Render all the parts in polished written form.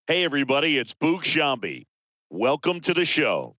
Hey, everybody, it's Boog Shambi. Welcome to the show.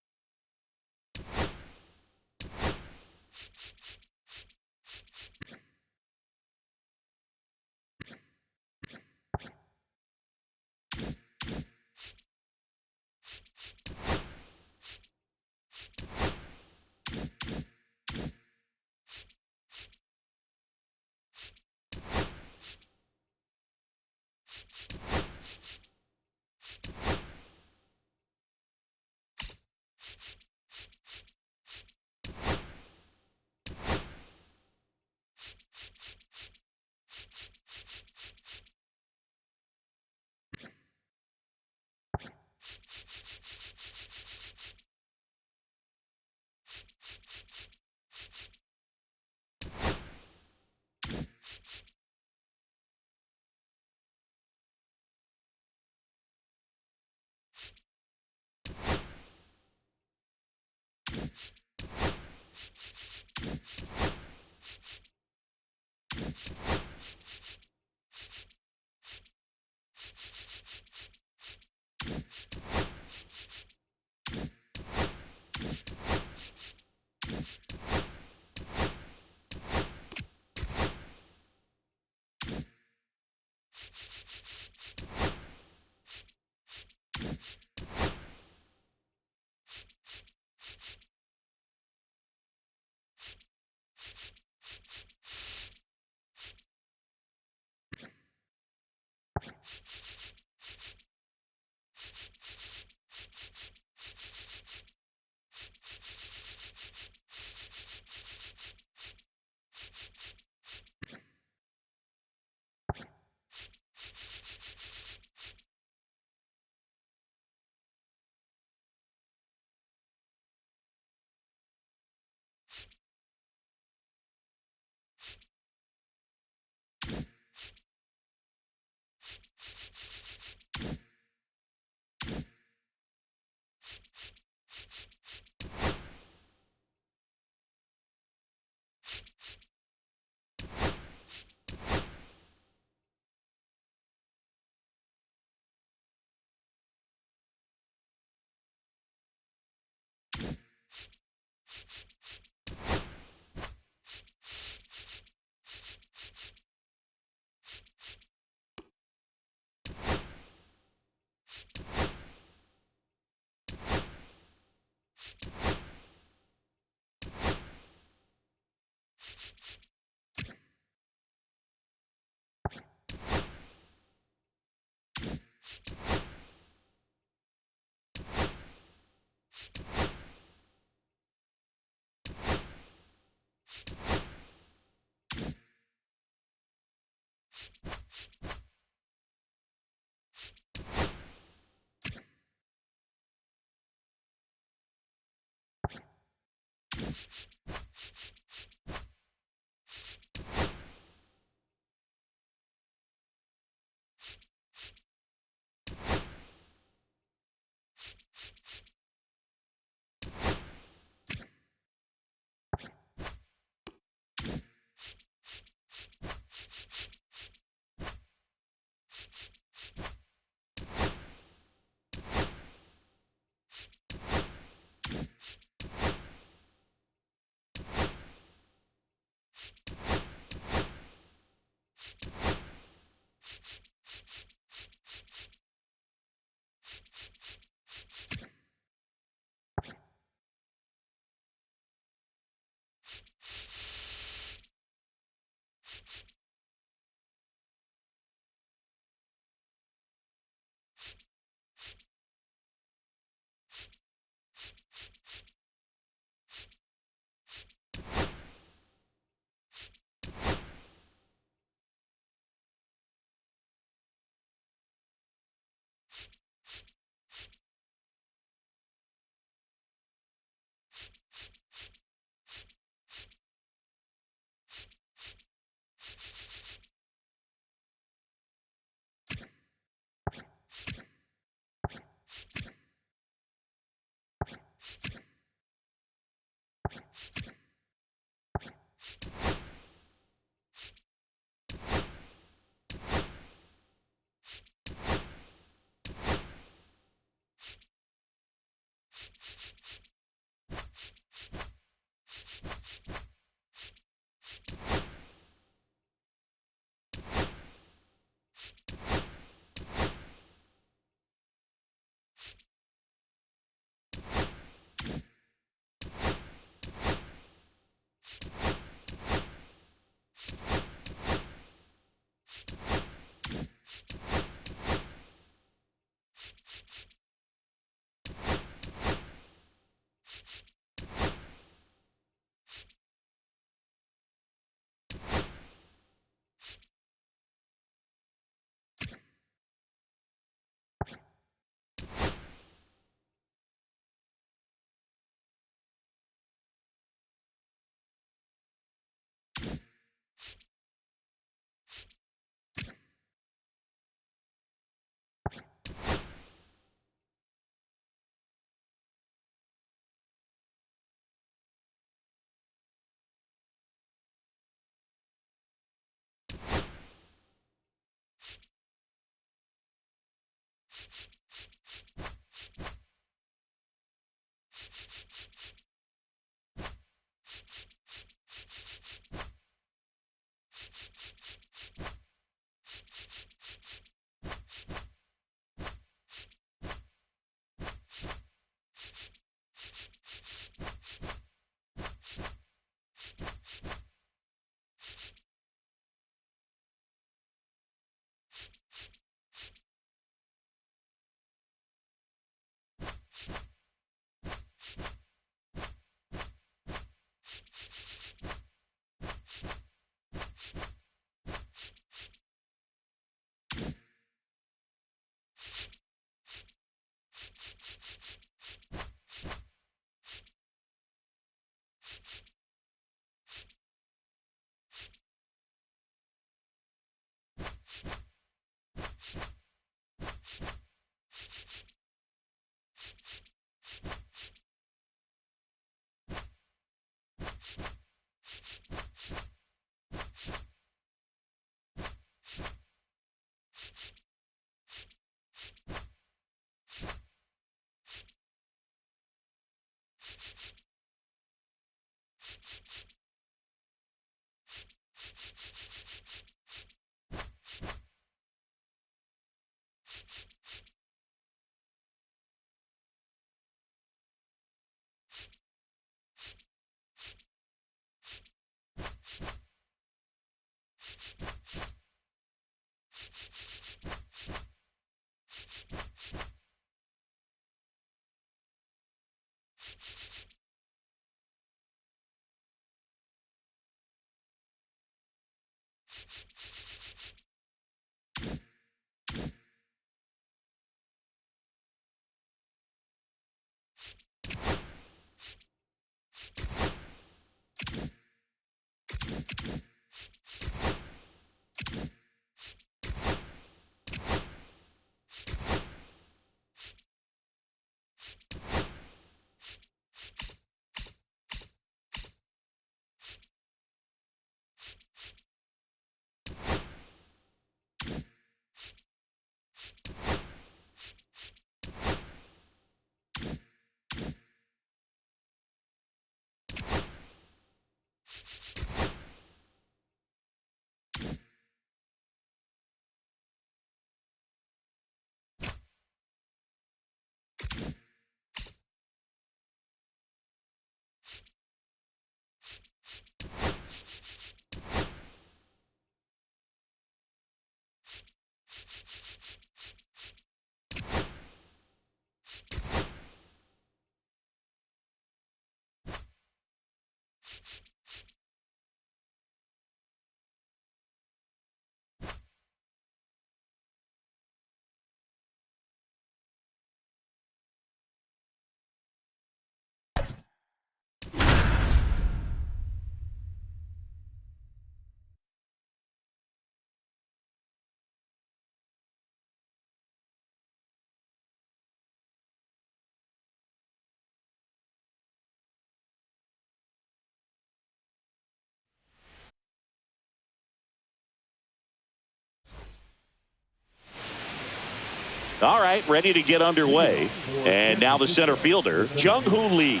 All right, ready to get underway. And now the center fielder, Jung-Hoo Lee.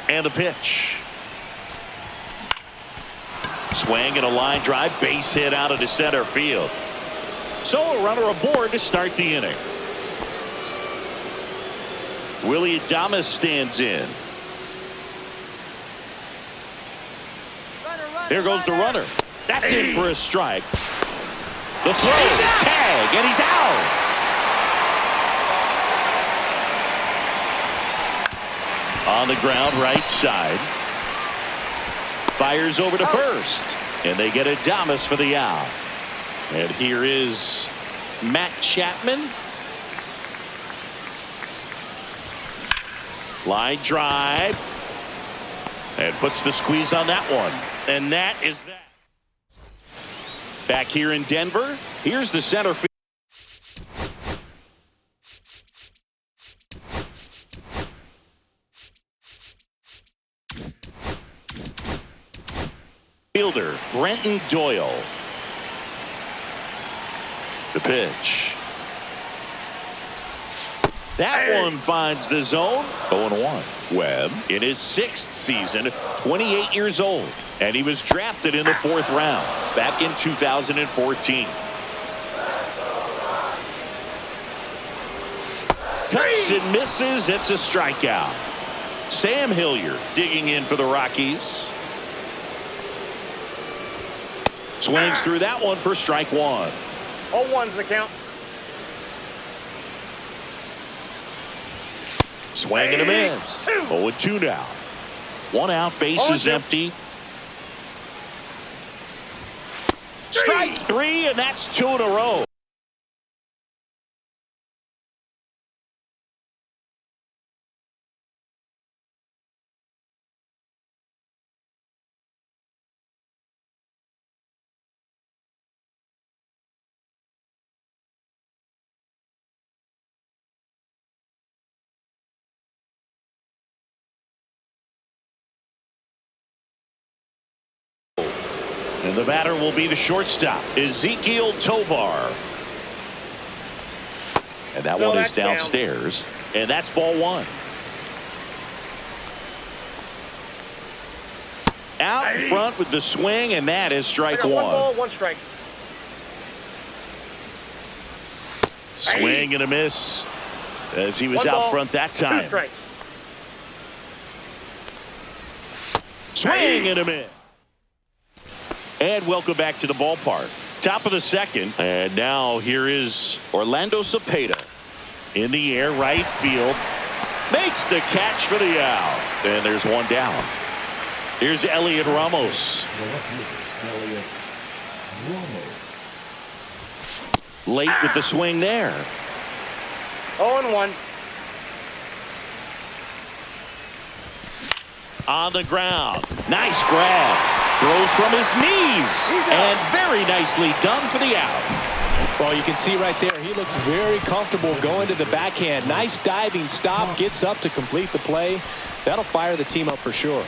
And the pitch. Swing and a line drive, base hit out of the center field. So a runner aboard to start the inning. Willie Adames stands in. Here goes the runner. That's in for a strike. The throw, tag, and he's out. On the ground, right side. Fires over to first. And they get Adames for the out. And here is Matt Chapman. Line drive. And puts the squeeze on that one. And that is that. Back here in Denver, here's the center fielder, Brenton Doyle. The pitch. That one finds the zone. 0-1. Webb in his 6th season, 28 years old. And he was drafted in the 4th round back in 2014. Cuts and misses. It's a strikeout. Sam Hilliard digging in for the Rockies. Swings through that one for strike one. 0-1's the count. Swing and a miss. 0-2 now. One out, bases empty. Strike 3, and that's 2 in a row. And the batter will be the shortstop, Ezekiel Tovar. And that one is downstairs. And that's ball one. Out in front with the swing, and that is strike one. 1 ball, 1 strike. Swing and a miss as he was out front that time. 2 strikes. Swing and a miss. And welcome back to the ballpark. Top of the second. And now here is Orlando Cepeda. In the air, right field. Makes the catch for the out. And there's one down. Here's Elliot Ramos. Late with the swing there. 0-1. On the ground. Nice grab. Throws from his knees. And very nicely done for the out. Well, you can see right there, he looks very comfortable going to the backhand. Nice diving stop, gets up to complete the play. That'll fire the team up for sure.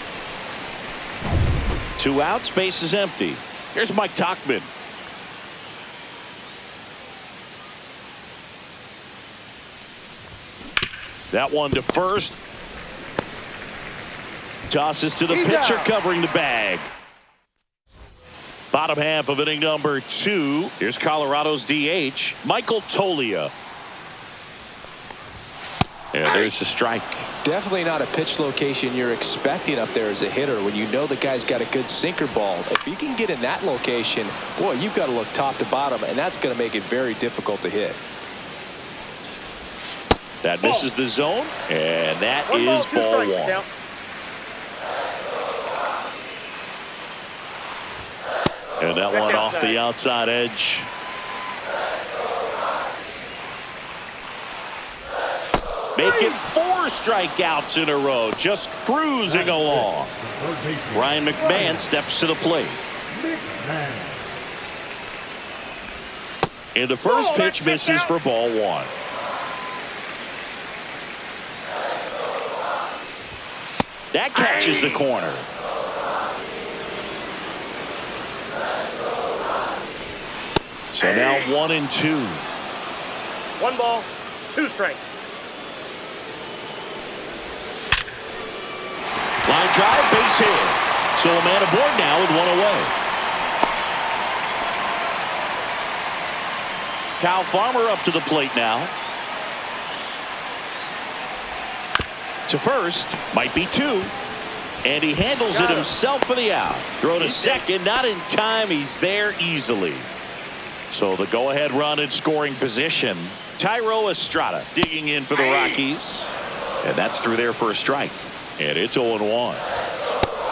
2 outs, base is empty. Here's Mike Tauchman. That one to first. Tosses to the pitcher covering the bag. Bottom half of inning number 2. Here's Colorado's DH, Michael Toglia. And there's the strike. Definitely not a pitch location you're expecting up there as a hitter when you know the guy's got a good sinker ball. If you can get in that location, boy, you've got to look top to bottom, and that's going to make it very difficult to hit. That misses the zone, and that is ball 1. And that one off the outside edge. Making 4 strikeouts in a row, just cruising along. Ryan McMahon steps to the plate. And the first pitch misses for ball 1. That catches the corner. So now 1-2. 1 ball, 2 strikes. Line drive, base hit. So a man aboard now with 1 away. Kyle Farmer up to the plate now. To first, might be 2. And he handles it himself for the out. Throw to second, not in time. He's there easily. So the go-ahead run in scoring position. Thairo Estrada digging in for the Rockies. And that's through there for a strike. And it's 0-1.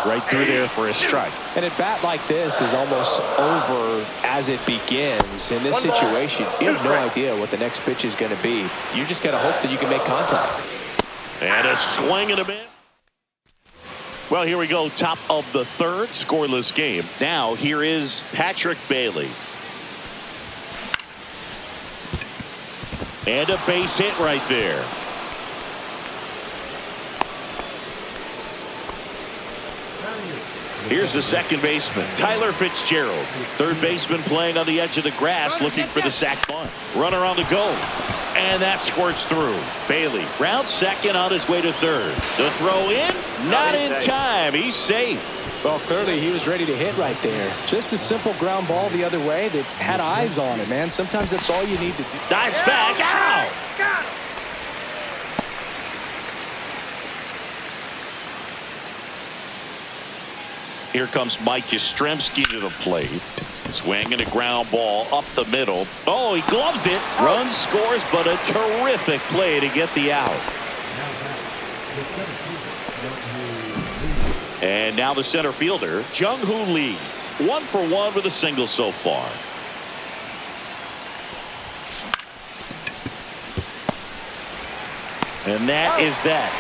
Right through there for a strike. And a bat like this is almost over as it begins. In this situation, you have no idea what the next pitch is going to be. You just got to hope that you can make contact. And a swing and a miss. Well, here we go. Top of the 3rd, scoreless game. Now, here is Patrick Bailey. And a base hit right there. Here's the second baseman, Tyler Fitzgerald. Third baseman playing on the edge of the grass, looking for the sac bunt. Runner on the go. And that squirts through. Bailey, round second on his way to third. The throw in, not in time. He's safe. Well, clearly he was ready to hit right there. Just a simple ground ball the other way that had eyes on it, man. Sometimes that's all you need to do. Dives back, out. Here comes Mike Yastrzemski to the plate. Swinging a ground ball up the middle. Oh, he gloves it. Runs, scores, but a terrific play to get the out. And now the center fielder, Jung-Hoo Lee. 1 for 1 with a single so far. And that is that.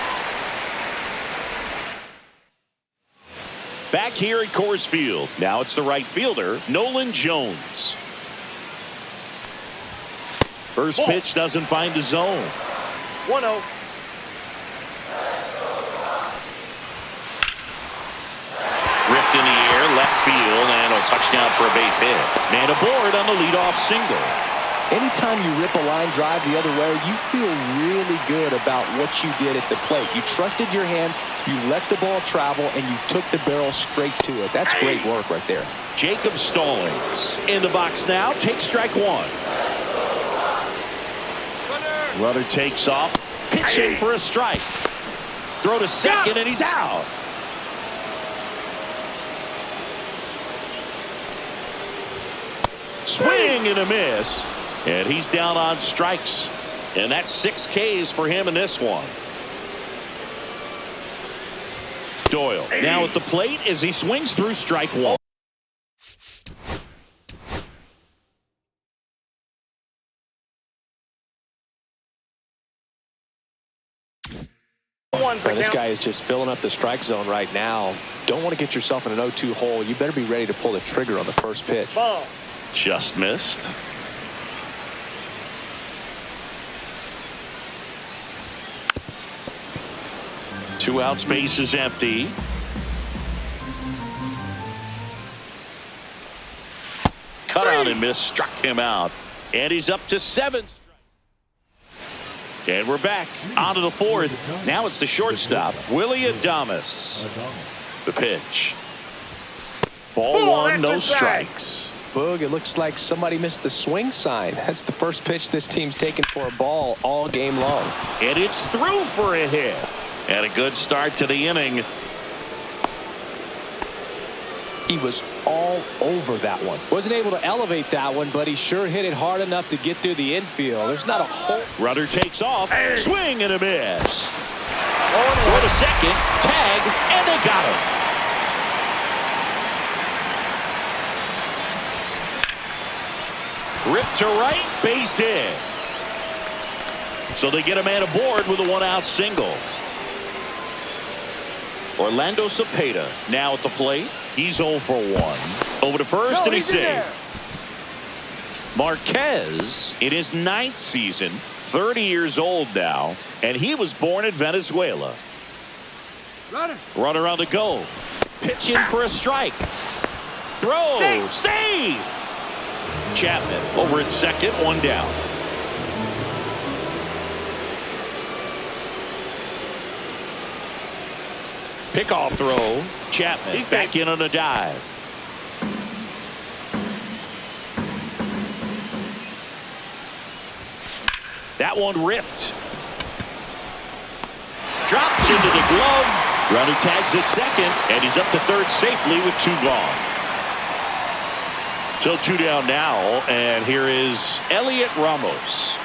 Back here at Coors Field. Now it's the right fielder, Nolan Jones. First pitch doesn't find the zone. 1-0. Ripped in the air, left field, and a touchdown for a base hit. Man aboard on the leadoff single. Anytime you rip a line drive the other way, you feel really good about what you did at the plate. You trusted your hands, you let the ball travel, and you took the barrel straight to it. That's great work right there. Jacob Stallings in the box now. Takes strike 1. Runner takes off. Pitching for a strike. Throw to second, and he's out. Swing and a miss. And he's down on strikes. And that's 6 Ks for him in this one. Doyle now at the plate as he swings through strike 1. And this guy is just filling up the strike zone right now. Don't want to get yourself in an 0-2 hole. You better be ready to pull the trigger on the first pitch. Ball. Just missed. Two out, space is empty. Cut out and miss, struck him out. And he's up to 7. And we're back onto the 4th. Now it's the shortstop, Willie Adames. The pitch. Ball 1, no strikes. Boog, it looks like somebody missed the swing sign. That's the first pitch this team's taken for a ball all game long. And it's through for a hit. And a good start to the inning. He was all over that one. Wasn't able to elevate that one, but he sure hit it hard enough to get through the infield. There's not a hole. Runner takes off. Swing and a miss. Throw to second. Tag. And they got him. Ripped to right. Base hit. So they get a man aboard with a 1-out single. Orlando Cepeda now at the plate. He's 0 for 1. Over to first, and he's safe. Marquez in his 9th season, 30 years old now, and he was born in Venezuela. Runner on the go. Pitch in for a strike. Throw. Save. Chapman over at second, 1 down. Pickoff throw. Chapman back in on a dive. That one ripped. Drops into the glove. Runner tags at second, and he's up to third safely with 2 gone. So 2 down now, and here is Elliot Ramos.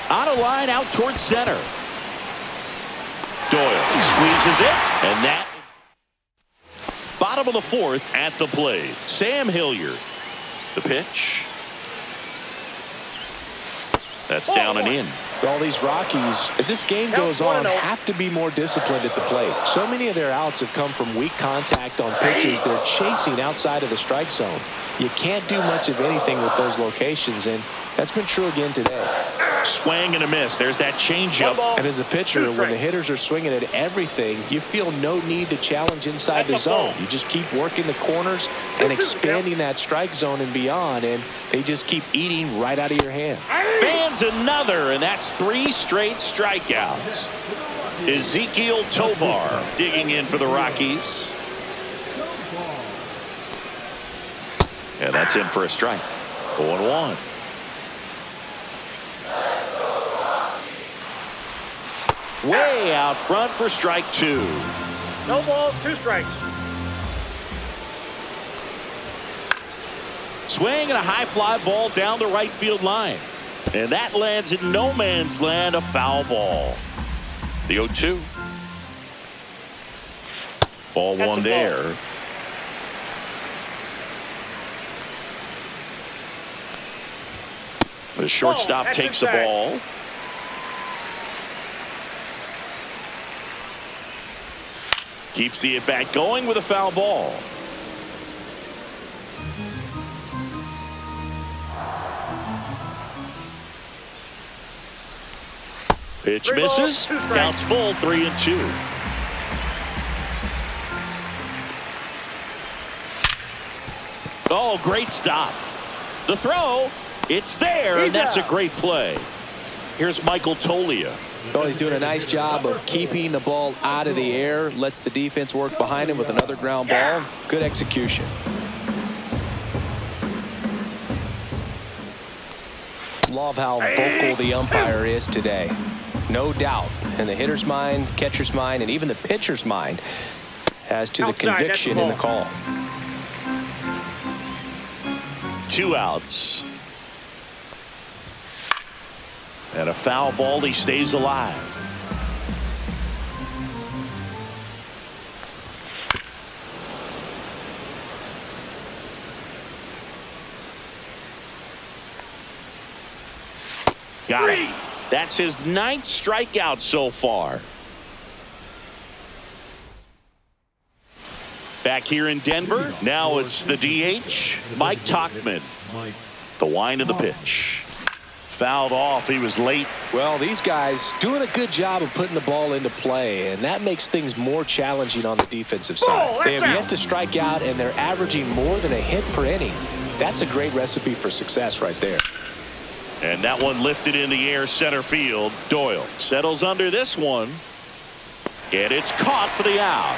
On a line out towards center. Doyle squeezes it, and that bottom of the 4th at the plate. Sam Hilliard. The pitch. That's down and in. All these Rockies, as this game goes on, have to be more disciplined at the plate. So many of their outs have come from weak contact on pitches they're chasing outside of the strike zone. You can't do much of anything with those locations, and that's been true again today. Swing and a miss. There's that changeup. And as a pitcher, when the hitters are swinging at everything, you feel no need to challenge inside the zone. You just keep working the corners and expanding that strike zone and beyond, and they just keep eating right out of your hand. Fans another, and that's 3 straight strikeouts. Ezekiel Tovar digging in for the Rockies. And that's in for a strike. 0-1. Way out front for strike 2. No balls, 2 strikes. Swing and a high fly ball down the right field line. And that lands in no man's land, a foul ball. The 0-2. Ball 1 there. The shortstop takes the ball. Keeps the at-bat going with a foul ball. Pitch misses. Counts full, 3-2. Oh, great stop. The throw. It's there, and that's a great play. Here's Michael Tolia. Oh, he's doing a nice job of keeping the ball out of the air. Lets the defense work behind him with another ground ball. Good execution. Love how vocal the umpire is today. No doubt. In the hitter's mind, catcher's mind, and even the pitcher's mind as to the conviction in the call. 2 outs. And a foul ball. He stays alive. Got it. That's his 9th strikeout so far. Back here in Denver, now it's the DH, Mike Tauchman. The wind of the pitch. Fouled off. He was late. Well, these guys doing a good job of putting the ball into play, and that makes things more challenging on the defensive side. They have yet to strike out, and they're averaging more than a hit per inning. That's a great recipe for success right there. And that one lifted in the air center field. Doyle settles under this one. And it's caught for the out.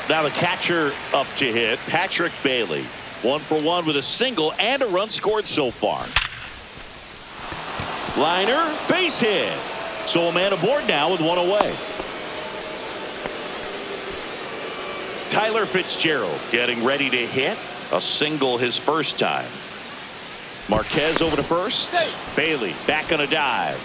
Now the catcher up to hit, Patrick Bailey. 1 for 1 with a single and a run scored so far. Liner, base hit. So a man aboard now with 1 away. Tyler Fitzgerald getting ready to hit. A single his first time. Marquez over to first. Bailey back on a dive.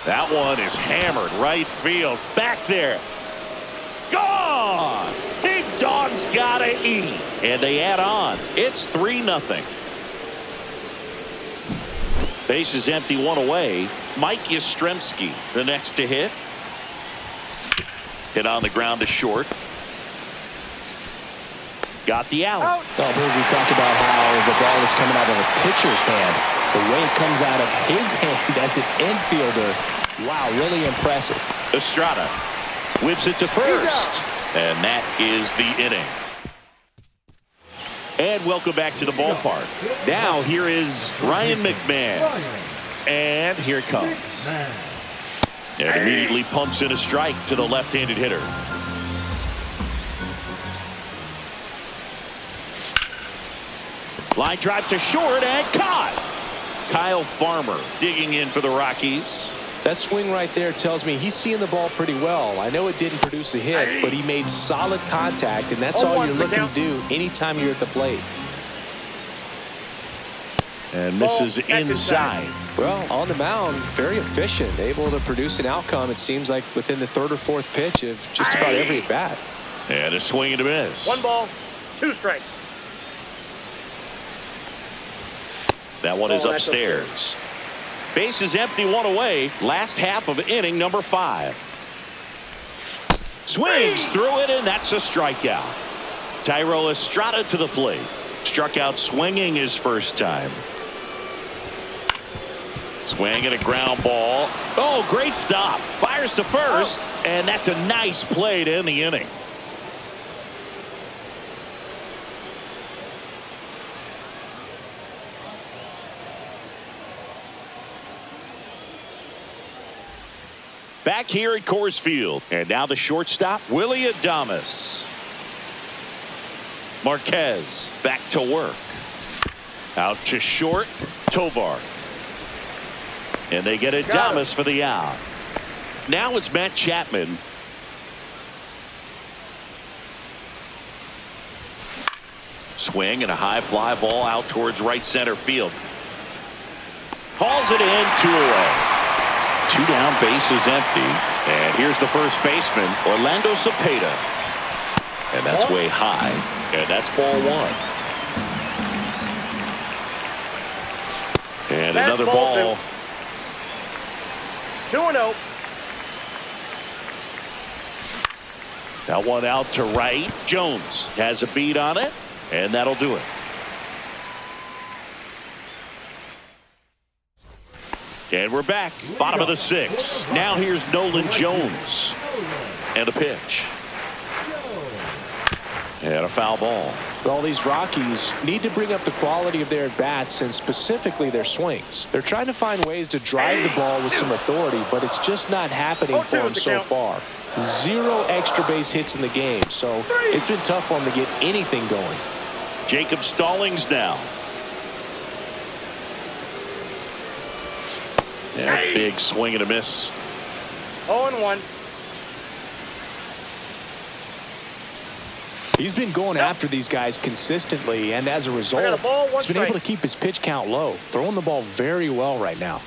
That one is hammered right field. Back there. Gone. Big dog's gotta eat. And they add on. It's 3-0. Base is empty, 1 away. Mike Yastrzemski the next to hit. Hit on the ground to short. Got the out. Oh, we talk about how the ball is coming out of a pitcher's hand. The way it comes out of his hand as an infielder. Wow, really impressive. Estrada whips it to first. And that is the inning. And welcome back to the ballpark. Now here is Ryan McMahon. And here it comes. And immediately pumps in a strike to the left-handed hitter. Line drive to short and caught. Kyle Farmer digging in for the Rockies. That swing right there tells me he's seeing the ball pretty well. I know it didn't produce a hit, but he made solid contact, and that's all you're looking to do anytime you're at the plate. And misses inside. Well, on the mound, very efficient, able to produce an outcome, it seems like, within the 3rd or 4th pitch of just about every at-bat. And a swing and a miss. 1 ball, 2 strikes. That one is upstairs. Base is empty, 1 away. Last half of inning number 5. Swings through it, and that's a strikeout. Thairo Estrada to the plate. Struck out swinging his first time. Swing and a ground ball. Oh, great stop. Fires to first, and that's a nice play to end the inning. Back here at Coors Field. And now the shortstop, Willie Adames. Marquez back to work. Out to short, Tovar. And they get Adames for the out. Now it's Matt Chapman. Swing and a high fly ball out towards right center field. Hauls it in, 2 away. 2 down, base is empty. And here's the first baseman, Orlando Cepeda. And that's way high. And that's ball 1. And another ball. 2-0. That one out to right. Jones has a beat on it. And that'll do it. And we're back. Bottom of the 6th. Now here's Nolan Jones. And a pitch. And a foul ball. Well, these Rockies need to bring up the quality of their at-bats and specifically their swings. They're trying to find ways to drive the ball with some authority, but it's just not happening for them so far. 0 extra base hits in the game, so it's been tough for them to get anything going. Jacob Stallings now. And a big swing and a miss. 0-1. He's been going after these guys consistently, and as a result, he's been able to keep his pitch count low, throwing the ball very well right now.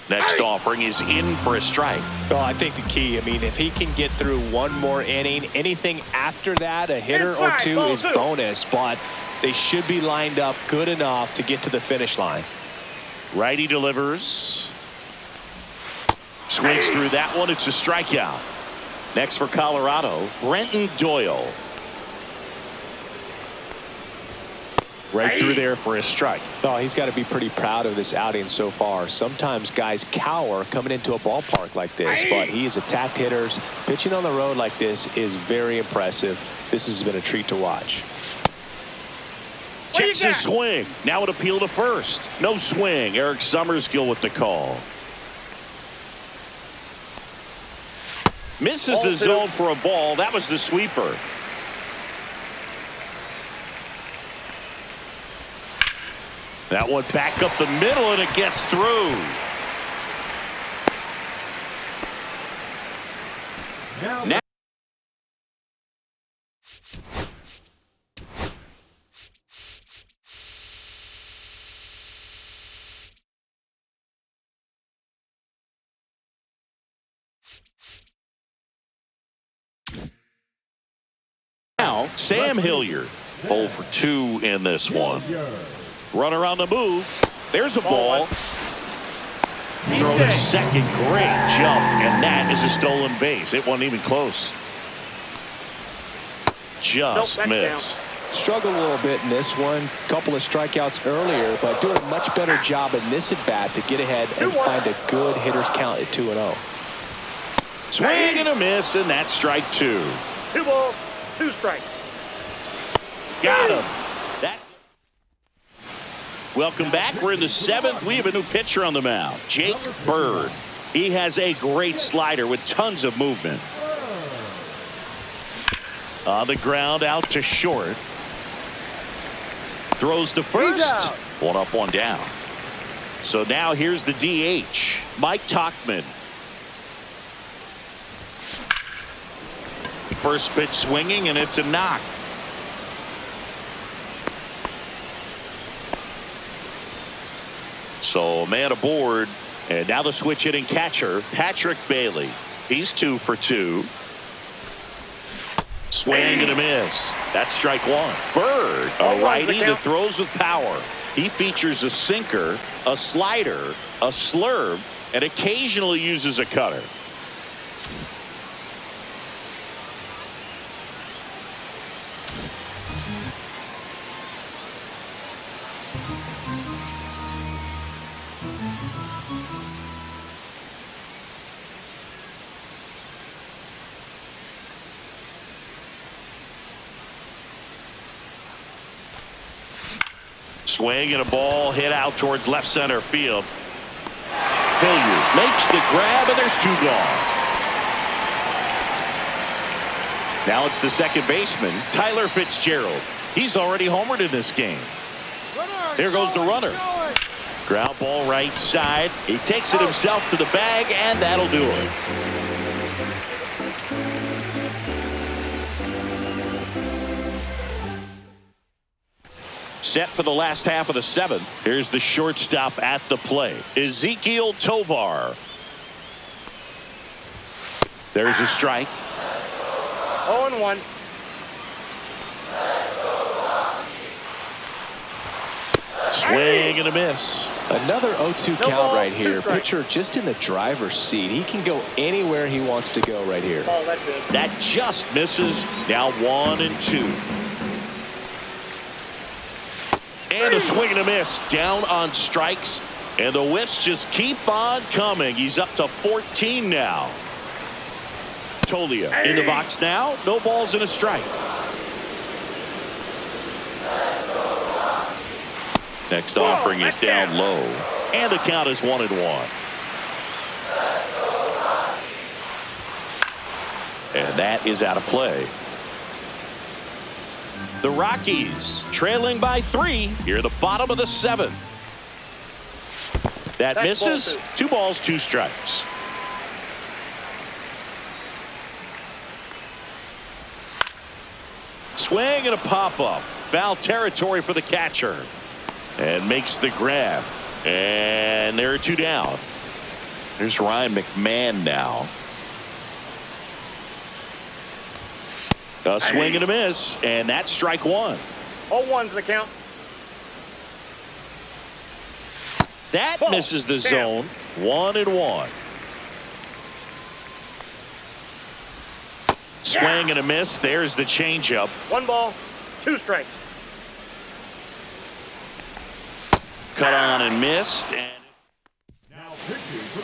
Next offering is in for a strike. Well, I think the key, if he can get through one more inning, anything after that, a hitter or two is bonus, but they should be lined up good enough to get to the finish line. Righty delivers. Swings through that one. It's a strikeout. Next for Colorado, Brenton Doyle. Right through there for a strike. Oh, he's got to be pretty proud of this outing so far. Sometimes guys cower coming into a ballpark like this, but he has attacked hitters. Pitching on the road like this is very impressive. This has been a treat to watch. Checks his swing. Now an appeal to first. No swing. Eric Summerskill with the call. Misses the zone for a ball. That was the sweeper. That one back up the middle, and it gets through. Now Sam Hilliard, 0 for 2 in this one. Runner on the move. There's a ball. Throws second. Great jump. And that is a stolen base. It wasn't even close. Just missed. Struggled a little bit in this one. Couple of strikeouts earlier, but doing a much better job in this at bat to get ahead and find a good hitter's count at 2-0. Swing and a miss, and that's strike 2. 2 balls, 2 strikes. Got him. Welcome back. We're in the 7th. We have a new pitcher on the mound, Jake Bird. He has a great slider with tons of movement. On the ground, out to short. Throws to first. 1 up, 1 down. So now here's the DH, Mike Tauchman. First pitch swinging, and it's a knock. So man aboard, and now the switch hitting catcher, Patrick Bailey. He's 2 for 2. Swing and a miss. That's strike 1. Bird, a righty that throws with power. He features a sinker, a slider, a slurve, and occasionally uses a cutter. Swing and a ball hit out towards left center field. Hilliard makes the grab, and there's 2 gone. Now it's the second baseman, Tyler Fitzgerald. He's already homered in this game. There goes the runner. Ground ball right side. He takes it himself to the bag, and that'll do it. Set for the last half of the 7th. Here's the shortstop at the plate, Ezekiel Tovar. There's a strike. 0-1. Swing and a miss. Another 0-2 count right here. Pitcher just in the driver's seat. He can go anywhere he wants to go right here. Oh, that's it. That just misses. Now 1-2. And a swing and a miss. Down on strikes. And the whiffs just keep on coming. He's up to 14 now. Tolia in the box now. No balls and a strike. Next offering is down low. And the count is 1-1. And that is out of play. The Rockies trailing by 3 here at the bottom of the 7th. That misses. 2 balls, 2 strikes. Swing and a pop-up. Foul territory for the catcher. And makes the grab. And there are 2 down. Here's Ryan McMahon now. A swing and a miss, and that's strike one. 0-1's the count. That Ball. misses the Down. zone. 1-1. Swing and a miss. There's the changeup. 1 ball, 2 strikes. Cut on and missed. And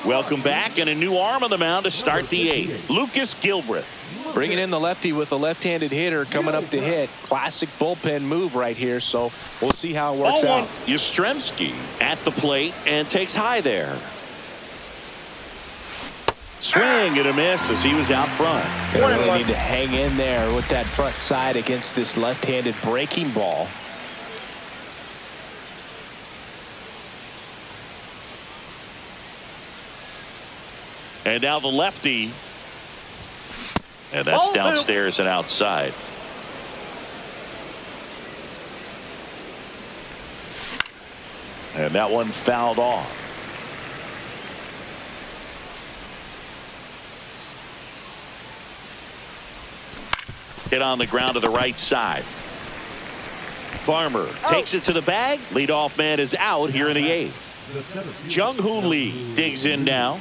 welcome back, and a new arm on the mound to start the 8th. Lucas Gilbreth. Bringing in the lefty with a left-handed hitter coming up to hit. Classic bullpen move right here, so we'll see how it works out. Yastrzemski at the plate and takes high there. Swing and a miss as he was out front. Gonna really need to hang in there with that front side against this left-handed breaking ball. And now the lefty. And that's downstairs and outside. And that one fouled off. Hit on the ground to the right side. Farmer takes it to the bag. Leadoff man is out here in the 8th. Jung-Hoo Lee digs in now.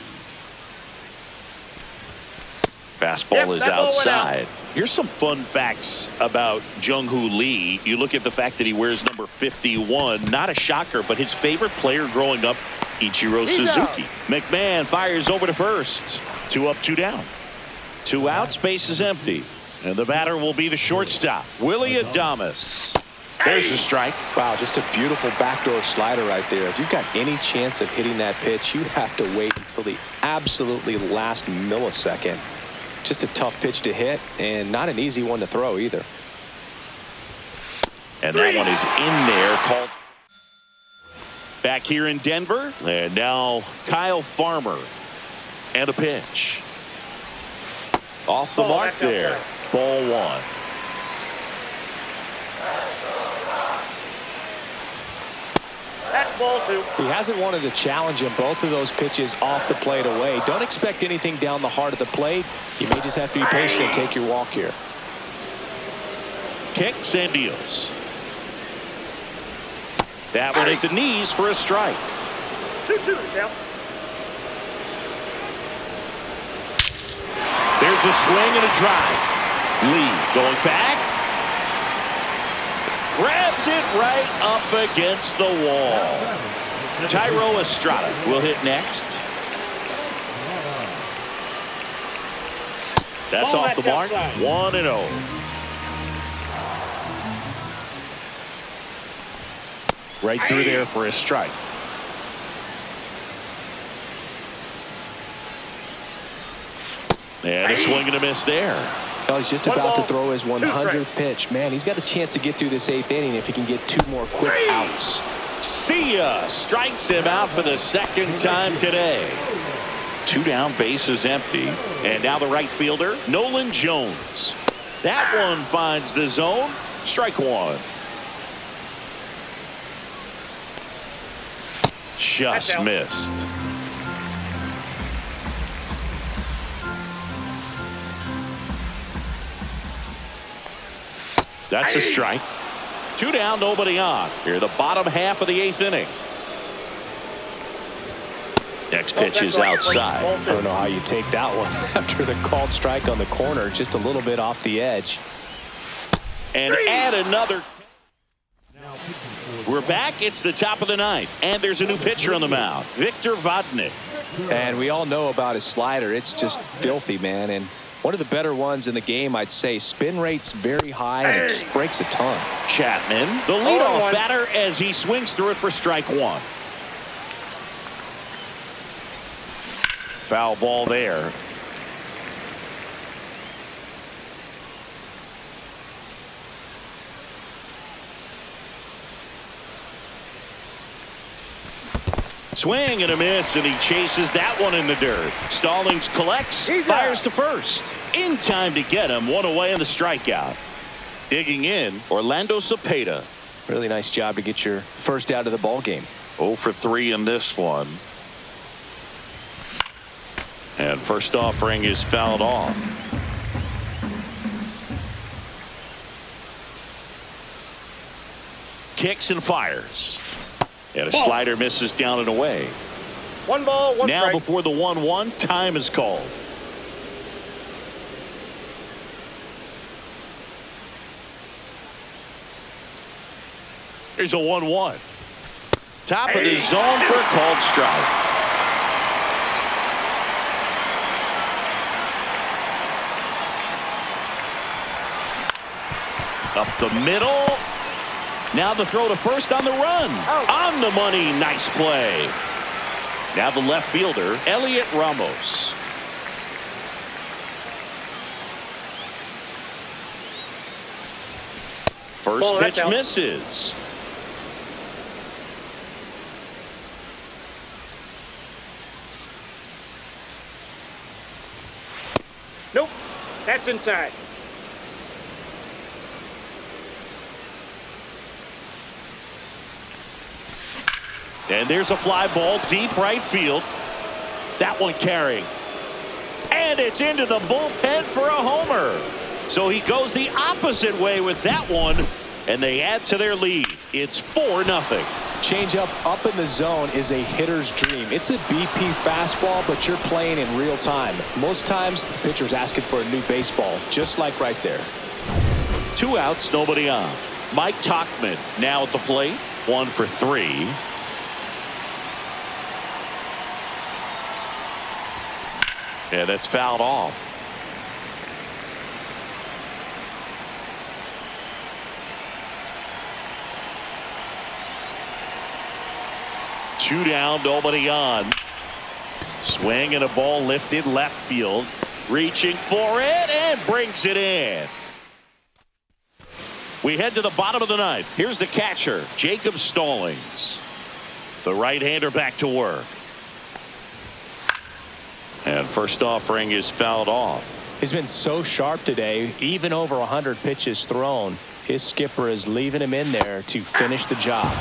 Fastball is outside. Here's some fun facts about Jung-Hoo Lee. You look at the fact that he wears number 51. Not a shocker, but his favorite player growing up, Ichiro Suzuki. McMahon fires over to first. 2 up, 2 down. 2 outs, base is empty. And the batter will be the shortstop, Willie Adames. There's a strike. Wow, just a beautiful backdoor slider right there. If you've got any chance of hitting that pitch, you have to wait until the absolutely last millisecond. Just a tough pitch to hit, and not an easy one to throw either. And that one is in there. Called back here in Denver. And now Kyle Farmer. And a pitch. Off the mark there. Ball 1. That's ball 2. He hasn't wanted to challenge him. Both of those pitches off the plate away. Don't expect anything down the heart of the plate. You may just have to be patient and take your walk here. Kicks and deals. That one at the knees for a strike. 2-2 to count. There's a swing and a drive. Lee going back. Grabs it right up against the wall. Tyro Estrada will hit next. That's off the mark. 1-0. Right through there for a strike. And a swing and a miss there. Oh, he's just about to throw his 100th pitch. Man, he's got a chance to get through this 8th inning if he can get 2 more quick outs. See ya. Strikes him out for the 2nd time today. 2 down, base is empty. And now the right fielder, Nolan Jones. That one finds the zone. Strike 1. Just missed. That's a strike. 2 down, nobody on. Here, the bottom half of the 8th inning. Next pitch is outside. I don't know how you take that one after the called strike on the corner, just a little bit off the edge. And add another. We're back. It's the top of the 9th, and there's a new pitcher on the mound, Victor Vodnik. And we all know about his slider. It's just filthy, man. And one of the better ones in the game, I'd say. Spin rate's very high, and it just breaks a ton. Chapman, the leadoff batter, as he swings through it for strike 1. Foul ball there. Swing and a miss, and he chases that one in the dirt. Stallings collects, fires to first. In time to get him, 1 away on the strikeout. Digging in, Orlando Cepeda. Really nice job to get your first out of the ball game. 0 for 3 in this one. And first offering is fouled off. Kicks and fires. And a slider misses down and away. 1 ball, 1 Now strike. before the 1-1, time is called. There's a 1-1. Top of the zone for a called strike. Up the middle. Now the throw to first on the run. On the money. Nice play. Now the left fielder, Elliot Ramos. First pitch misses. Nope. That's inside. And there's a fly ball deep right field. That one carrying. And it's into the bullpen for a homer. So he goes the opposite way with that one. And they add to their lead. It's 4-0. Changeup up in the zone is a hitter's dream. It's a BP fastball, but you're playing in real time. Most times, the pitcher's asking for a new baseball, just like right there. 2 outs, nobody on. Mike Tauchman now at the plate. 1 for 3. Yeah, that's fouled off. Two down, nobody on. Swing and a ball lifted left field. Reaching for it and brings it in. We head to the bottom of the ninth. Here's the catcher, Jacob Stallings. The right-hander back to work. And first offering is fouled off. He's been so sharp today, even over 100 pitches thrown. His skipper is leaving him in there to finish the job.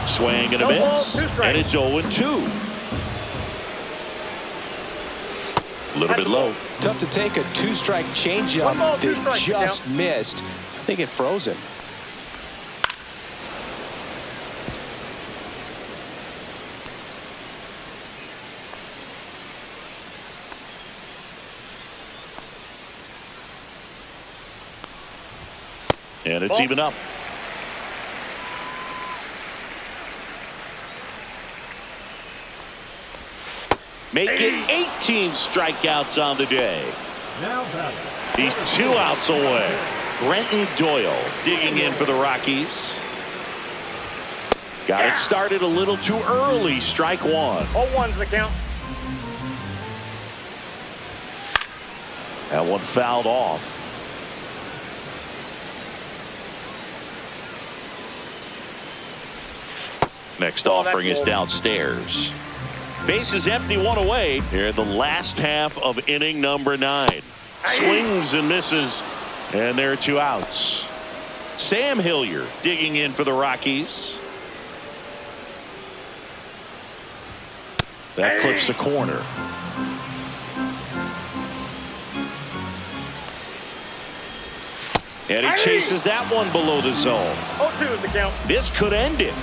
Swing and a miss. And it's 0-2. A little bit low. Tough to take a 2-strike changeup that just missed. I think it froze him. And it's even up. Making 18 strikeouts on the day. He's 2 outs away. Brenton Doyle digging in for the Rockies. Got it started a little too early. Strike 1. 0-1's the count. That one fouled off. Next offering is downstairs. Base is empty, 1 away. Here in the last half of inning number 9. Swings and misses, and there are 2 outs. Sam Hilliard digging in for the Rockies. That clips the corner. And he chases that one below the zone. 0-2 is the count. This could end it.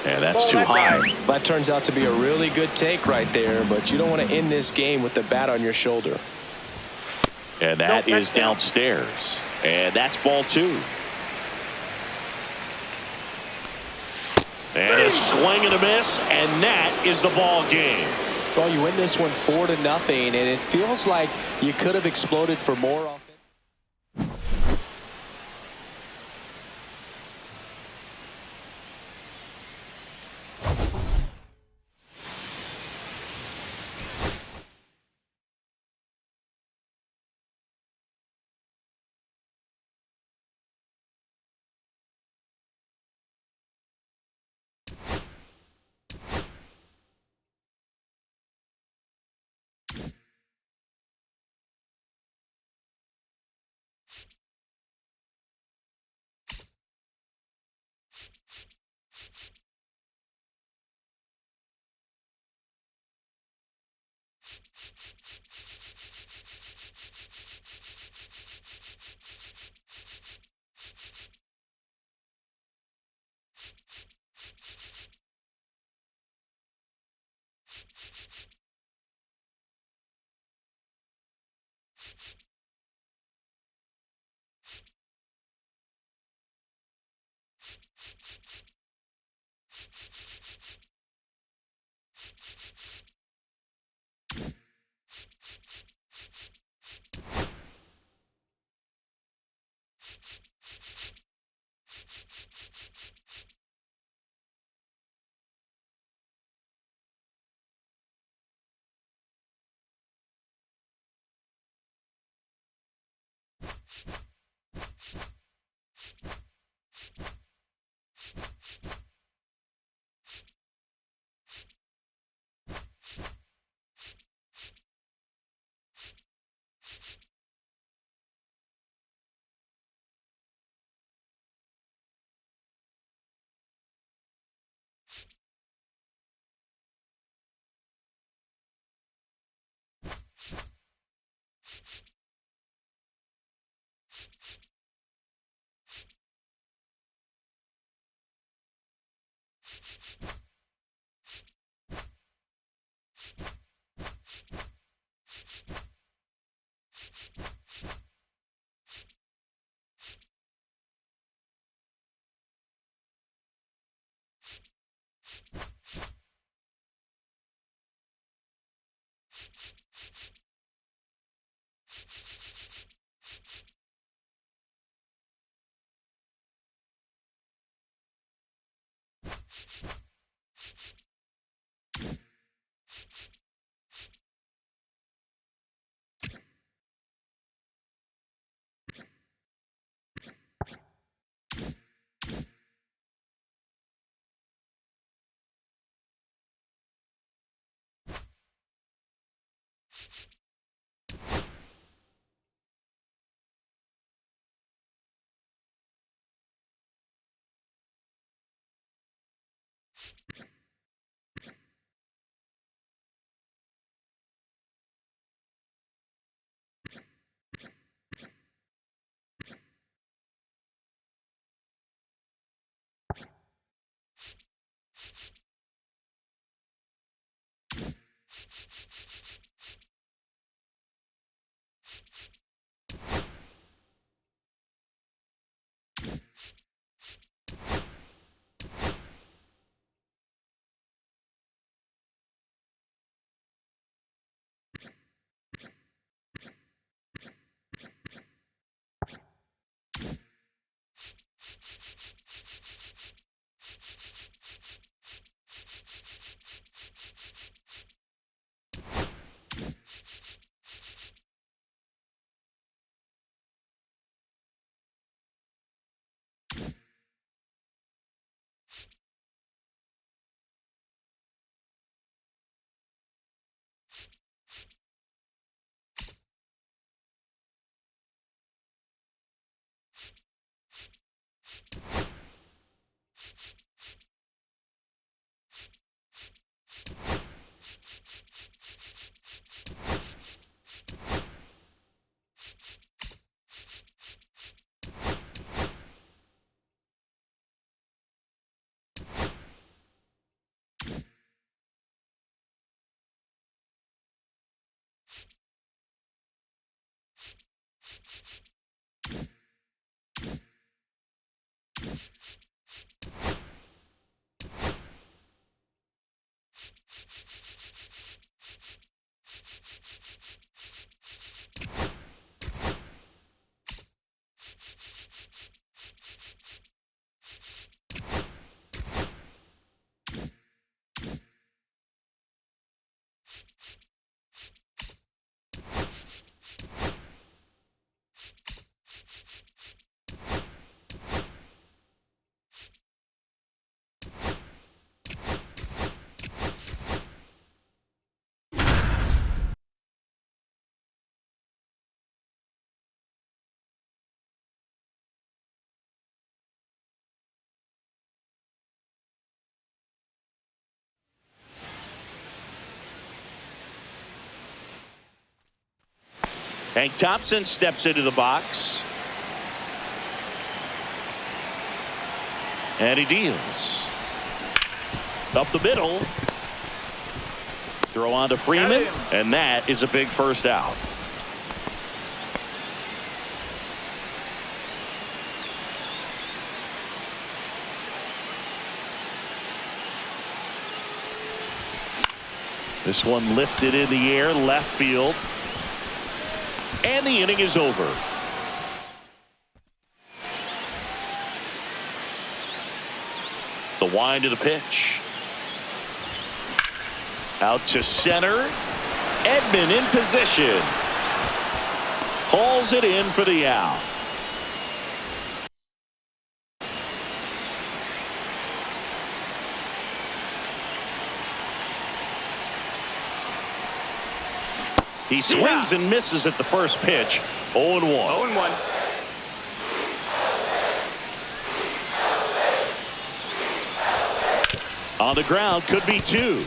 And that's too high. That turns out to be a really good take right there, but you don't want to end this game with the bat on your shoulder. And that is downstairs. And that's ball 2. And a swing and a miss, and that is the ball game. Well, you win this one 4-0, and it feels like you could have exploded for more offense. Hank Thompson steps into the box. And he deals. Up the middle. Throw on to Freeman. And that is a big first out. This one lifted in the air, left field. And the inning is over. The wind of the pitch. Out to center. Edman in position. Hauls it in for the out. He swings and misses at the first pitch. 0-1. 0-1. On the ground, could be two.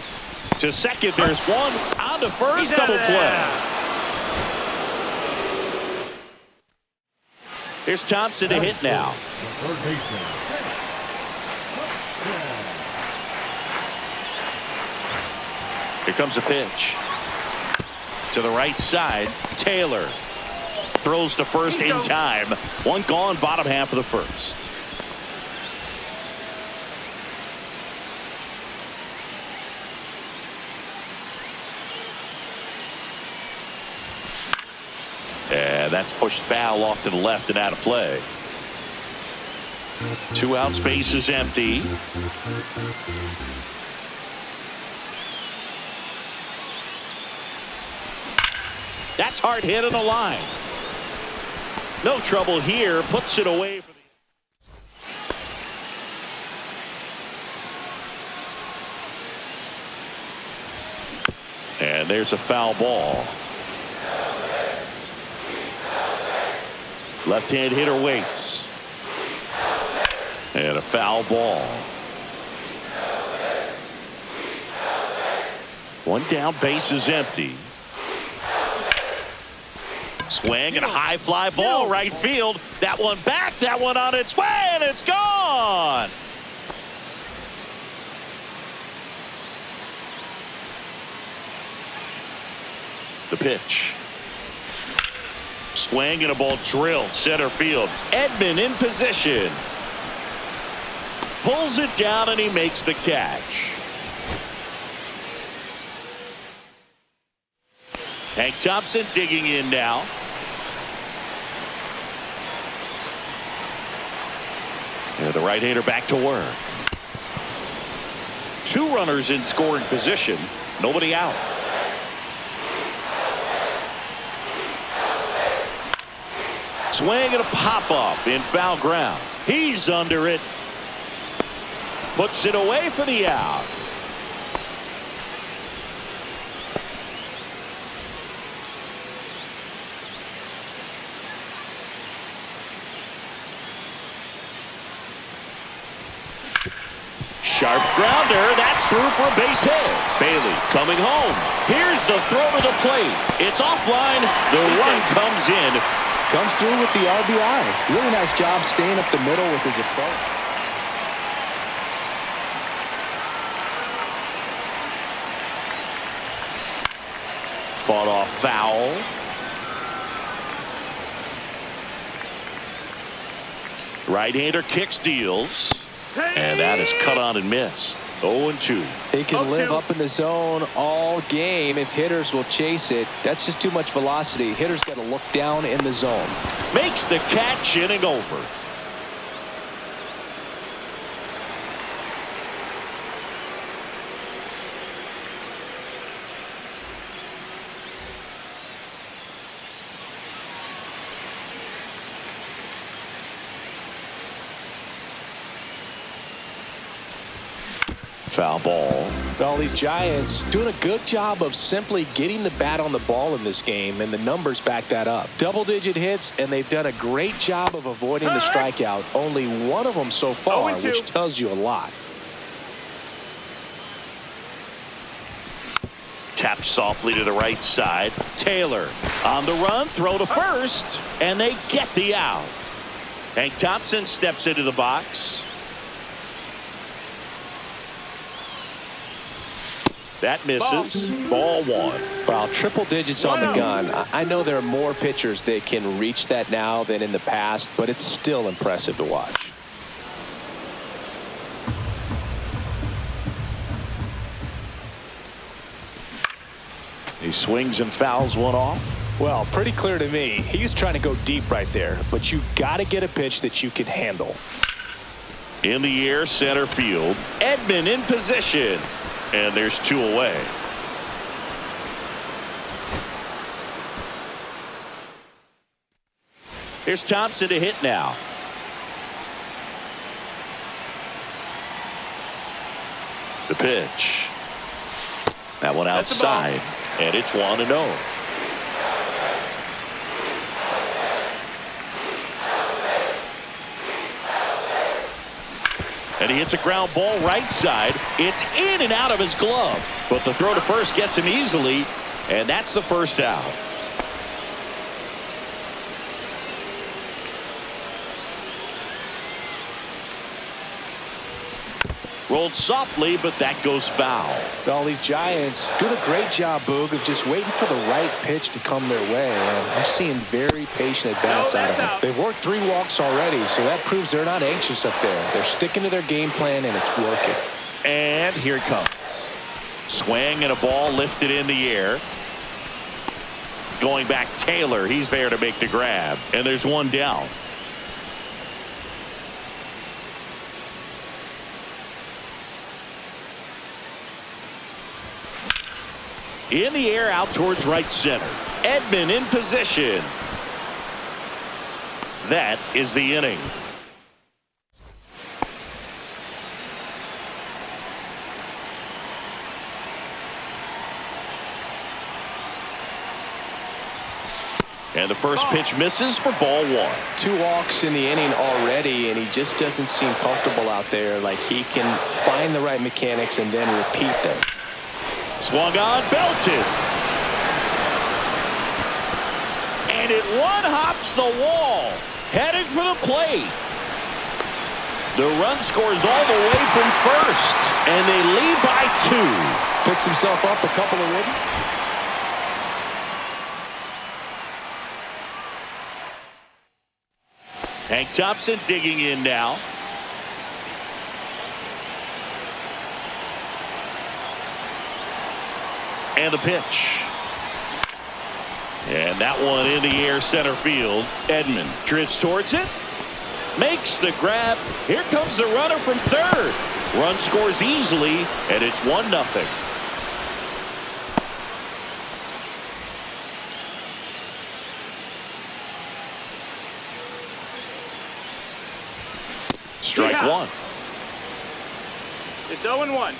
To second, there's one. On to first, double play. Here's Thompson to hit now. Here comes a pitch. To the right side, Taylor throws to first in time. One gone, bottom half of the first. And that's pushed foul off to the left and out of play. Two out, space is empty. That's hard hit on the line. No trouble here. Puts it away. And there's a foul ball. Left-hand hitter waits. And a foul ball. One down, base is empty. Swing and a high fly ball right field. That one back, that one on its way, and it's gone. The pitch. Swing and a ball drilled center field. Edman in position. Pulls it down and he makes the catch. Hank Thompson digging in now. And the right-hander back to work. Two runners in scoring position. Nobody out. Swing and a pop-up in foul ground. He's under it. Puts it away for the out. Sharp grounder. That's through for a base hit. Bailey coming home. Here's the throw to the plate. It's offline. The run comes in. Comes through with the RBI. Really nice job staying up the middle with his approach. Fought off foul. Right-hander kicks, deals. And that is cut on and missed. 0-2. They can live up in the zone all game if hitters will chase it. That's just too much velocity. Hitters got to look down in the zone. Makes the catch, inning over. Foul ball. Well, these Giants doing a good job of simply getting the bat on the ball in this game, and the numbers back that up. Double-digit hits, and they've done a great job of avoiding the strikeout. Only one of them so far, which tells you a lot. Tapped softly to the right side. Taylor on the run, throw to first, and they get the out. Hank Thompson steps into the box. That misses. Ball one. Well, triple digits on the gun. I know there are more pitchers that can reach that now than in the past, but it's still impressive to watch. He swings and fouls one off. Well, pretty clear to me. He was trying to go deep right there, but you got to get a pitch that you can handle. In the air, center field. Edman in position. And there's two away. Here's Thompson to hit now. The pitch. That one outside. And it's 1-0. And he hits a ground ball right side. It's in and out of his glove. But the throw to first gets him easily. And that's the first out. Rolled softly, but that goes foul. Well, these Giants doing a great job, Boog, of just waiting for the right pitch to come their way. And I'm seeing very patient at-bats out of them. They've worked 3 walks already, so that proves they're not anxious up there. They're sticking to their game plan, and it's working. And here it comes. Swing and a ball lifted in the air. Going back, Taylor. He's there to make the grab. And there's one down. In the air out towards right center. Edman in position. That is the inning. And the first pitch misses for ball one. 2 walks in the inning already, and he just doesn't seem comfortable out there. Like he can find the right mechanics and then repeat them. Swung on, belted. And it one-hops the wall. Headed for the plate. The run scores all the way from first. And they lead by 2. Picks himself up a couple of ribs. Hank Thompson digging in now. And the pitch. And that one in the air center field. Edman drifts towards it. Makes the grab. Here comes the runner from third. Run scores easily, and it's 1-0. Strike one. It's 0-1.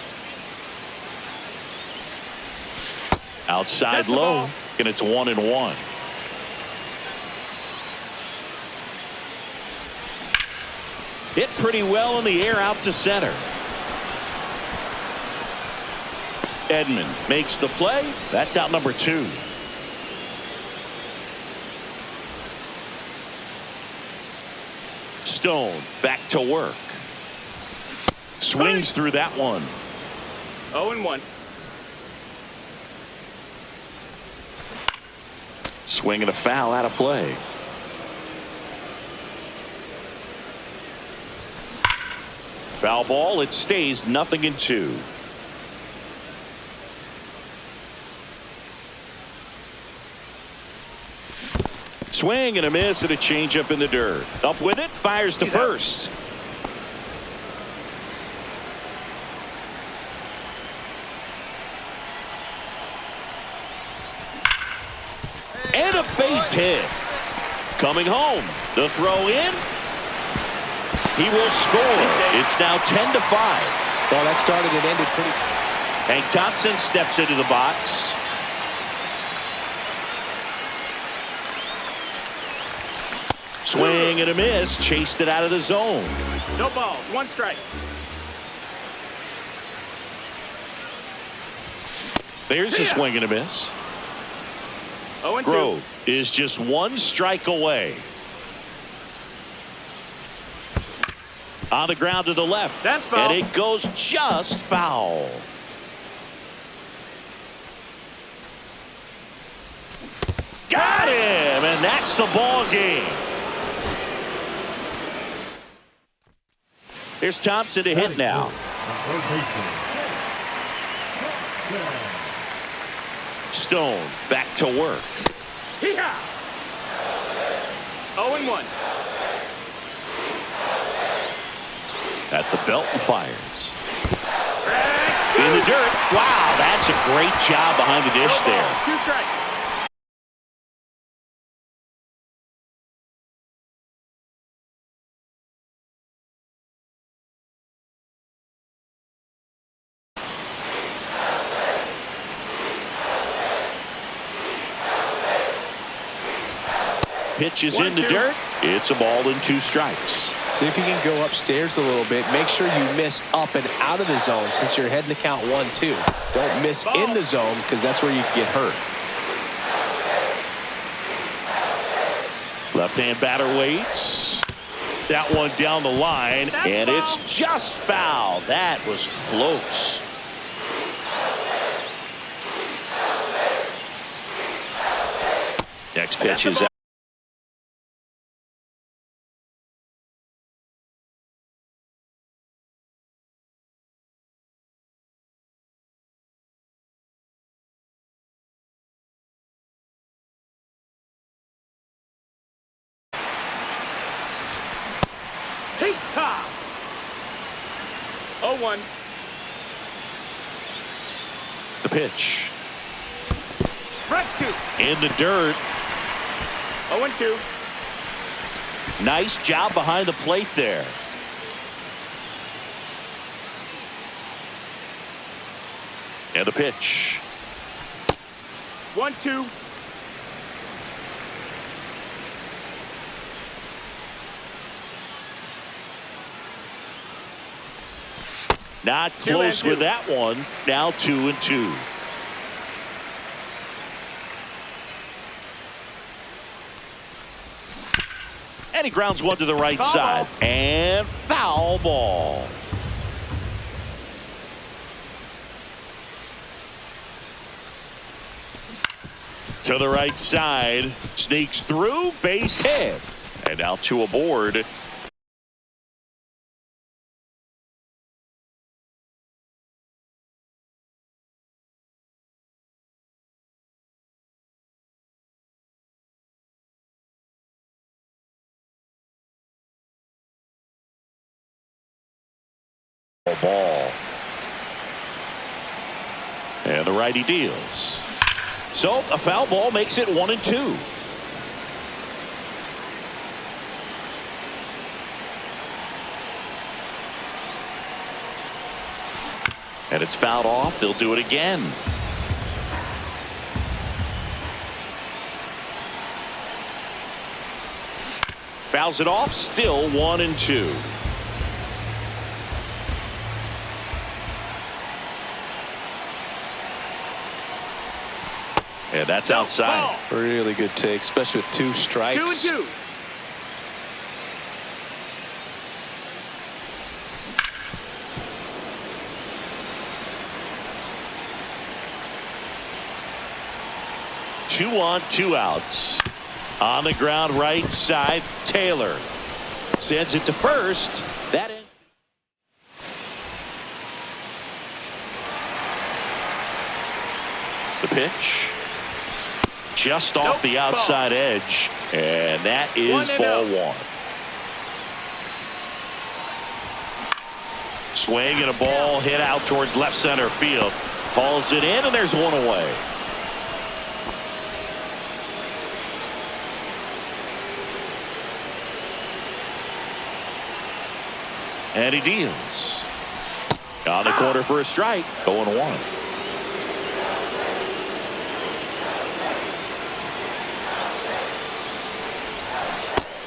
Outside low, and it's 1-1. Hit pretty well in the air out to center. Edman makes the play. That's out number 2. Stone back to work. Swings through that one. 0-1. Swing and a foul out of play. Foul ball. It stays 0-2. Swing and a miss and a changeup in the dirt. Up with it. Fires to first. And a base hit. Coming home. The throw in. He will score. It's now 10-5. Well, that started and ended pretty. Hank Thompson steps into the box. Swing and a miss. Chased it out of the zone. No balls. 1 strike. There's a swing and a miss. 0-2. Grove is just 1 strike away. On the ground to the left. That's foul. And it goes just foul. Got him, and that's the ball game. Here's Thompson to hit now. Stone back to work. Hee-haw! 0-1. At the belt and fires. In the dirt. Wow, that's a great job behind the dish there. 2 strikes. Pitch is in the dirt. It's a ball and 2 strikes. See if you can go upstairs a little bit. Make sure you miss up and out of the zone since you're heading to count 1-2. Don't miss in the zone because that's where you can get hurt. Left-hand batter waits. That one down the line, and it's just foul. That was close. Next pitch is out. Hee-haw! 0-1. The pitch. Strike 2. In the dirt. 0-2. Nice job behind the plate there. And the pitch. 1-2. Not close with that one. Now 2-2. And he grounds one to the right side. And foul ball. To the right side. Sneaks through. Base hit. And now 2 aboard. Ball. And the righty deals. So a foul ball makes it 1-2. And it's fouled off. They'll do it again. Fouls it off. Still 1-2. And that's outside. Really good take, especially with 2 strikes. 2-2. Two on, 2 outs. On the ground, right side, Taylor sends it to first. That ends. The pitch. Just off the outside edge. And that is ball 1. Swing and a ball hit out towards left center field. Hauls it in, and there's 1 away. And he deals. On the corner for a strike. 0-1.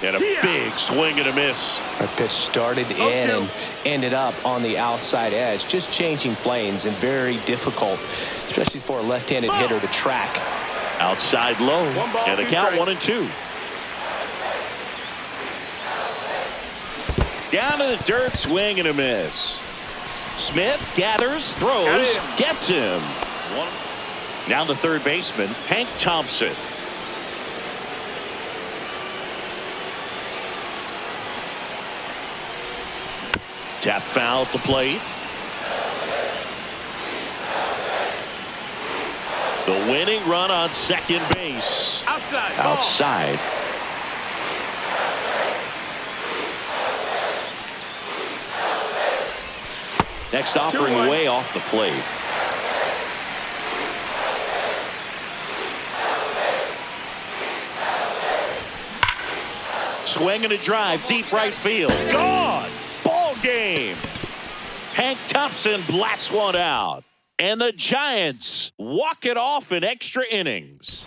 And a big swing and a miss. That pitch started in and ended up on the outside edge, just changing planes, and very difficult, especially for a left-handed hitter to track. Outside low. And the count 1-2. Down to the dirt, swing and a miss. Smith gathers, throws, gets him. Now the third baseman, Hank Thompson. Tap foul at the plate. The winning run on second base. Outside. Next offering way off the plate. Swing and a drive, deep right field. Gone! Ball game! Hank Thompson blasts one out. And the Giants walk it off in extra innings.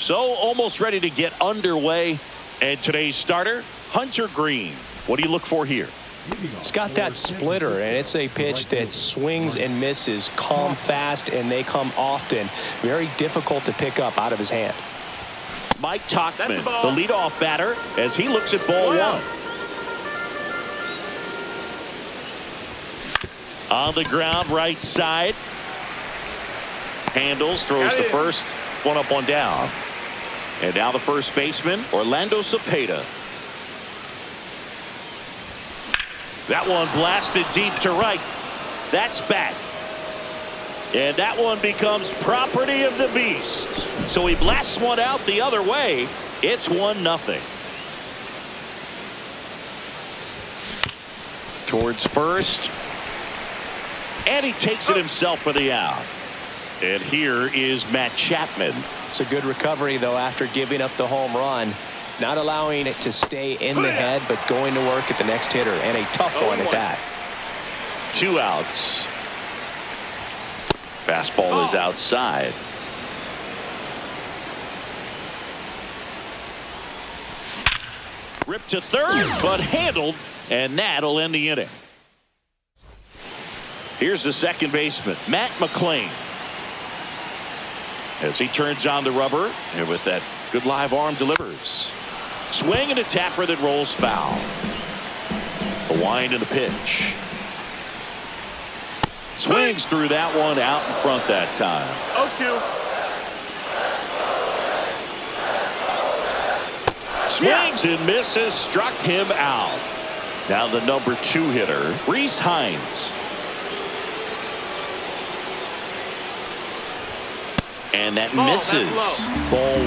So almost ready to get underway. And today's starter, Hunter Green. What do you look for here? It's got that splitter, and it's a pitch that swings and misses, come fast, and they come often. Very difficult to pick up out of his hand. Mike Tauchman, the leadoff batter, as he looks at ball one. On the ground, right side. Handles, throws to first. One up, one down. And now the first baseman, Orlando Cepeda. That one blasted deep to right. That's back. And that one becomes property of the beast. So he blasts one out the other way. It's 1-0. Towards first. And he takes it himself for the out. And here is Matt Chapman. It's a good recovery, though, after giving up the home run. Not allowing it to stay in the head, but going to work at the next hitter. And a tough one at that. 2 outs. Fastball is outside. Ripped to third, but handled, and that'll end the inning. Here's the second baseman, Matt McClain. As he turns on the rubber, and with that good live arm delivers. Swing and a tapper that rolls foul. The wind and the pitch. Swings through that one out in front that time. 0-2. Swings and misses, struck him out. Now the number 2 hitter, Reese Hines. And that misses. Ball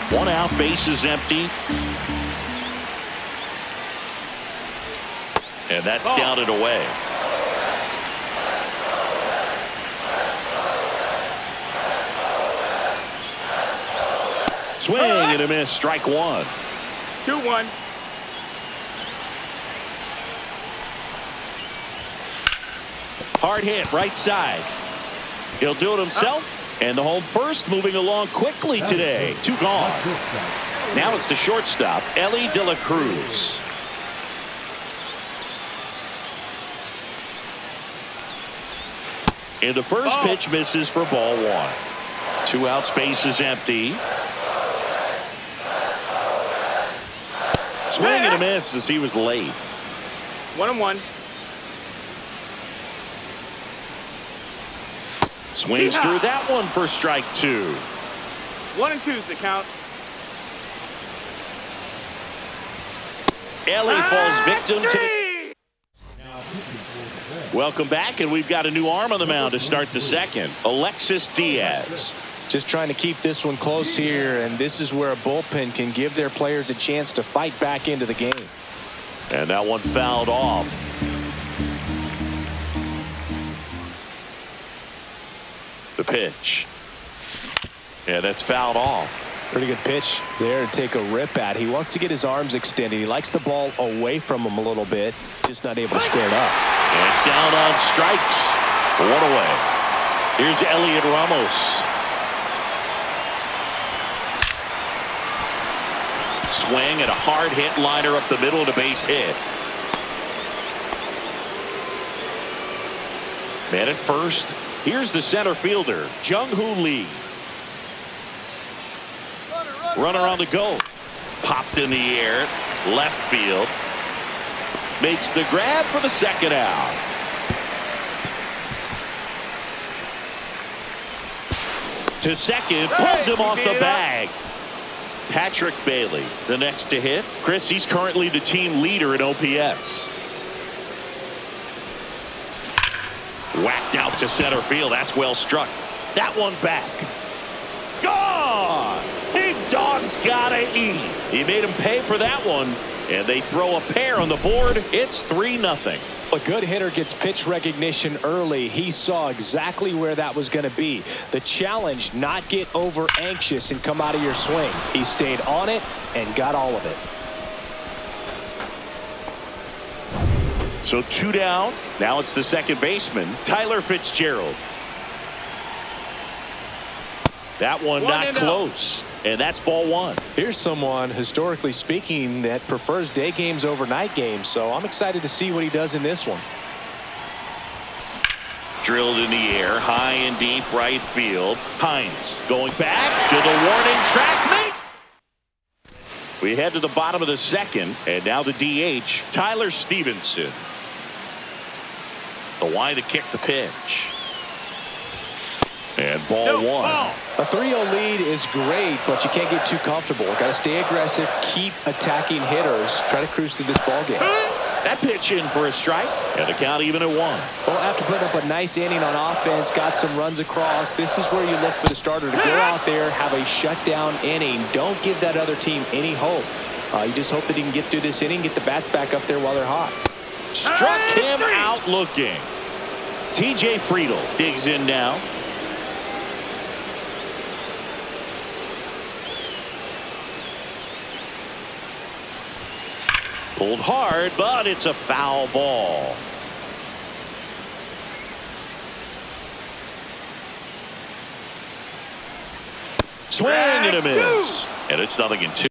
1. 1 out, bases empty. And that's down and away. Swing and a miss, strike 1. 2-1. Hard hit, right side. He'll do it himself. And the home first moving along quickly today. 2 gone. Now it's the shortstop, Ellie De La Cruz. And the first pitch misses for ball 1. 2 outs, bases empty. Swing and a miss as he was late. 1-1. Swings through that one for strike 2. 1-2's the count. Ellie falls victim to the... Welcome back, and we've got a new arm on the mound to start the second. Alexis Diaz. Just trying to keep this one close here, and this is where a bullpen can give their players a chance to fight back into the game. And that one fouled off. The pitch. Yeah, that's fouled off. Pretty good pitch there to take a rip at. He wants to get his arms extended. He likes the ball away from him a little bit. Just not able to square it up. And it's down on strikes. 1 away. Here's Elliot Ramos. Swing and a hard hit liner up the middle to base hit. Man at first. Here's the center fielder, Jung-Hoo Lee. Runner on the go. Popped in the air. Left field. Makes the grab for the second out. To second. Pulls him off the bag. Patrick Bailey, the next to hit. Chris, he's currently the team leader in OPS. Whacked out to center field. That's well struck. That one back. Gone! Big dog's gotta eat. He made him pay for that one. And they throw a pair on the board. It's 3-0. A good hitter gets pitch recognition early. He saw exactly where that was going to be. The challenge, not get over anxious and come out of your swing. He stayed on it and got all of it. So 2 down. Now it's the second baseman, Tyler Fitzgerald. That one not close. And that's ball 1. Here's someone, historically speaking, that prefers day games over night games. So I'm excited to see what he does in this one. Drilled in the air, high and deep right field. Hines going back to the warning track. We head to the bottom of the second, and now the DH, Tyler Stevenson. The wind to kick the pitch. And ball 1. A 3-0 lead is great, but you can't get too comfortable. Got to stay aggressive, keep attacking hitters, try to cruise through this ball game. That pitch in for a strike, and the count even at 1. Well, after putting up a nice inning on offense, got some runs across, this is where you look for the starter to go out there, have a shutdown inning. Don't give that other team any hope. You just hope that he can get through this inning, get the bats back up there while they're hot. Struck him out looking. TJ Friedel digs in now. Pulled hard, but it's a foul ball. Swing and a miss. And it's 0-2.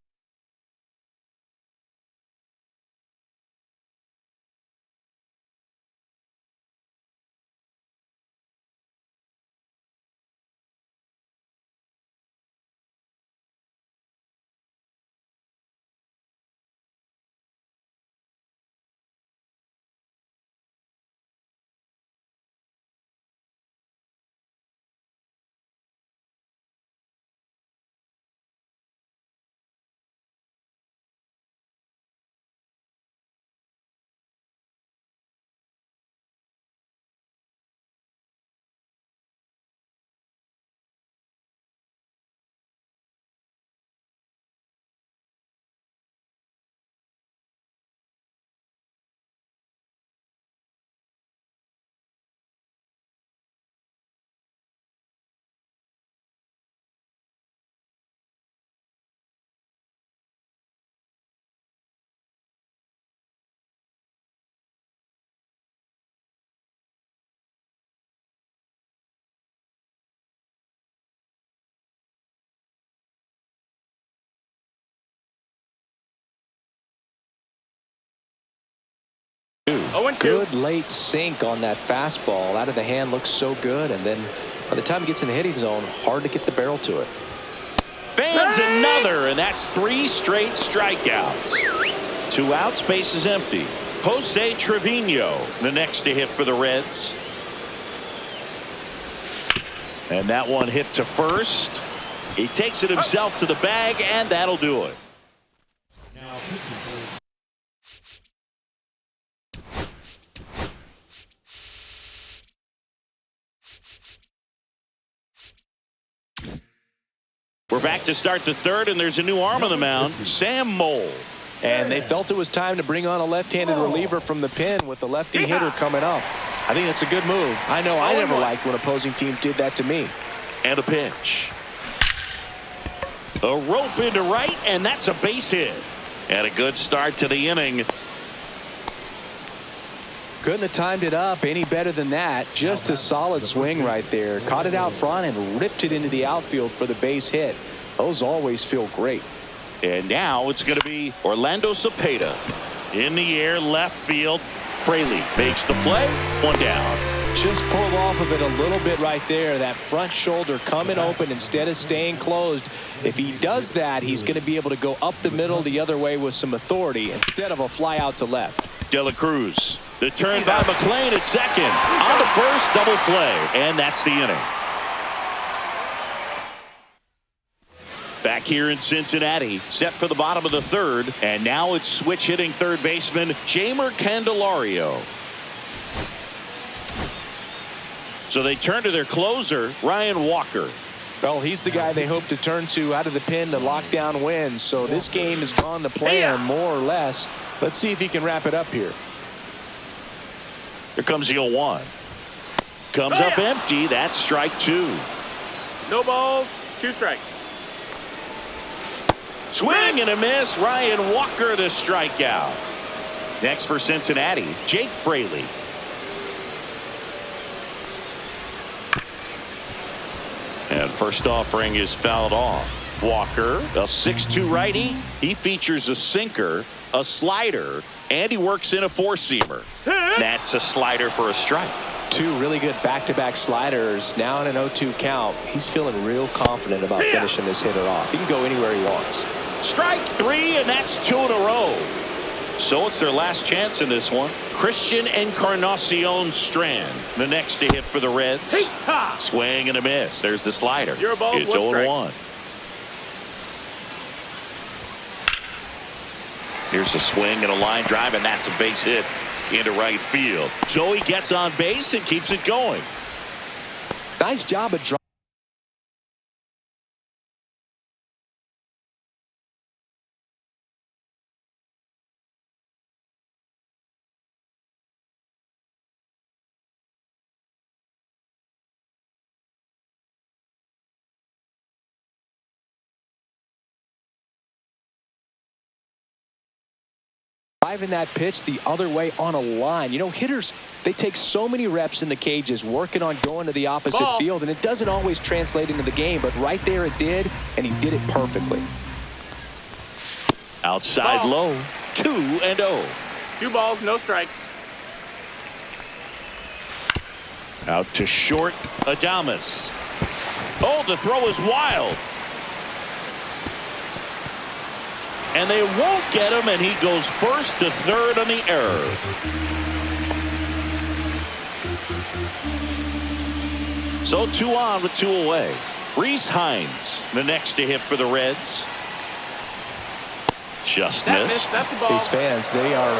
0-2. Good late sink on that fastball. Out of the hand looks so good, and then by the time it gets in the hitting zone, hard to get the barrel to it. Fans another, and that's 3 straight strikeouts. 2 outs, base is empty. Jose Trevino, the next to hit for the Reds. And that one hit to first. He takes it himself to the bag, and that'll do it. We're back to start the third, and there's a new arm on the mound, Sam Mole. And they felt it was time to bring on a left-handed reliever from the pen with the lefty hitter coming up. I think that's a good move. I know I never liked when opposing teams did that to me. And a pitch. A rope into right, and that's a base hit. And a good start to the inning. Couldn't have timed it up any better than that. Just a solid swing right there. Caught it out front and ripped it into the outfield for the base hit. Those always feel great. And now it's going to be Orlando Cepeda. In the air, left field. Fraley makes the play. 1 down. Just pulled off of it a little bit right there. That front shoulder coming open instead of staying closed. If he does that, he's going to be able to go up the middle the other way with some authority instead of a fly out to left. De La Cruz. The turn by McClain at second. On to first, double play. And that's the inning. Back here in Cincinnati, set for the bottom of the third. And now it's switch hitting third baseman Jeimer Candelario. So they turn to their closer, Ryan Walker. Well, he's the guy they hope to turn to out of the pen to lock down wins. So this game has gone to plan more or less. Let's see if he can wrap it up here. Here comes the 0-1. Comes up empty. That's strike 2. No balls, 2 strikes. Swing and a miss. Ryan Walker the strikeout. Next for Cincinnati, Jake Fraley. And first offering is fouled off. Walker, a 6'2 righty. He features a sinker, a slider, and he works in a 4-seamer. That's a slider for a strike. 2 really good back-to-back sliders. Now in an 0-2 count. He's feeling real confident about finishing this hitter off. He can go anywhere he wants. Strike 3, and that's 2 in a row. So it's their last chance in this one. Christian Encarnacion Strand, the next to hit for the Reds. Swing and a miss. There's the slider. 0 balls, it's 0-1. Here's a swing and a line drive, and that's a base hit into right field. So he gets on base and keeps it going. Nice job of driving. Driving that pitch the other way on a line. You know, hitters, they take so many reps in the cages working on going to the opposite field, and it doesn't always translate into the game, but right there it did, and he did it perfectly. Outside low, 2-0. 2 balls, no strikes. Out to short, Adames. Oh, the throw is wild. And they won't get him, and he goes first to third on the error. So 2 on with 2 away. Rhys Hines, the next to hit for the Reds. Just missed. That's the ball. These fans, they are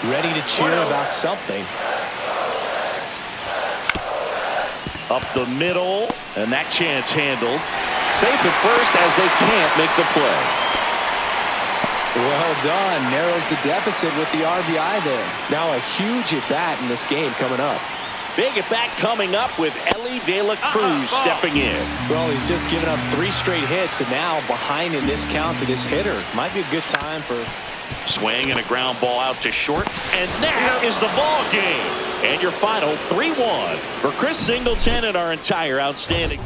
ready to cheer about something. Up the middle, and that chance handled. Safe at first as they can't make the play. Well done. Narrows the deficit with the RBI there. Now a huge at-bat in this game coming up. Big at-bat coming up with Elly De La Cruz stepping in. Well, he's just given up 3 straight hits, and now behind in this count to this hitter. Might be a good time for... Swing and a ground ball out to short. And that is the ball game. And your final 3-1 for Chris Singleton and our entire outstanding...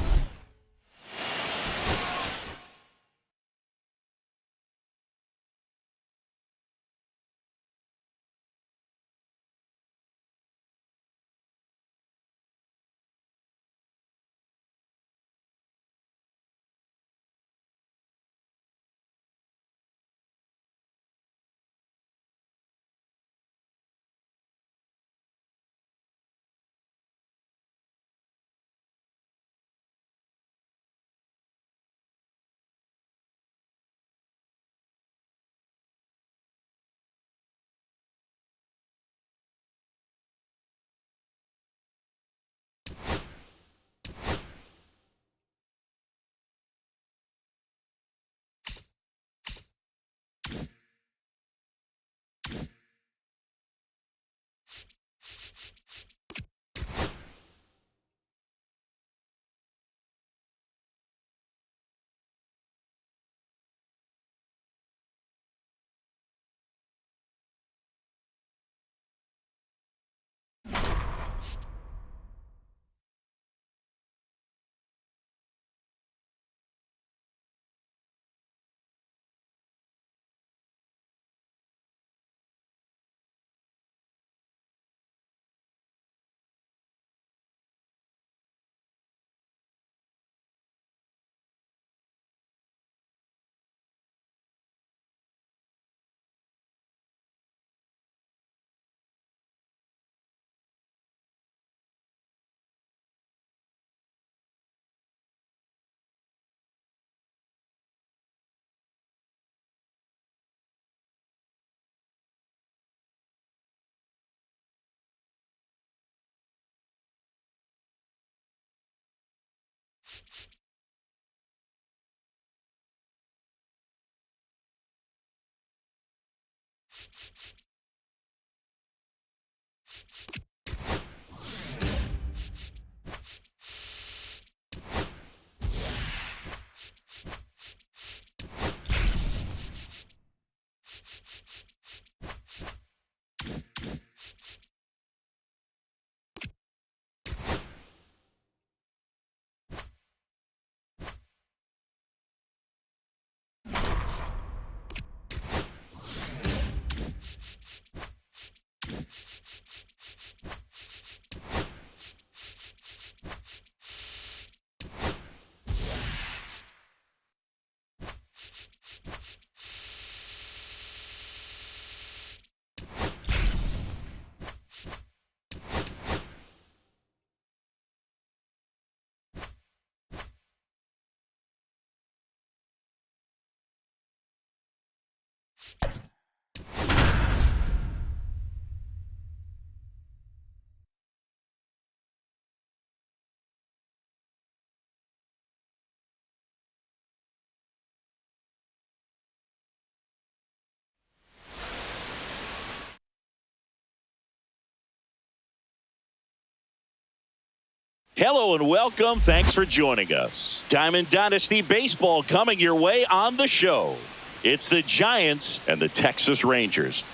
Hello and welcome. Thanks for joining us. Diamond Dynasty Baseball coming your way on the show. It's the Giants and the Texas Rangers.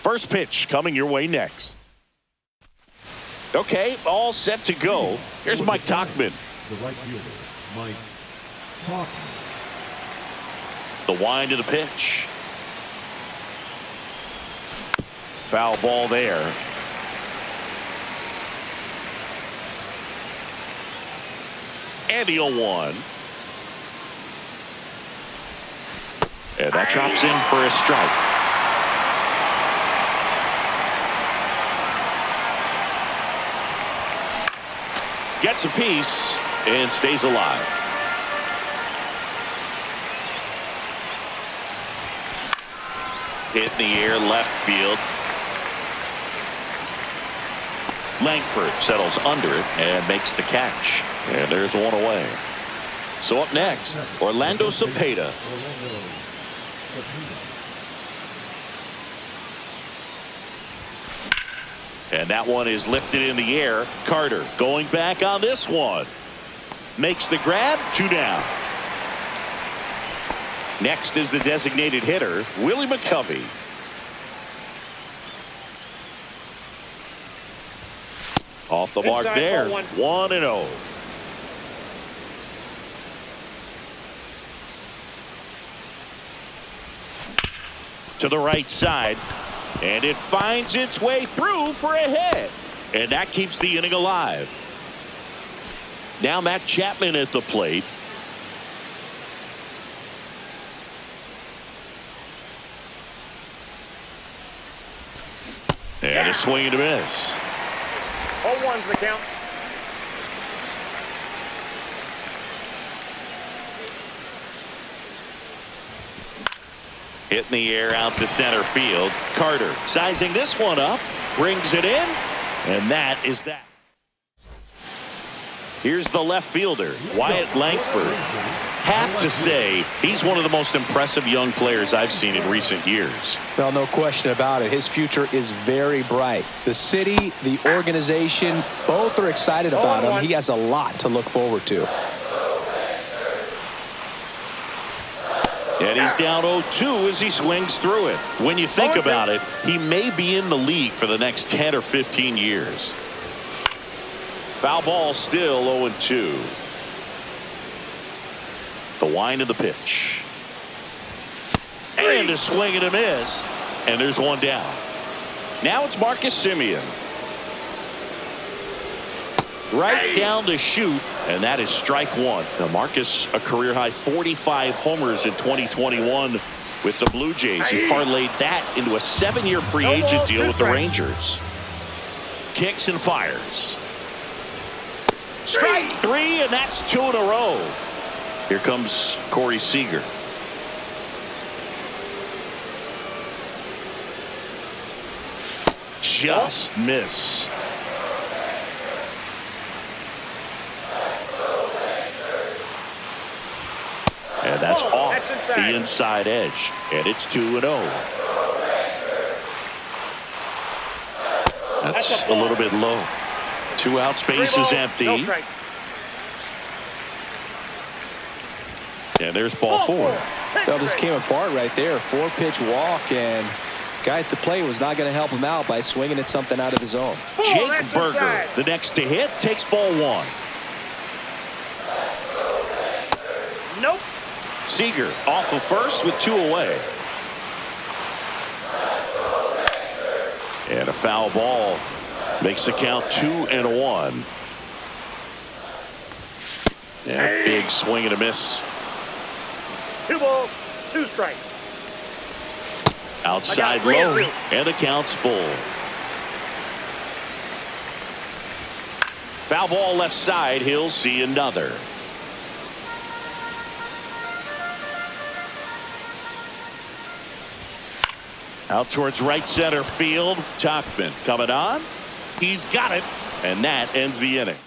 First pitch coming your way next. Okay, all set to go. Here's Mike Tauchman. The right fielder, Mike Tauchman. The wind of the pitch. Foul ball there. And the 0-1. And that drops in for a strike. Gets a piece and stays alive. Hit in the air, left field. Langford settles under it and makes the catch. And there's one away. So up next, Orlando Cepeda. And that one is lifted in the air. Carter going back on this one. Makes the grab, 2 down. Next is the designated hitter, Willie McCovey. Off the mark there, 1-0. To the right side, and it finds its way through for a hit. And that keeps the inning alive. Now Matt Chapman at the plate. And a swing and a miss. 0-1's the count. Hit in the air out to center field. Carter sizing this one up, brings it in, and that is that. Here's the left fielder, Wyatt Langford. Have to say, he's one of the most impressive young players I've seen in recent years. Well, no question about it. His future is very bright. The city, the organization, both are excited about him. He has a lot to look forward to. And he's down 0-2 as he swings through it. When you think about it, he may be in the league for the next 10 or 15 years. Foul ball, still 0-2. The wind of the pitch. And a swing and a miss. And there's one down. Now it's Marcus Semien. Right down the chute, and that is strike one. Now Marcus, a career high 45 homers in 2021 with the Blue Jays. He parlayed that into a 7-year free agent deal with the Rangers. Kicks and fires. Strike 3, and that's 2 in a row. Here comes Corey Seager. Just missed. And that's off the inside edge. And it's 2-0. That's a little bit low. 2 outs, base is empty. And there's ball 4. Well, this came apart right there. 4-pitch walk, and guy at the plate was not going to help him out by swinging at something out of his zone. Jake Berger, the next to hit, takes ball 1. Nope. Seager off of first with 2 away. And a foul ball makes the count 2-1. And a big swing and a miss. 2 balls, 2 strikes. Outside low, and the count's full. Foul ball left side, he'll see another. Out towards right center field. Tauchman coming on. He's got it. And that ends the inning.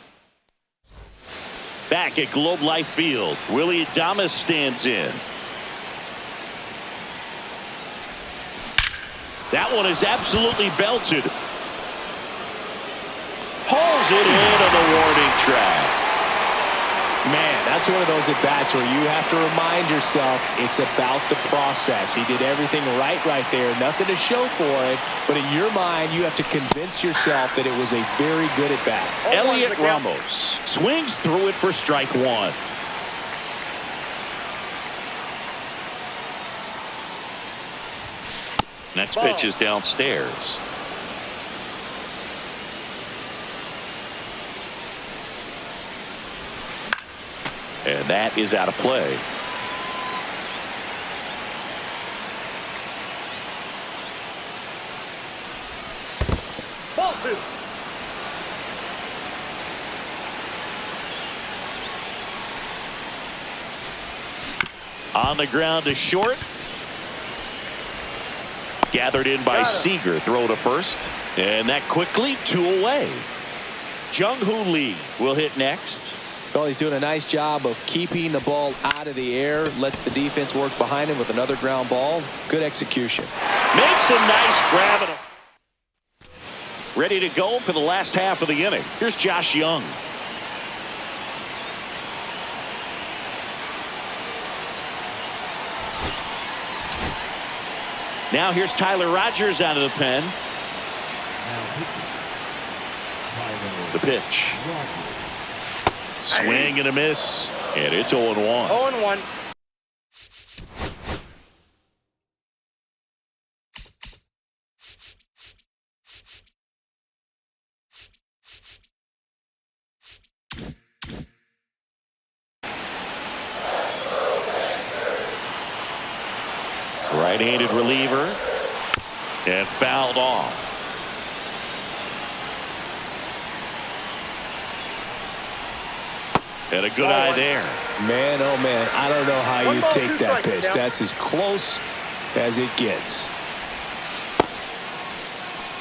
Back at Globe Life Field, Willie Adames stands in. That one is absolutely belted. Home Fouls it in on the warning track. Man, that's one of those at-bats where you have to remind yourself it's about the process. He did everything right there. Nothing to show for it. But in your mind, you have to convince yourself that it was a very good at-bat. Elliot Ramos swings through it for strike one. Next pitch is downstairs. And that is out of play. Ball two. On the ground to short. Gathered in by Seager. Throw to first. And that quickly 2 away. Jung-Hoo Lee will hit next. Well, he's doing a nice job of keeping the ball out of the air. Lets the defense work behind him with another ground ball. Good execution. Makes a nice grab. Ready to go for the last half of the inning. Here's Josh Young. Now here's Tyler Rogers out of the pen. The pitch. Swing and a miss. And it's 0-1. 0-1. Right-handed reliever. And fouled off. And a good eye there. Man, oh man, I don't know how you take that pitch. That's as close as it gets.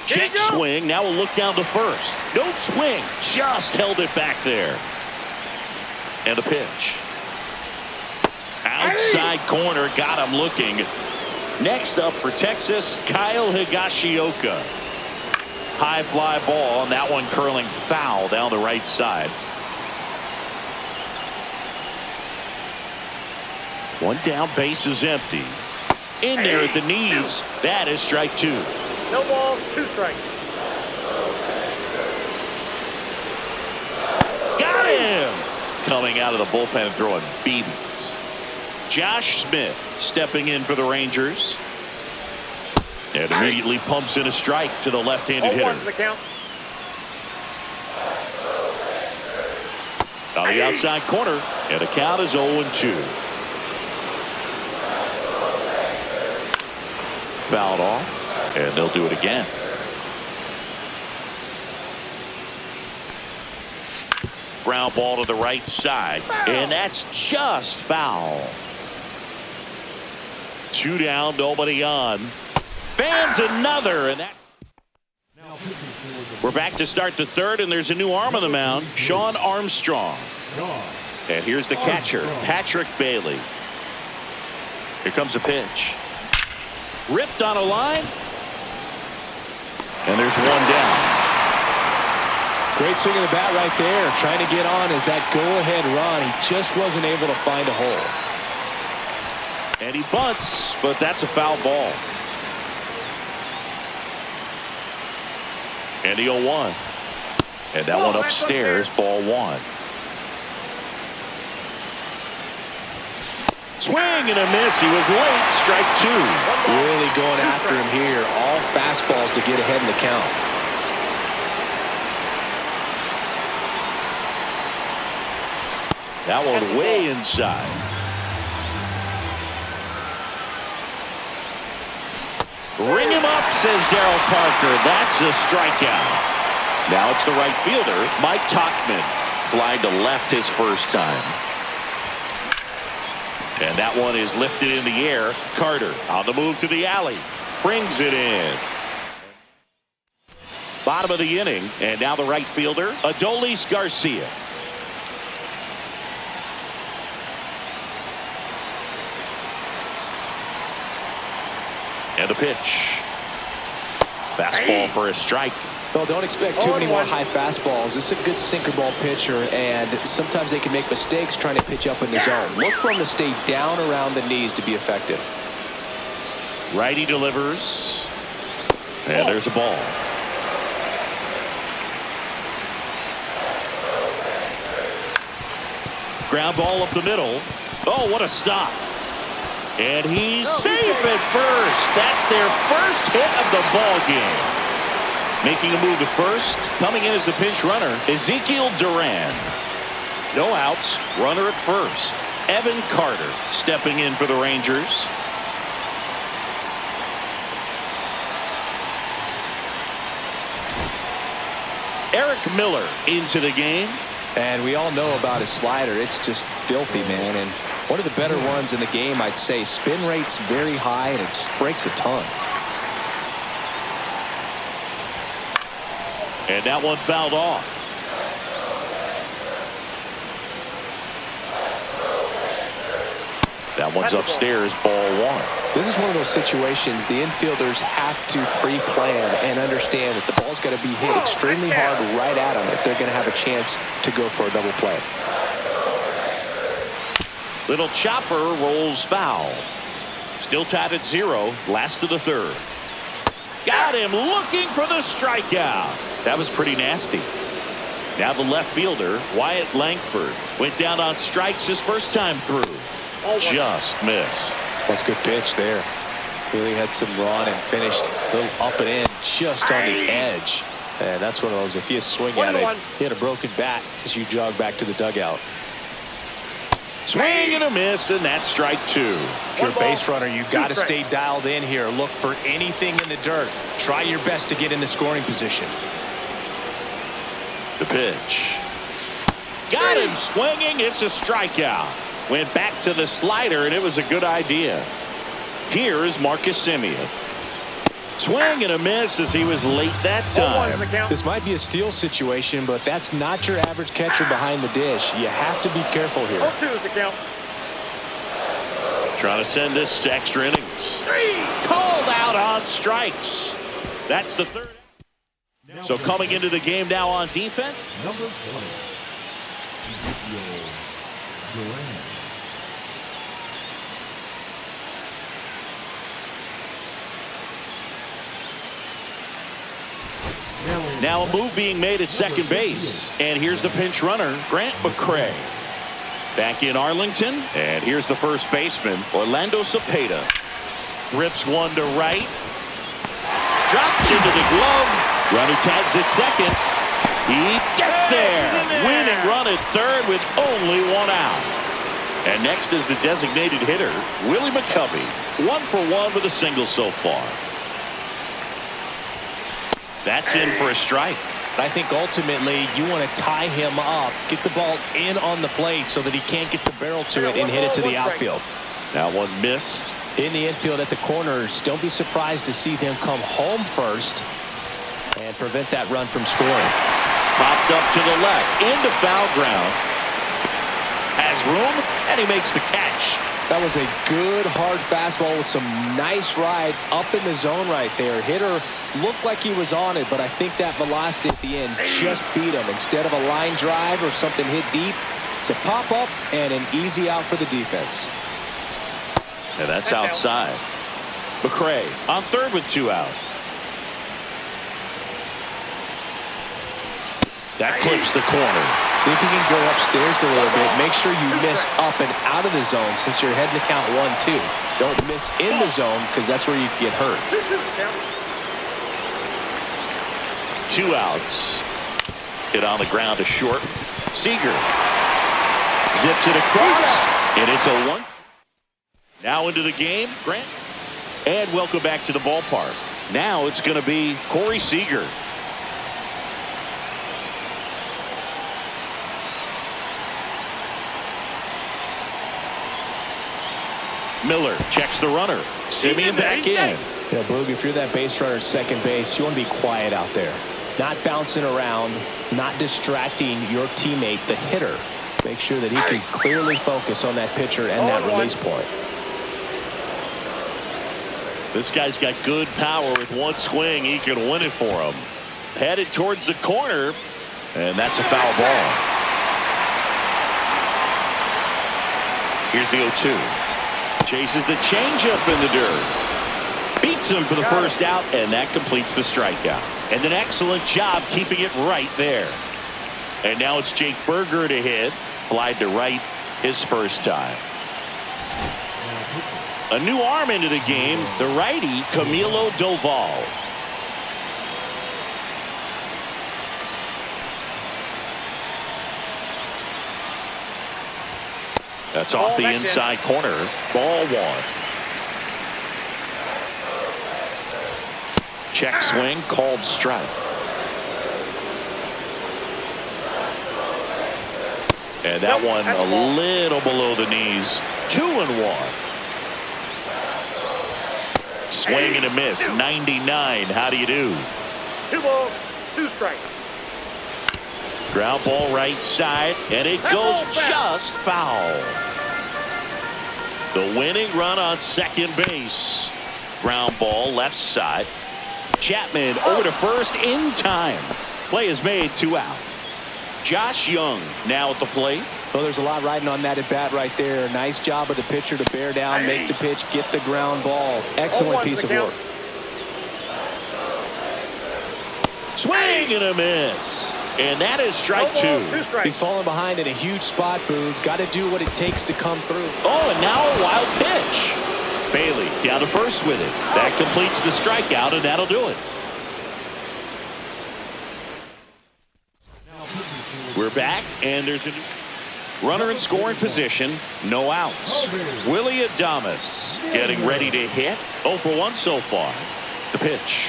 Check swing. Now we'll look down to first. No swing. Just held it back there. And the pitch. Outside corner. Got him looking. Next up for Texas, Kyle Higashioka. High fly ball, and that one curling foul down the right side. One down, base is empty. In there at the knees. That is strike two. No ball, 2 strikes. Got him! Coming out of the bullpen and throwing BBs. Josh Smith stepping in for the Rangers. And immediately pumps in a strike to the left-handed hitter. 0-1's the count. On the outside corner, and the count is 0-2. Fouled off, and they'll do it again. Ground ball to the right side, and that's just foul. 2 down, nobody on. Fans another, and that. We're back to start the third, and there's a new arm on the mound, Sean Armstrong. And here's the catcher, Patrick Bailey. Here comes a pitch. Ripped on a line. And there's 1 down. Great swing of the bat right there. Trying to get on as that go-ahead run. He just wasn't able to find a hole. And he bunts, but that's a foul ball. And the 0-1. And that one upstairs, ball 1. Swing and a miss. He was late. Strike 2. Really going after him here. All fastballs to get ahead in the count. That one way inside. Ring him up, says Darryl Parker. That's a strikeout. Now it's the right fielder, Mike Tauchman. Flying to left his first time. And that one is lifted in the air. Carter on the move to the alley. Brings it in. Bottom of the inning. And now the right fielder, Adolis Garcia. And the pitch. Fastball for a strike. Well, don't expect too many more 0-1. high fastballs. This is a good sinker ball pitcher, and sometimes they can make mistakes trying to pitch up in the zone. Look for him to stay down around the knees to be effective. Righty delivers. And there's a ball. Ground ball up the middle. Oh, what a stop. And he's safe at first. That's their first hit of the ball game. Making a move to first. Coming in as a pinch runner, Ezekiel Duran. No outs. Runner at first. Evan Carter stepping in for the Rangers. Eric Miller into the game. And we all know about his slider. It's just filthy, man. And one of the better ones in the game, I'd say. Spin rate's very high, and it just breaks a ton. And that one fouled off. That one's upstairs, ball one. This is one of those situations the infielders have to pre-plan and understand that the ball's got to be hit extremely hard right at them if they're going to have a chance to go for a double play. Little chopper rolls foul. Still tied at 0. Last of the third. Got him looking for the strikeout. That was pretty nasty. Now the left fielder, Wyatt Langford, went down on strikes his first time through. Just missed. That's a good pitch there. Really had some run and finished a little up and in just on the edge. And that's one of those, if you swing at it, you hit a broken bat as you jog back to the dugout. Swing and a miss, and that's strike 2. If you're a base runner, you've got to stay dialed in here. Look for anything in the dirt. Try your best to get in the scoring position. The pitch. Got him swinging. It's a strikeout. Went back to the slider, and it was a good idea. Here is Marcus Semien. Swing and a miss as he was late that time. This might be a steal situation, but that's not your average catcher behind the dish. You have to be careful here. 0-2 is the count. Trying to send this to extra innings. Called out on strikes. That's the third. So coming into the game now on defense. Number 20. Ezekiel Duran. Now a move being made at second base. And here's the pinch runner, Grant McCray. Back in Arlington. And here's the first baseman, Orlando Cepeda. Rips one to right. Drops into the glove. Runner tags at second. He gets there. Winning run at third with only one out. And next is the designated hitter, Willie McCovey. 1 for 1 with a single so far. That's in for a strike. I think ultimately you want to tie him up, get the ball in on the plate so that he can't get the barrel to it and hit it to the outfield. Now one missed. In the infield at the corners, don't be surprised to see them come home first and prevent that run from scoring. Popped up to the left into foul ground. Has room, and he makes the catch. That was a good hard fastball with some nice ride up in the zone right there. Hitter looked like he was on it, but I think that velocity at the end just beat him. Instead of a line drive or something hit deep, it's a pop up and an easy out for the defense. And that's outside. McCray on third with 2 out. That clips the corner. See if you can go upstairs a little bit. Make sure you miss up and out of the zone since you're heading to count 1-2. Don't miss in the zone because that's where you get hurt. 2 outs. Hit on the ground to short. Seager zips it across, and it's a 1. Now into the game, Grant. And welcome back to the ballpark. Now it's going to be Corey Seager. Miller checks the runner. Semien back in. Yeah, Boog, if you're that base runner at second base, you want to be quiet out there. Not bouncing around, not distracting your teammate, the hitter. Make sure that he can clearly focus on that pitcher and that release point. This guy's got good power. With one swing, he can win it for him. Headed towards the corner, and that's a foul ball. Here's the 0-2. Chases the changeup in the dirt. Beats him for the first out, and that completes the strikeout. And an excellent job keeping it right there. And now it's Jake Berger to hit. Flied to right his first time. A new arm into the game, the righty Camilo Doval. That's off the inside corner. Ball one. Check swing, called strike. And that one a little below the knees. 2-1. Swing and a miss. 99. How do you do? 2 balls, 2 strikes. Ground ball right side, and it goes just foul. The winning run on second base. Ground ball left side. Chapman over to first in time. Play is made, 2 out. Josh Young now at the plate. Well, there's a lot riding on that at bat right there. Nice job of the pitcher to bear down, make the pitch, get the ground ball. Excellent piece of work. Swing and a miss. And that is strike 2. He's falling behind in a huge spot, Boog. Got to do what it takes to come through. Oh, and now a wild pitch. Bailey down to first with it. That completes the strikeout, and that'll do it. We're back, and there's a runner in scoring position. No outs. Willie Adames getting ready to hit. 0 for 1 so far. The pitch.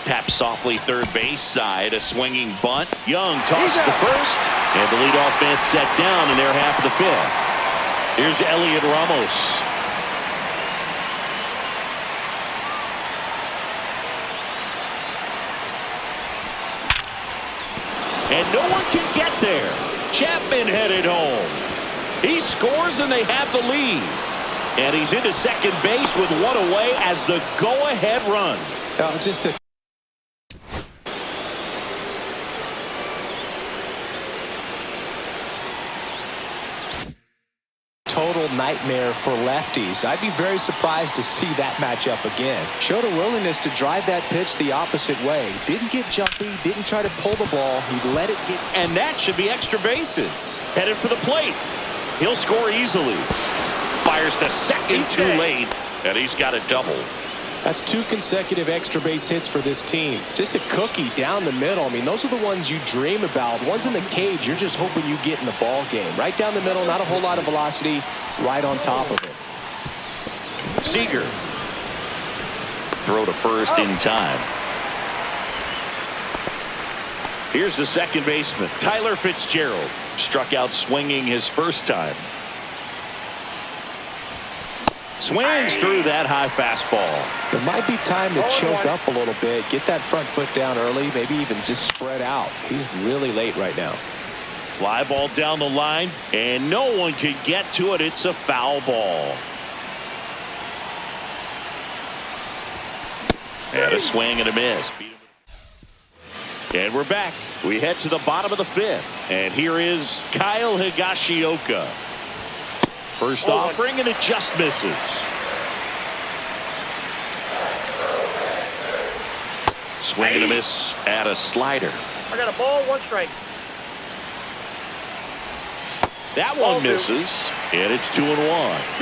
Tap softly third base side. A swinging bunt. Young tosses the first. And the leadoff man set down in their half of the 5th. Here's Elliot Ramos. And no one can get there. Chapman headed home. He scores and they have the lead. And he's into second base with 1 away as the go-ahead run. Just a total nightmare for lefties. I'd be very surprised to see that matchup again. Showed a willingness to drive that pitch the opposite way. Didn't get jumpy, didn't try to pull the ball. He let it get. And that should be extra bases. Headed for the plate. He'll score easily. Fires to second too late. And he's got a double. That's 2 consecutive extra base hits for this team. Just a cookie down the middle. I mean, those are the ones you dream about. Ones in the cage, you're just hoping you get in the ball game. Right down the middle, not a whole lot of velocity, right on top of it. Seager. Throw to first in time. Here's the second baseman, Tyler Fitzgerald. Struck out swinging his first time. Swings through that high fastball. It might be time to choke up a little bit, get that front foot down early, maybe even just spread out. He's really late right now. Fly ball down the line, and no one can get to it. It's a foul ball. And a swing and a miss. And we're back. We head to the bottom of the 5th. And here is Kyle Higashioka. First offering, and it just misses. Swing and a miss at a slider. I got a ball, 1 strike. That one misses, and it's 2-1.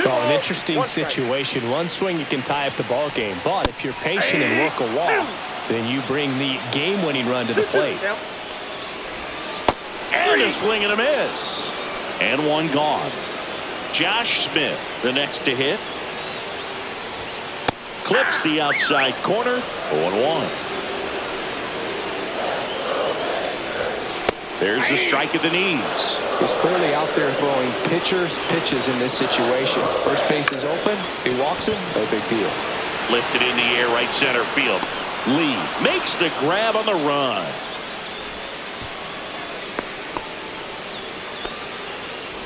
Oh, an interesting situation. One swing, you can tie up the ball game. But if you're patient and work a walk, then you bring the game-winning run to the plate. And a swing and a miss. And one gone. Josh Smith, the next to hit. Clips the outside corner. 0-1. There's the strike at the knees. He's clearly out there throwing pitches in this situation. First base is open. He walks him. No big deal. Lifted in the air, right center field. Lee makes the grab on the run.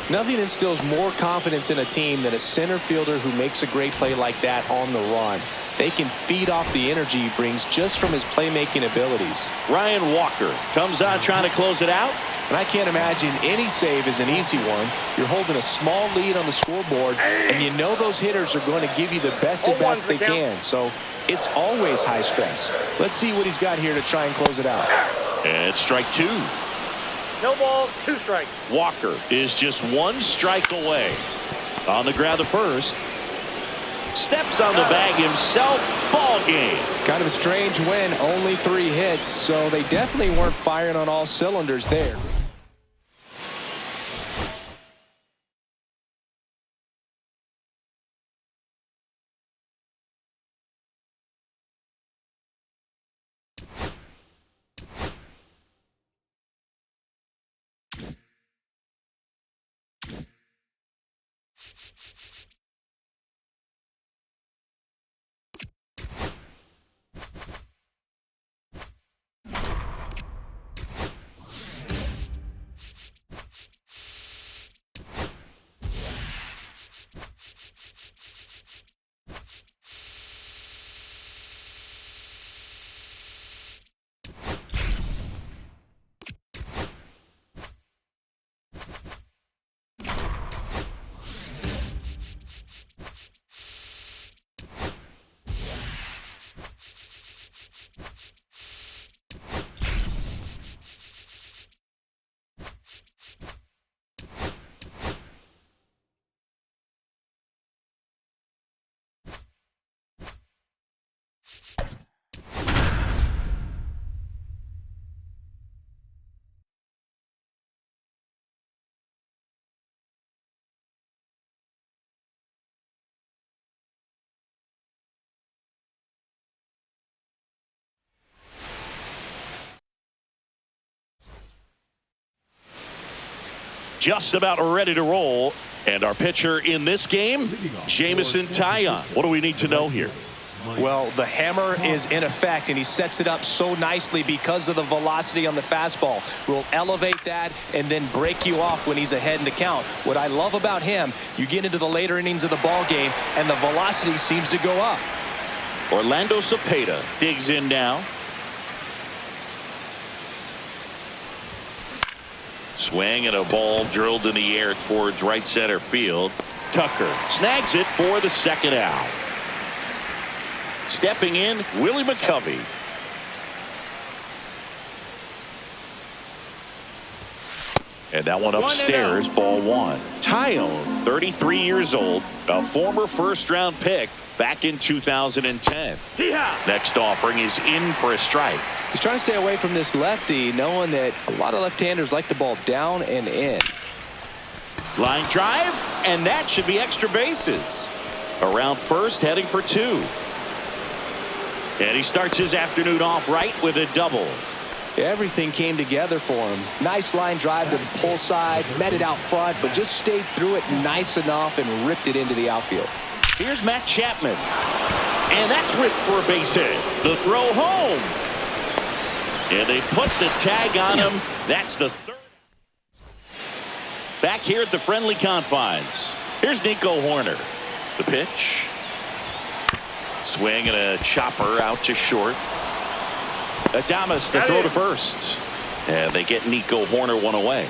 Nothing instills more confidence in a team than a center fielder who makes a great play like that on the run. They can feed off the energy he brings just from his playmaking abilities. Ryan Walker comes on trying to close it out. And I can't imagine any save is an easy one. You're holding a small lead on the scoreboard, and you know those hitters are going to give you the best at-bats they can. So it's always high stress. Let's see what he's got here to try and close it out. And strike two. No balls, 2 strikes. Walker is just 1 strike away. On the ground to first. Steps on the bag himself. Ball game. Kind of a strange win. Only 3 hits, so they definitely weren't firing on all cylinders there. Just about ready to roll. And our pitcher in this game, Jamison Taillon. What do we need to know here? Well, the hammer is in effect, and he sets it up so nicely because of the velocity on the fastball. Will elevate that and then break you off when he's ahead in the count. What I love about him, you get into the later innings of the ball game, and the velocity seems to go up. Orlando Cepeda digs in now. Swing and a ball drilled in the air towards right center field. Tucker snags it for the second out. Stepping in, Willie McCovey. And that one upstairs, ball 1. Taillon, 33 years old, a former first-round pick back in 2010. Next offering is in for a strike. He's trying to stay away from this lefty, knowing that a lot of left-handers like the ball down and in. Line drive, and that should be extra bases. Around first, heading for 2. And he starts his afternoon off right with a double. Everything came together for him. Nice line drive to the pull side, met it out front, but just stayed through it nice enough and ripped it into the outfield. Here's Matt Chapman. And that's ripped for a base hit. The throw home. And they put the tag on him. That's the third. Back here at the friendly confines. Here's Nico Horner. The pitch. Swing and a chopper out to short. Adames the throw to first. And they get Nico Horner one away.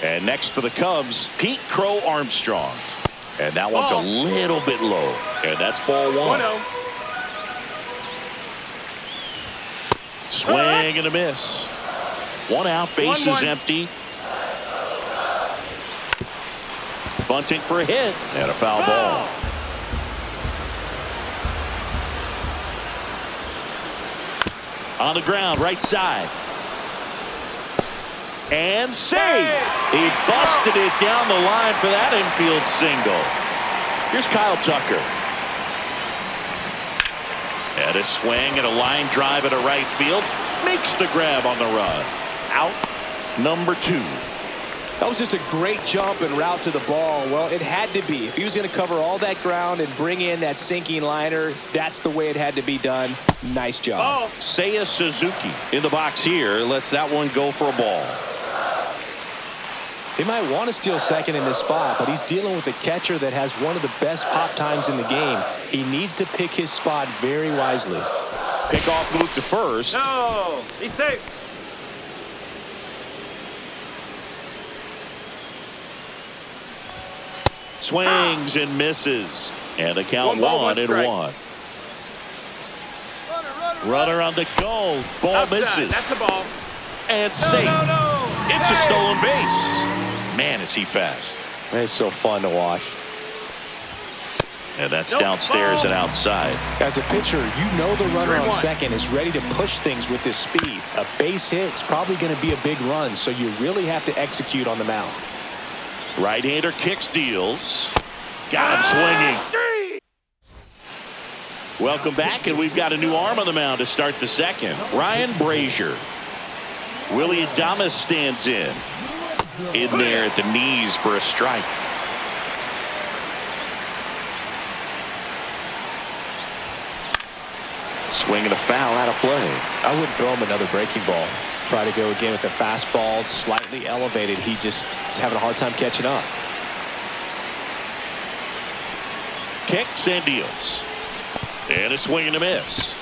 And next for the Cubs, Pete Crow Armstrong. And that one's a little bit low. And that's ball 1. Swing and a miss. 1 out, base is empty. Bunting for a hit and a foul ball. On the ground, right side. And save. He busted it down the line for that infield single. Here's Kyle Tucker. And a swing and a line drive at a right field. Makes the grab on the run. Out number 2. That was just a great jump and route to the ball. Well, it had to be. If he was going to cover all that ground and bring in that sinking liner, that's the way it had to be done. Nice job. Seiya Suzuki in the box here. Lets that one go for a ball. He might want to steal second in this spot, but he's dealing with a catcher that has one of the best pop times in the game. He needs to pick his spot very wisely. Pickoff move to first. No, he's safe. Swings and misses. And the count 1-1. Runner on the goal. Ball Outside. misses. That's the ball. And safe. It's a stolen base. Man, is he fast. It's so fun to watch. And that's downstairs and outside. As a pitcher, you know the runner on second is ready to push things with his speed. A base hit's probably going to be a big run, so you really have to execute on the mound. Right-hander kicks, deals. Got him swinging. Welcome back, and we've got a new arm on the mound to start the second. Ryan Brazier. Willie Adames stands in there at the knees for a strike. Swinging a foul out of play. I wouldn't throw him another breaking ball. Try to go again with the fastball, slightly elevated. He just is having a hard time catching up. Kicks and deals. And a swing and a miss.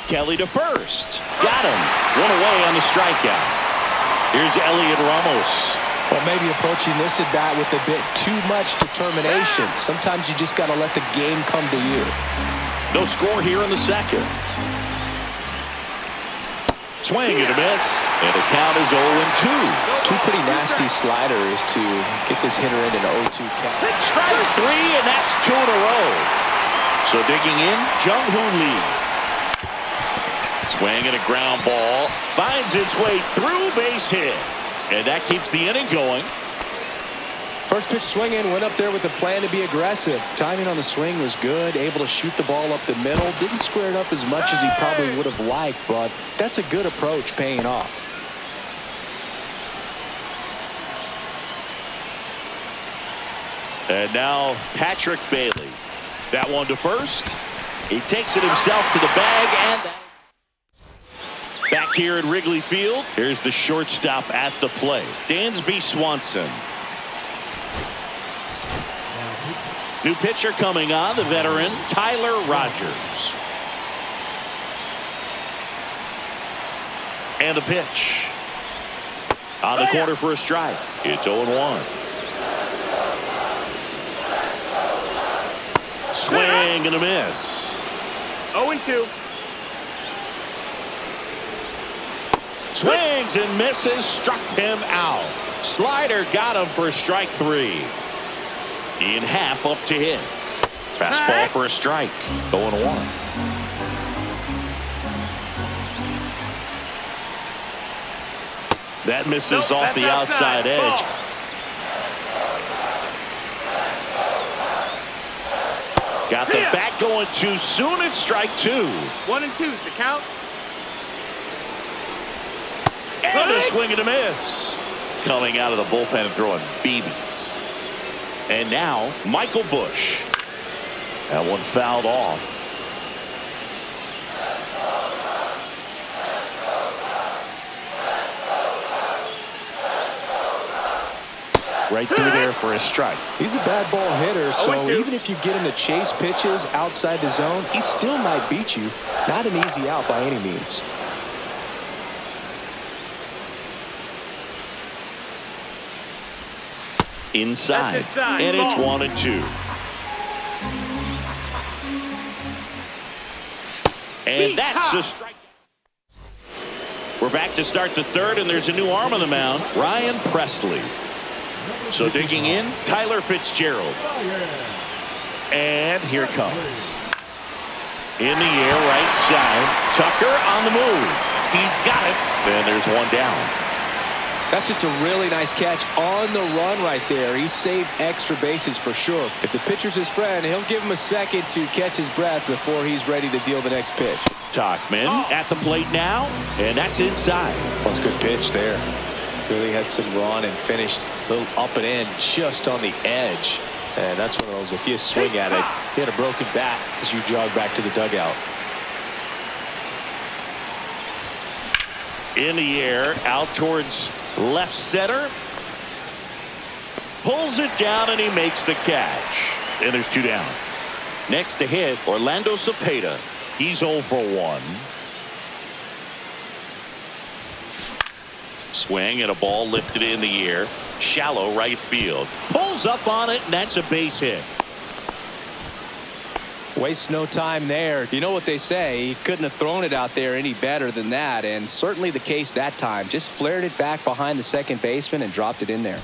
Kelly to first. Got him. One away on the strikeout. Here's Elliot Ramos. Well, maybe approaching this at bat with a bit too much determination. Sometimes you just got to let the game come to you. No score here in the second. Swing and a miss. And the count is 0-2. Two pretty nasty sliders to get this hitter in an 0-2 count. Strike three, and that's 2 in a row. So digging in, Jung-Hoo Lee. Swing and a ground ball. Finds its way through, base hit. And that keeps the inning going. First pitch swinging, went up there with the plan to be aggressive. Timing on the swing was good, able to shoot the ball up the middle. Didn't square it up as much as he probably would have liked, but that's a good approach paying off. And now Patrick Bailey. That one to first. He takes it himself to the bag, and back here at Wrigley Field, here's the shortstop at the plate, Dansby Swanson. New pitcher coming on, the veteran Tyler Rogers. And the pitch. On the corner for a strike. It's 0-1. Swing and a miss. 0-2. Swings and misses, struck him out. Slider got him for strike 3. Ian Happ up to hit. Fastball for a strike. 0-1. That misses off the outside edge. Got the bat going too soon. It's strike 2. 1-2 is the count. And a swing and a miss. Coming out of the bullpen and throwing BBs. And now Michael Busch. That one fouled off. Right through there for a strike. He's a bad ball hitter, so 0-2. even if you get him to chase pitches outside the zone, he still might beat you. Not an easy out by any means. Inside. And it's 1-2. And that's a strike. We're back to start the third, and there's a new arm on the mound, Ryan Presley. So digging in, Tyler Fitzgerald. And here it comes. In the air, right side. Tucker on the move. He's got it. Then there's one down. That's just a really nice catch on the run right there. He saved extra bases for sure. If the pitcher's his friend, he'll give him a second to catch his breath before he's ready to deal the next pitch. Tauchman at the plate now, and that's inside. That's a good pitch there. Really had some run and finished a little up and in just on the edge. And that's one of those, if you swing at it, you had a broken bat as you jog back to the dugout. In the air, out towards Left center. Pulls it down and he makes the catch. And there's 2 down. Next to hit, Orlando Cepeda. He's 0 for 1. Swing and a ball lifted in the air. Shallow right field. Pulls up on it, and that's a base hit. Waste no time there. You know what they say, he couldn't have thrown it out there any better than that, and certainly the case that time. Just flared it back behind the second baseman and dropped it in there.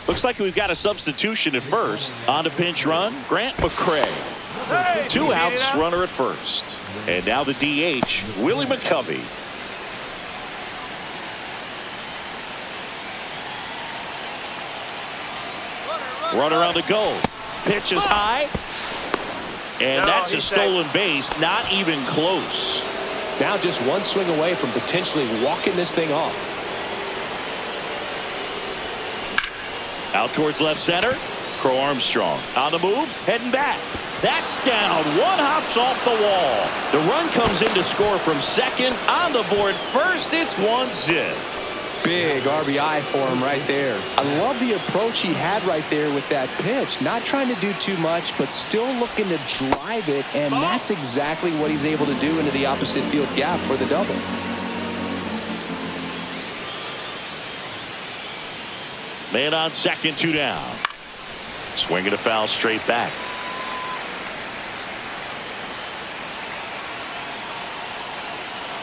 Looks like we've got a substitution at first. On to pinch run, Grant McCray. Hey, 2 outs, runner at first. And now the DH, Willie McCovey. Runner on the go. Pitch is high. And that's a stolen base. Not even close. Now just one swing away from potentially walking this thing off. Out towards left center. Crow Armstrong on the move. Heading back. That's down. 1 hops off the wall. The run comes in to score from second. On the board first. It's 1-zip. Big RBI for him right there. I love the approach he had right there with that pitch. Not trying to do too much, but still looking to drive it, and that's exactly what he's able to do into the opposite field gap for the double. Man on second, 2 down. Swinging a foul straight back.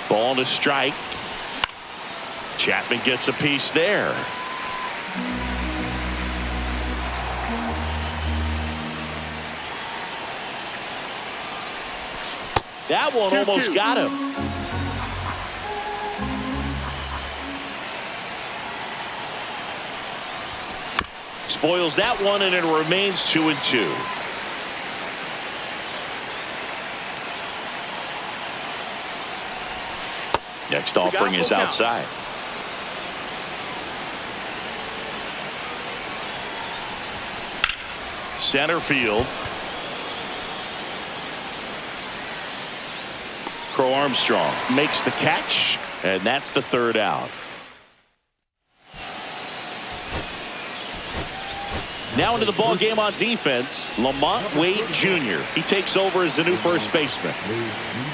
Ball to strike. Chapman gets a piece there. That one almost got him. Spoils that one, and it remains 2-2. Next offering is outside. Center field. Crow Armstrong makes the catch, and that's the 3rd out. Now into the ball game on defense, Lamont Wade Jr. He takes over as the new first baseman.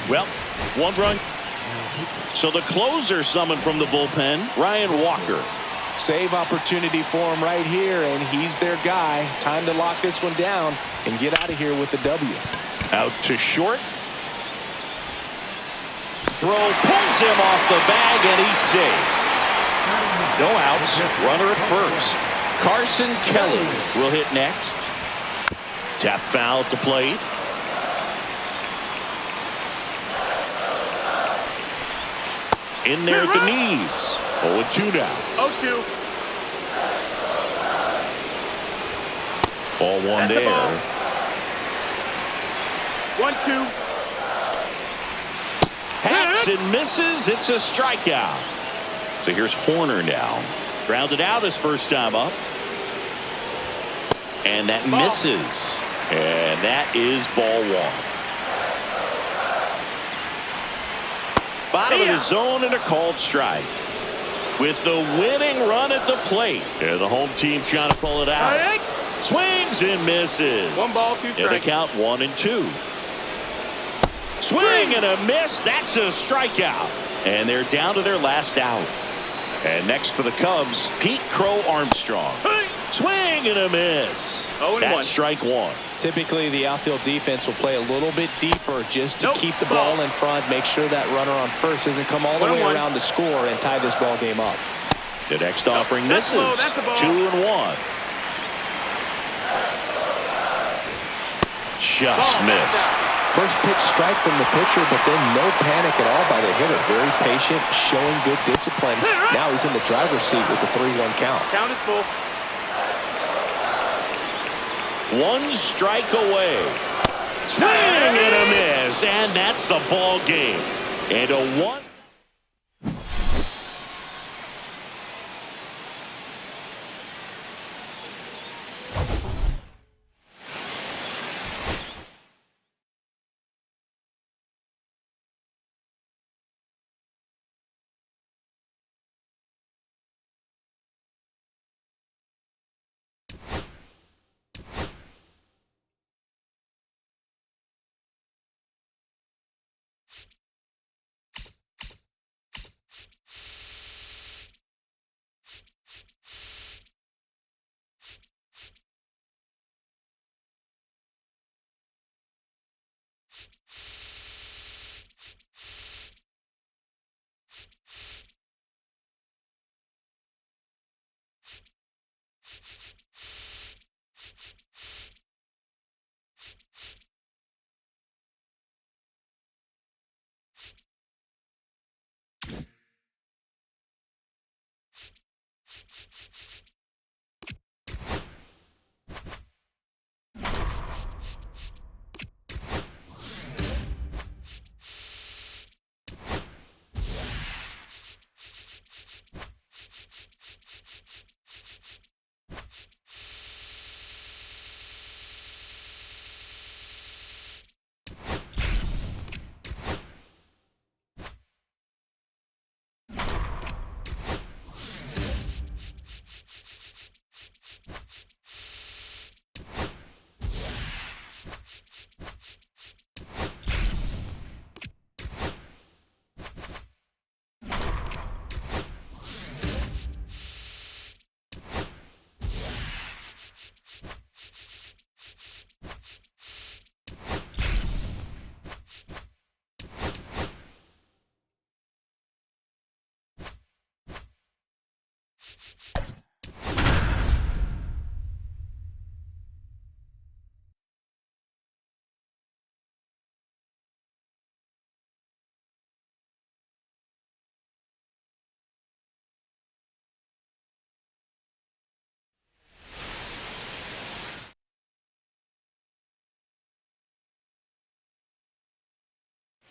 Well, 1 run. So the closer summoned from the bullpen, Ryan Walker. Save opportunity for him right here, and he's their guy. Time to lock this one down and get out of here with the W. Out to short. Throw pulls him off the bag, and he's safe. No outs. Runner at first. Carson Kelly will hit next. Tap foul at the plate. In there at the knees. 0-2 now. 0-2. Ball 1 there. 1-2. Hacks and misses. It's a strikeout. So here's Horner now. Grounded out his first time up. And that misses. And that is ball 1. Bottom of the zone and a called strike. With the winning run at the plate. And the home team trying to pull it out. Swings and misses. 1 ball, 2 strikes. And the count 1-2. Swing and a miss. That's a strikeout. And they're down to their last out. And next for the Cubs, Pete Crow Armstrong. Swing and a miss. That's strike 1. Typically, the outfield defense will play a little bit deeper just to keep the ball in front, make sure that runner on first doesn't come all the way around to score and tie this ball game up. The next offering misses. 2-1. Just missed. First pitch strike from the pitcher, but then no panic at all by the hitter. Very patient, showing good discipline. Now he's in the driver's seat with the 3-1 count. Count is full. 1 strike away. Swing and a miss, and that's the ball game. And a 1.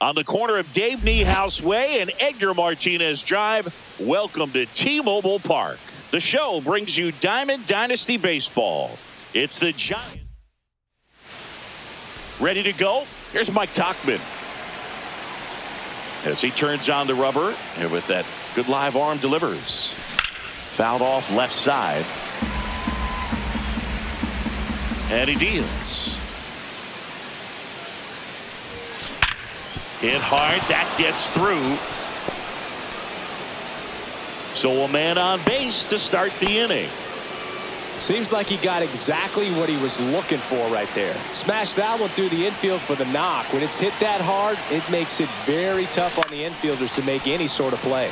On the corner of Dave Niehaus Way and Edgar Martinez Drive, welcome to T-Mobile Park. The show brings you Diamond Dynasty Baseball. It's the Giants. Ready to go? Here's Mike Tauchman. As he turns on the rubber, and with that good live arm delivers. Fouled off left side. And he deals. Hit hard, that gets through. So a man on base to start the inning. Seems like he got exactly what he was looking for right there. Smashed that one through the infield for the knock. When it's hit that hard, it makes it very tough on the infielders to make any sort of play.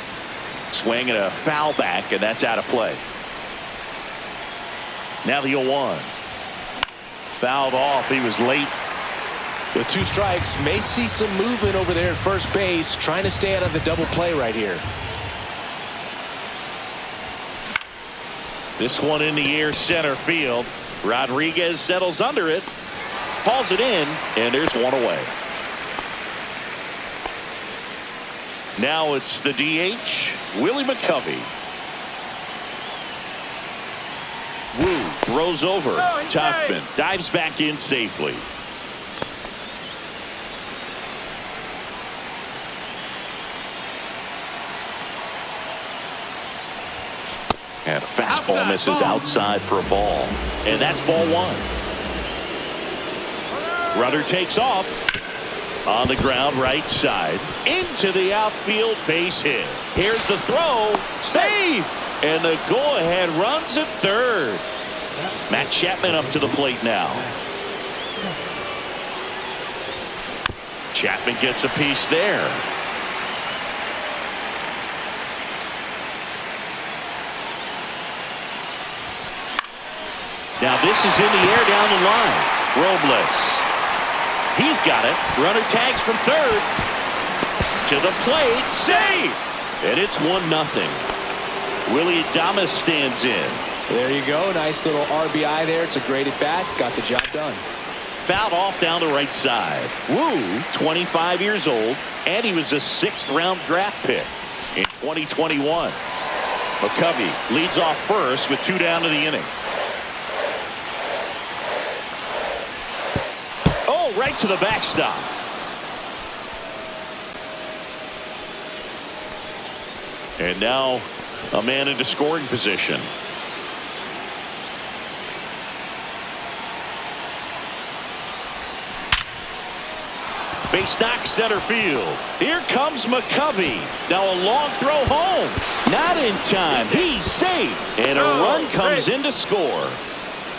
Swing and a foul back, and that's out of play. Now the 0-1. Fouled off, he was late. With 2 strikes, may see some movement over there at first base, trying to stay out of the double play right here. This one in the air center field. Rodriguez settles under it, hauls it in, and there's one away. Now it's the DH, Willie McCovey. Wu throws over. Tauchman dives back in safely. And a fastball misses outside for a ball. And that's ball 1. Runner takes off. On the ground right side. Into the outfield base hit. Here's the throw. Safe. And the go-ahead runs at third. Matt Chapman up to the plate now. Chapman gets a piece there. Now this is in the air down the line. Robles. He's got it. Runner tags from third. To the plate. Save. And it's 1-0. Willie Adames stands in. There you go. Nice little RBI there. It's a great at bat. Got the job done. Fouled off down the right side. Wu, 25 years old, and he was a 6th-round draft pick in 2021. McCovey leads off first with 2 down to the inning. Oh, right to the backstop. And now a man into scoring position. Base knock center field. Here comes McCovey. Now a long throw home. Not in time. He's safe. And a run comes in to score.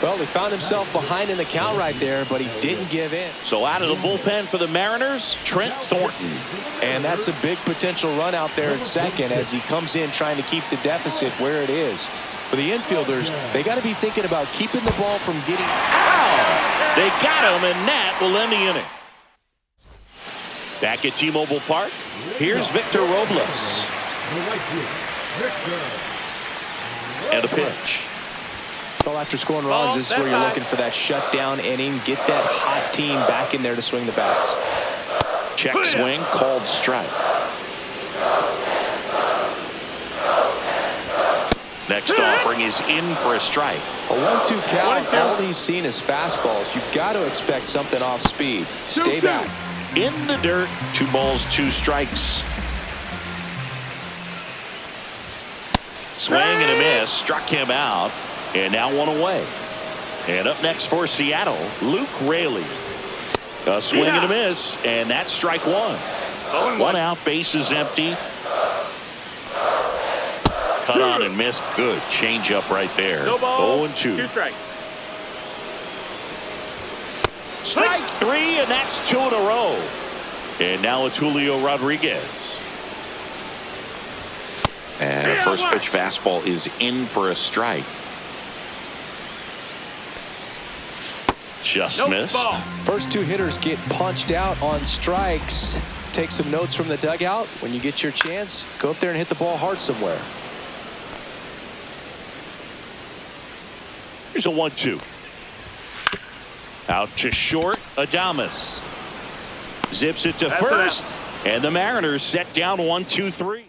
Well, he found himself behind in the count right there, but he didn't give in. So out of the bullpen for the Mariners, Trent Thornton. And that's a big potential run out there at second as he comes in trying to keep the deficit where it is. For the infielders, they got to be thinking about keeping the ball from getting out. They got him, and that will end the inning. Back at T-Mobile Park, here's Victor Robles. And a pitch. Well, after scoring runs, this is where you're looking for that shutdown inning. Get that hot team back in there to swing the bats. Check swing, called strike. Next offering is in for a strike. A 1-2 count, all he's seen is fastballs. You've got to expect something off speed. Stay back. In the dirt, 2 balls, 2 strikes. Swing and a miss, struck him out, and now 1 away. And up next for Seattle, Luke Raley. A swing and a miss, and that's strike one. One out, base is empty. Cut on and miss. Good changeup right there. No balls. 0-2. 2 strikes. Strike three, and that's 2 in a row. And now it's Julio Rodriguez. And a first pitch fastball is in for a strike. Just missed. Ball. First 2 hitters get punched out on strikes. Take some notes from the dugout. When you get your chance, go up there and hit the ball hard somewhere. Here's a 1-2. Out to short, Adames. Zips it to first, and the Mariners set down 1-2-3.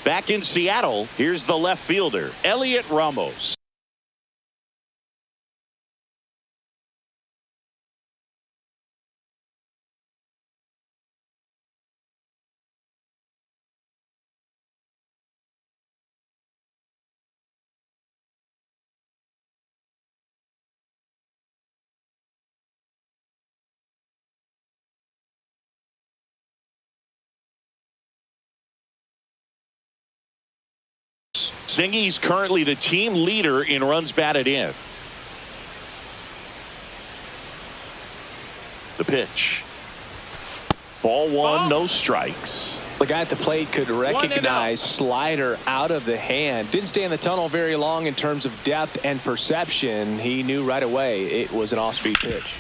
Back in Seattle, here's the left fielder, Elliot Ramos. Zingy's currently the team leader in runs batted in. The pitch. Ball one, no strikes. The guy at the plate could recognize slider out of the hand. Didn't stay in the tunnel very long in terms of depth and perception. He knew right away it was an off-speed pitch.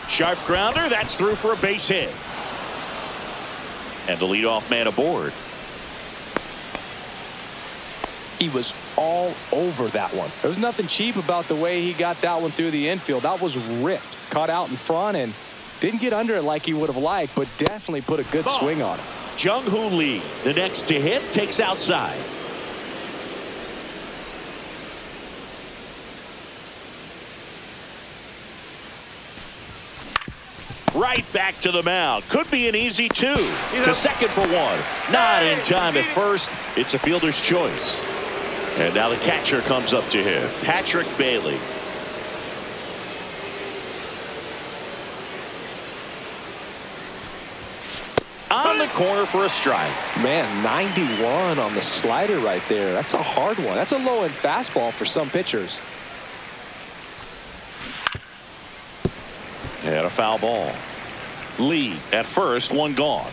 Sharp grounder, that's through for a base hit. And the leadoff man aboard. He was all over that one. There was nothing cheap about the way he got that one through the infield. That was ripped. Caught out in front and didn't get under it like he would have liked, but definitely put a good swing on it. Jung-Hoo Lee, the next to hit, takes outside. Right back to the mound. Could be an easy 2. To second for 1. Not in time at first. It's a fielder's choice. And now the catcher comes up to him, Patrick Bailey. On the corner for a strike. Man, 91 on the slider right there. That's a hard one. That's a low-end fastball for some pitchers. And a foul ball. Lee at first, 1 gone.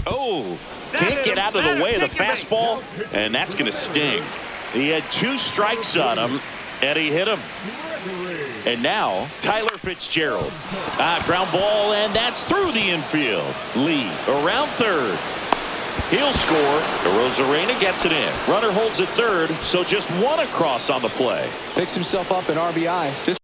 Oh, can't get out of the way of the fastball, and that's going to sting. He had 2 strikes on him, and he hit him. And now, Tyler Fitzgerald. Ground ball, and that's through the infield. Lee around third. He'll score. Rosarena gets it in. Runner holds at third, so just 1 across on the play. Picks himself up an RBI. Just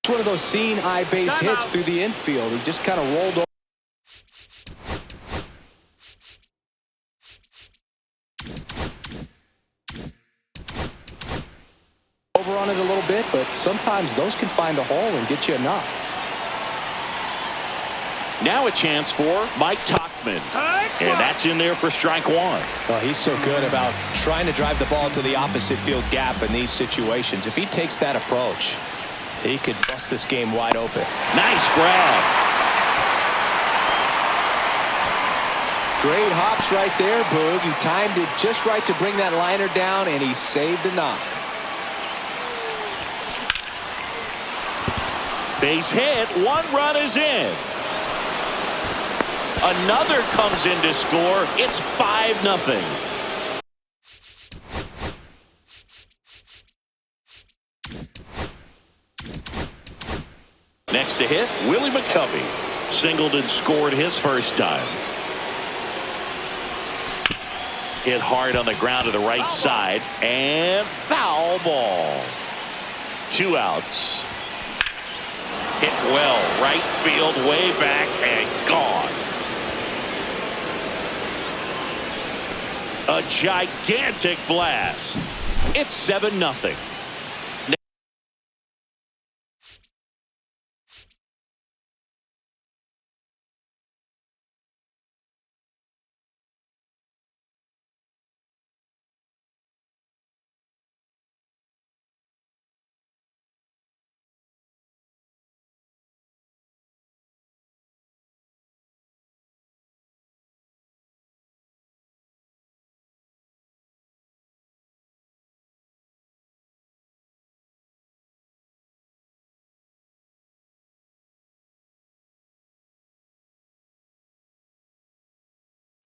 one of those seeing eye base hits through the infield. He just kind of rolled over on it a little bit, but sometimes those can find a hole and get you a knock. Now a chance for Mike Tauchman. And that's in there for strike 1. Well, he's so good about trying to drive the ball to the opposite field gap in these situations. If he takes that approach, he could bust this game wide open. Nice grab. Great hops right there, Boog. He timed it just right to bring that liner down, and he saved a knock. Base hit. 1 run is in. Another comes in to score. It's 5-0. Next to hit, Willie McCovey. Singled and scored his first time. Hit hard on the ground to the right side. And foul ball. 2 outs. Hit well, right field, way back, and gone. A gigantic blast. It's 7-0.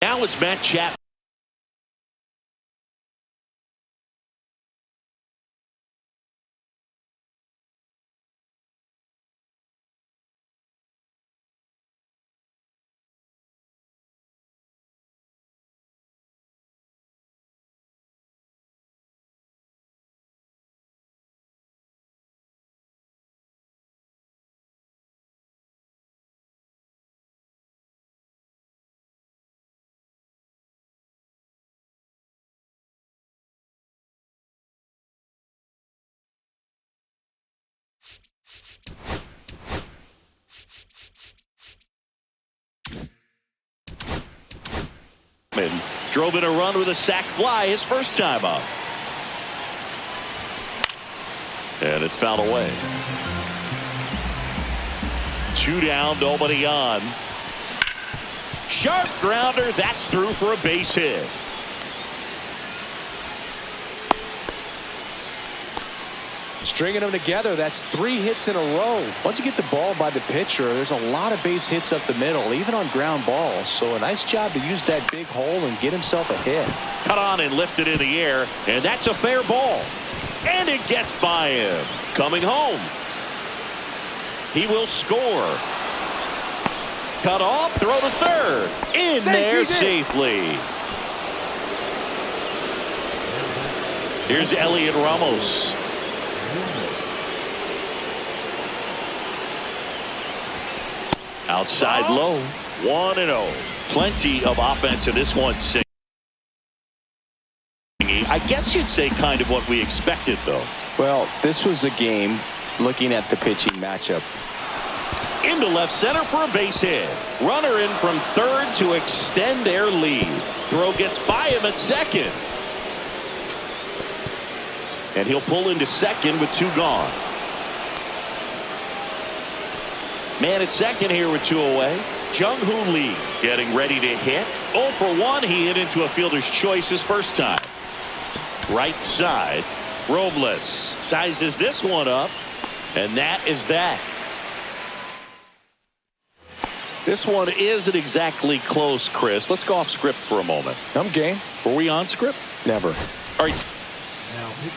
Now it's Matt Chapman. Drove in a run with a sac fly his first time up. And it's fouled away. 2 down, nobody on. Sharp grounder, that's through for a base hit. Stringing them together, that's 3 hits in a row. Once you get the ball by the pitcher, there's a lot of base hits up the middle, even on ground balls. So a nice job to use that big hole and get himself a hit. Cut on and lifted in the air, and that's a fair ball. And it gets by him. Coming home. He will score. Cut off, throw to third. In there safely. Here's Elliot Ramos. Outside low, 1-0. Plenty of offense in this one. I guess you'd say kind of what we expected, though. Well, this was a game looking at the pitching matchup. Into left center for a base hit. Runner in from third to extend their lead. Throw gets by him at second. And he'll pull into second with 2 gone. Man at second here with 2 away. Jung-Hoo Lee getting ready to hit. 0 for 1. He hit into a fielder's choice his first time. Right side. Robles sizes this one up. And that is that. This one isn't exactly close, Chris. Let's go off script for a moment. I'm game. Were we on script? Never. All right.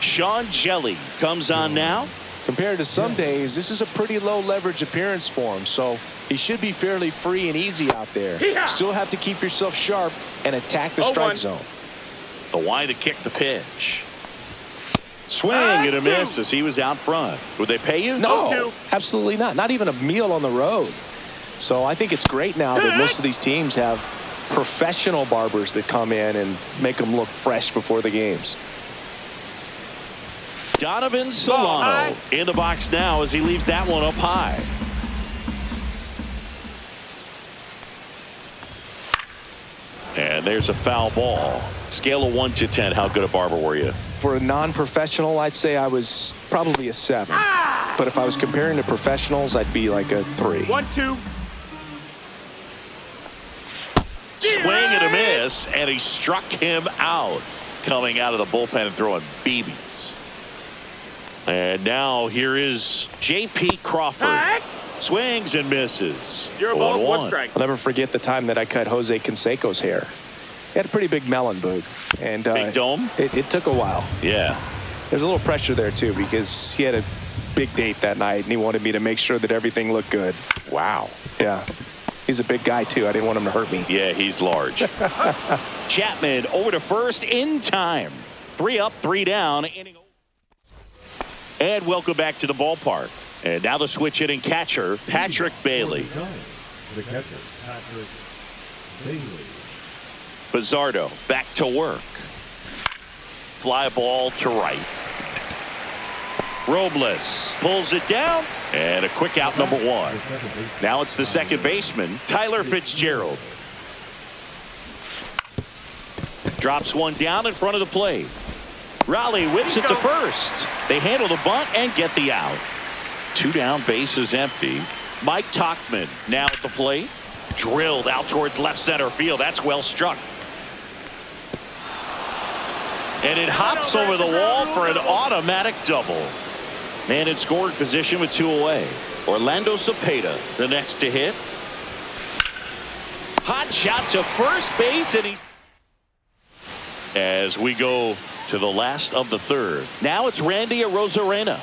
Sean Jelly comes on now. Compared to some days, this is a pretty low leverage appearance for him, so he should be fairly free and easy out there. Yeah. Still have to keep yourself sharp and attack the strike zone. The wide to kick the pitch. Swing and a miss as he was out front. Would they pay you? No, absolutely not. Not even a meal on the road. So I think it's great now that most of these teams have professional barbers that come in and make them look fresh before the games. Donovan Solano in the box now as he leaves that one up high. And there's a foul ball. Scale of 1 to 10. How good a barber were you? For a non-professional, I'd say I was probably a 7. But if I was comparing to professionals, I'd be like a 3. 1-2. Swing and a miss, and he struck him out. Coming out of the bullpen and throwing BBs. And now here is J.P. Crawford. Swings and misses. 0 balls, 1 strike. I'll never forget the time that I cut Jose Canseco's hair. He had a pretty big melon, Boog. And big dome? It took a while. Yeah. There's a little pressure there, too, because he had a big date that night, and he wanted me to make sure that everything looked good. Wow. Yeah. He's a big guy, too. I didn't want him to hurt me. Yeah, he's large. Chapman over to first in time. 3 up, 3 down. And welcome back to the ballpark. And now the switch hitting catcher, Patrick Bailey. The catcher, Patrick Bailey. Bizzardo back to work. Fly ball to right. Robles pulls it down. And a quick out, number one. Now it's the second baseman, Tyler Fitzgerald. Drops one down in front of the plate. Raleigh whips it to first. They handle the bunt and get the out. 2 down, bases empty. Mike Tauchman now at the plate. Drilled out towards left center field. That's well struck. And it hops over the wall for an automatic double. Man in scoring position with 2 away. Orlando Cepeda the next to hit. Hot shot to first base, and he's... As we go to the last of the third. Now it's Randy Arozarena.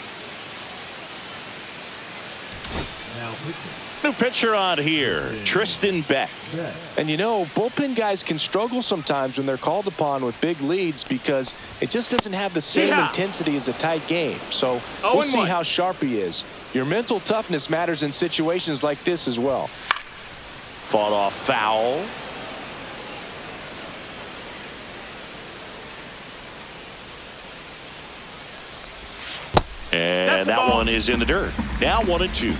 New pitcher on here, Tristan Beck. And you know, bullpen guys can struggle sometimes when they're called upon with big leads because it just doesn't have the same intensity as a tight game. So we'll see how sharp he is. Your mental toughness matters in situations like this as well. Fought off foul. And that one is in the dirt. Now 1-2.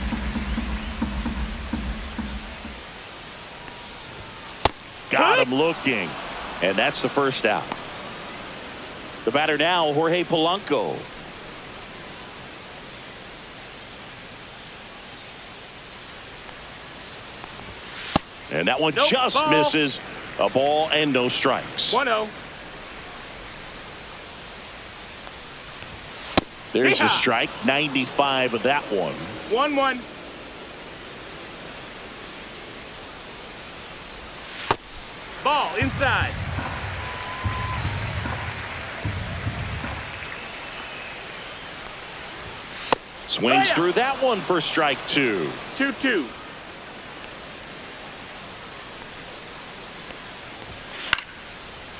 Got him looking. And that's the first out. The batter now, Jorge Polanco. And that one just misses. A ball and no strikes. 1-0. There's the strike. 95 of that one. 1-1. Ball inside. Swings through that one for strike 2. 2-2.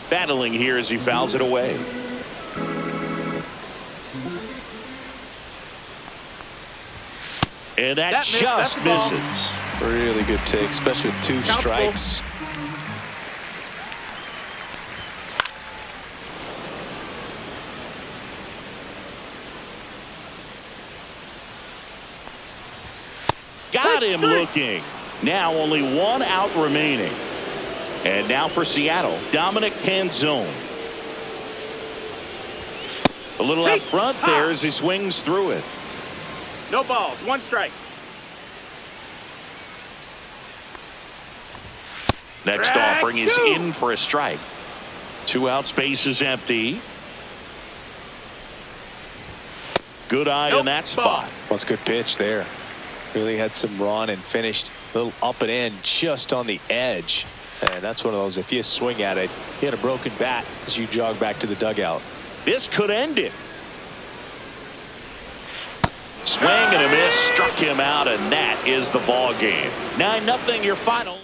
Battling here as he fouls it away. And that just misses. Really good take, especially with 2 strikes. Got him looking. Now only 1 out remaining. And now for Seattle, Dominic Canzone. A little out front there as he swings through it. No balls. 1 strike. Next offering is in for a strike. 2 outs, base is empty. Good eye on that spot. That's a good pitch there. Really had some run and finished a little up and in just on the edge. And that's one of those, if you swing at it, you had a broken bat as you jog back to the dugout. This could end it. Swing and a miss, struck him out, and that is the ball game. 9-0 your final.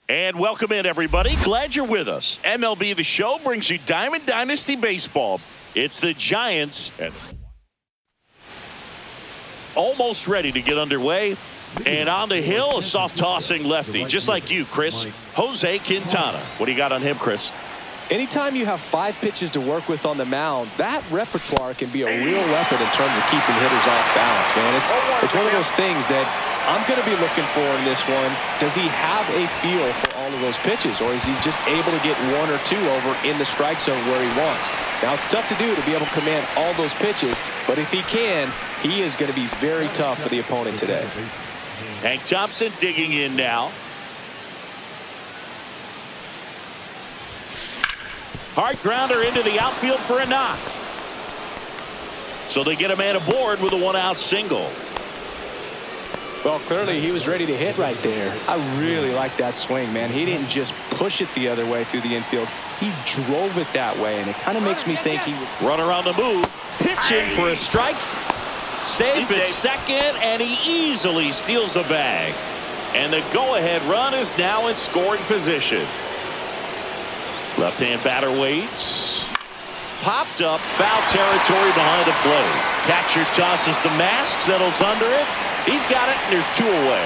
And welcome in, everybody. Glad you're with us. MLB The Show brings you Diamond Dynasty Baseball. It's the Giants. And almost ready to get underway. And on the hill, a soft-tossing lefty, just like you, Chris. Jose Quintana. What do you got on him, Chris? Anytime you have 5 pitches to work with on the mound, that repertoire can be a real weapon in terms of keeping hitters off balance, man. It's one of those things that I'm going to be looking for in this one. Does he have a feel for all of those pitches, or is he just able to get 1 or 2 over in the strike zone where he wants? Now, it's tough to do to be able to command all those pitches, but if he can, he is going to be very tough for the opponent today. Hank Thompson digging in now. Hard grounder into the outfield for a knock. So they get a man aboard with a 1-out single. Well, clearly he was ready to hit right there. I really like that swing, man. He didn't just push it the other way through the infield. He drove it that way, and it kind of makes me think he would... Runner on the move. Pitching for a strike. Safe at second, and he easily steals the bag. And the go-ahead run is now in scoring position. Left-hand batter waits. Popped up, foul territory behind the plate. Catcher tosses the mask, settles under it. He's got it, and there's 2 away.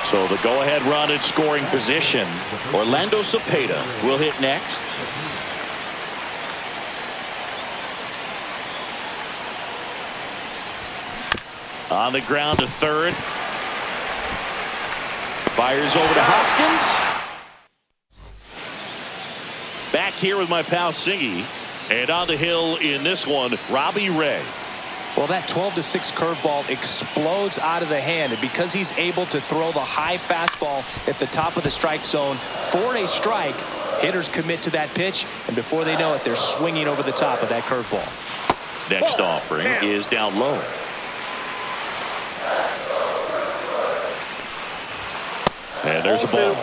So the go-ahead run in scoring position. Orlando Cepeda will hit next. On the ground to third. Fires over to Hoskins. Back here with my pal Singy. And on the hill in this one, Robbie Ray. Well, that 12-6 curveball explodes out of the hand, and because he's able to throw the high fastball at the top of the strike zone for a strike, hitters commit to that pitch, and before they know it, they're swinging over the top of that curveball. Next offering is down low. And there's a ball.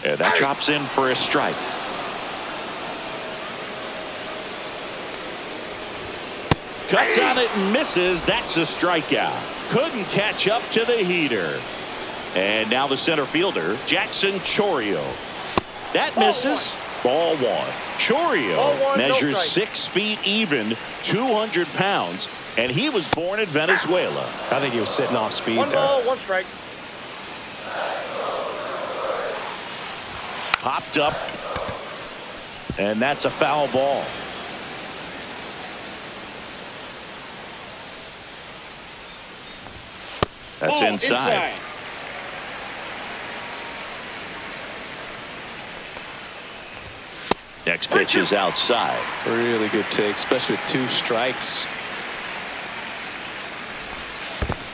And that drops in for a strike. Cuts on it and misses. That's a strikeout. Couldn't catch up to the heater. And now the center fielder, Jackson Chourio. That misses. Ball 1. Chourio measures 6 feet even, 200 pounds, and he was born in Venezuela. I think he was sitting off speed 1 there. ball, 1 strike. Popped up, and that's a foul ball. That's Ball inside. Next pitch is outside. Really good take, especially with 2 strikes.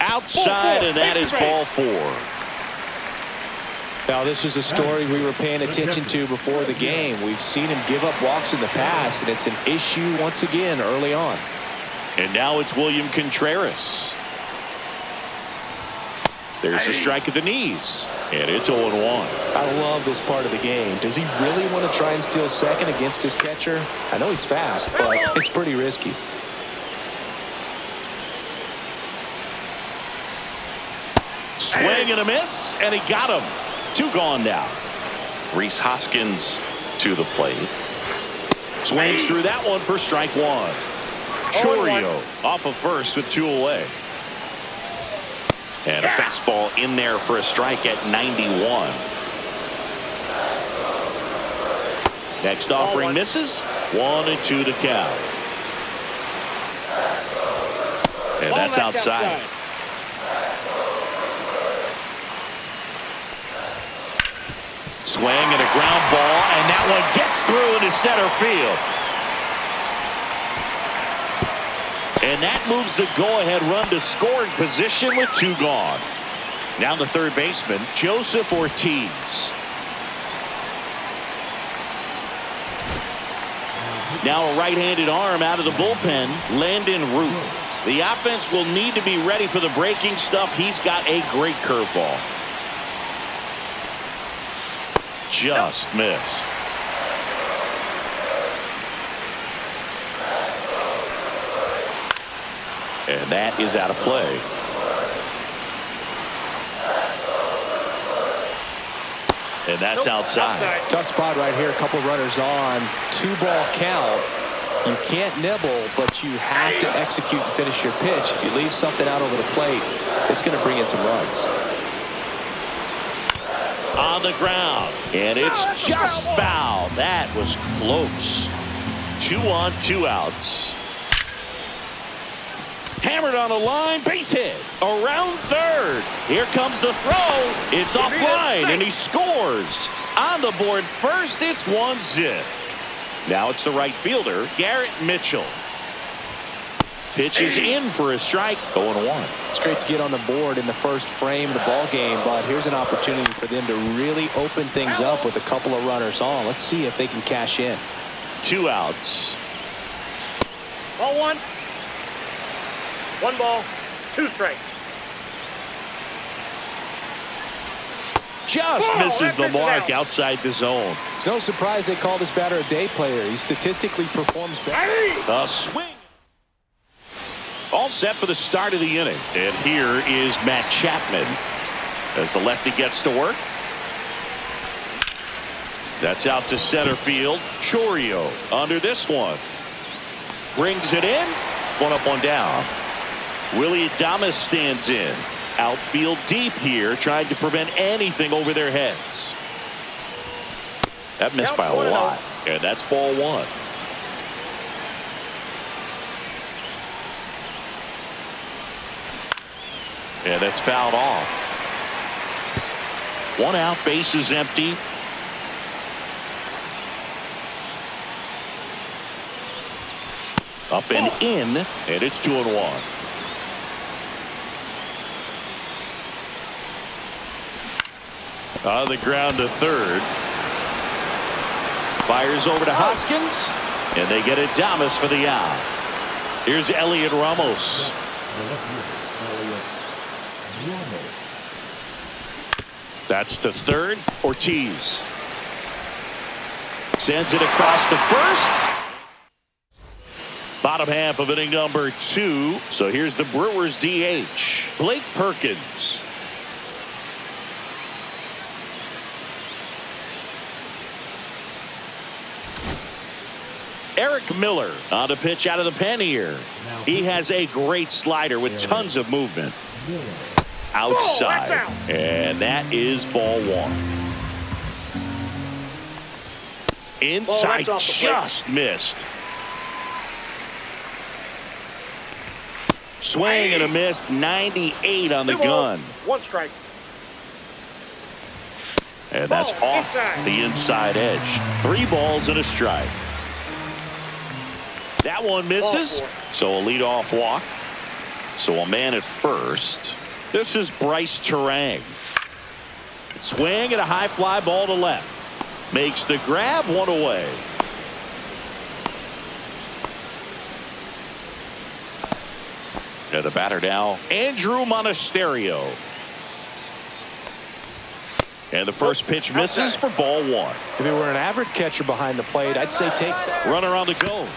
Outside, and that is ball 4. Now, this was a story we were paying attention to before the game. We've seen him give up walks in the past, and it's an issue once again early on. And now it's William Contreras. There's a strike at the knees, and it's 0-1. I love this part of the game. Does he really want to try and steal second against this catcher? I know he's fast, but it's pretty risky. Swing and a miss, and he got him. 2 gone now. Rhys Hoskins to the plate. Swings through that one for strike 1. Chourio off of first with 2 away. And a fastball in there for a strike at 91. Next offering misses. 1-2 to count. And that's outside. Swing and a ground ball, and that one gets through into center field. And that moves the go-ahead run to scoring position with 2 gone. Now the third baseman, Joseph Ortiz. Now a right-handed arm out of the bullpen, Landon Root. The offense will need to be ready for the breaking stuff. He's got a great curveball. Just missed. And that is out of play. And that's outside. Tough spot right here. A couple runners on. 2-ball count. You can't nibble, but you have to execute and finish your pitch. If you leave something out over the plate, it's going to bring in some runs. On the ground, and it's just foul. That was close. 2 on, 2 outs. Hammered on the line, base hit around third. Here comes the throw. It's offline, and he scores. On the board first, it's 1-0. Now it's the right fielder, Garrett Mitchell. Pitch is in for a strike. 0-1. It's great to get on the board in the first frame of the ball game, but here's an opportunity for them to really open things up with a couple of runners on. Let's see if they can cash in. 2 outs. Ball 1. 1 ball, 2 strikes. Just misses the mark outside the zone. It's no surprise they call this batter a day player. He statistically performs better. A swing. All set for the start of the inning. And here is Matt Chapman as the lefty gets to work. That's out to center field. Chourio under this one. Brings it in. One up, one down. Willie Adames stands in. Outfield deep here, trying to prevent anything over their heads. That missed by a lot. And that's ball one. And that's fouled off. One out, base is empty. Up and in, and it's 2-1. On the ground to third. Fires over to Hoskins, and they get Adames for the out. Here's Elliot Ramos. That's to third. Ortiz sends it across to first. Bottom half of inning number 2. So here's the Brewers DH, Blake Perkins. Eric Miller on the pitch out of the pen here. He has a great slider with tons of movement. Outside. And that is ball one. Inside, just missed. Swing and a miss. 98 on the gun. One strike. And that's off the inside edge. 3 balls and a strike. That one misses. So a leadoff walk. So a man at first. This is Bryce Terang. Swing and a high fly ball to left. Makes the grab, one away. And the batter now, Andrew Monasterio. And the first pitch misses for ball one. If it were an average catcher behind the plate, I'd say take some. Runner on the go.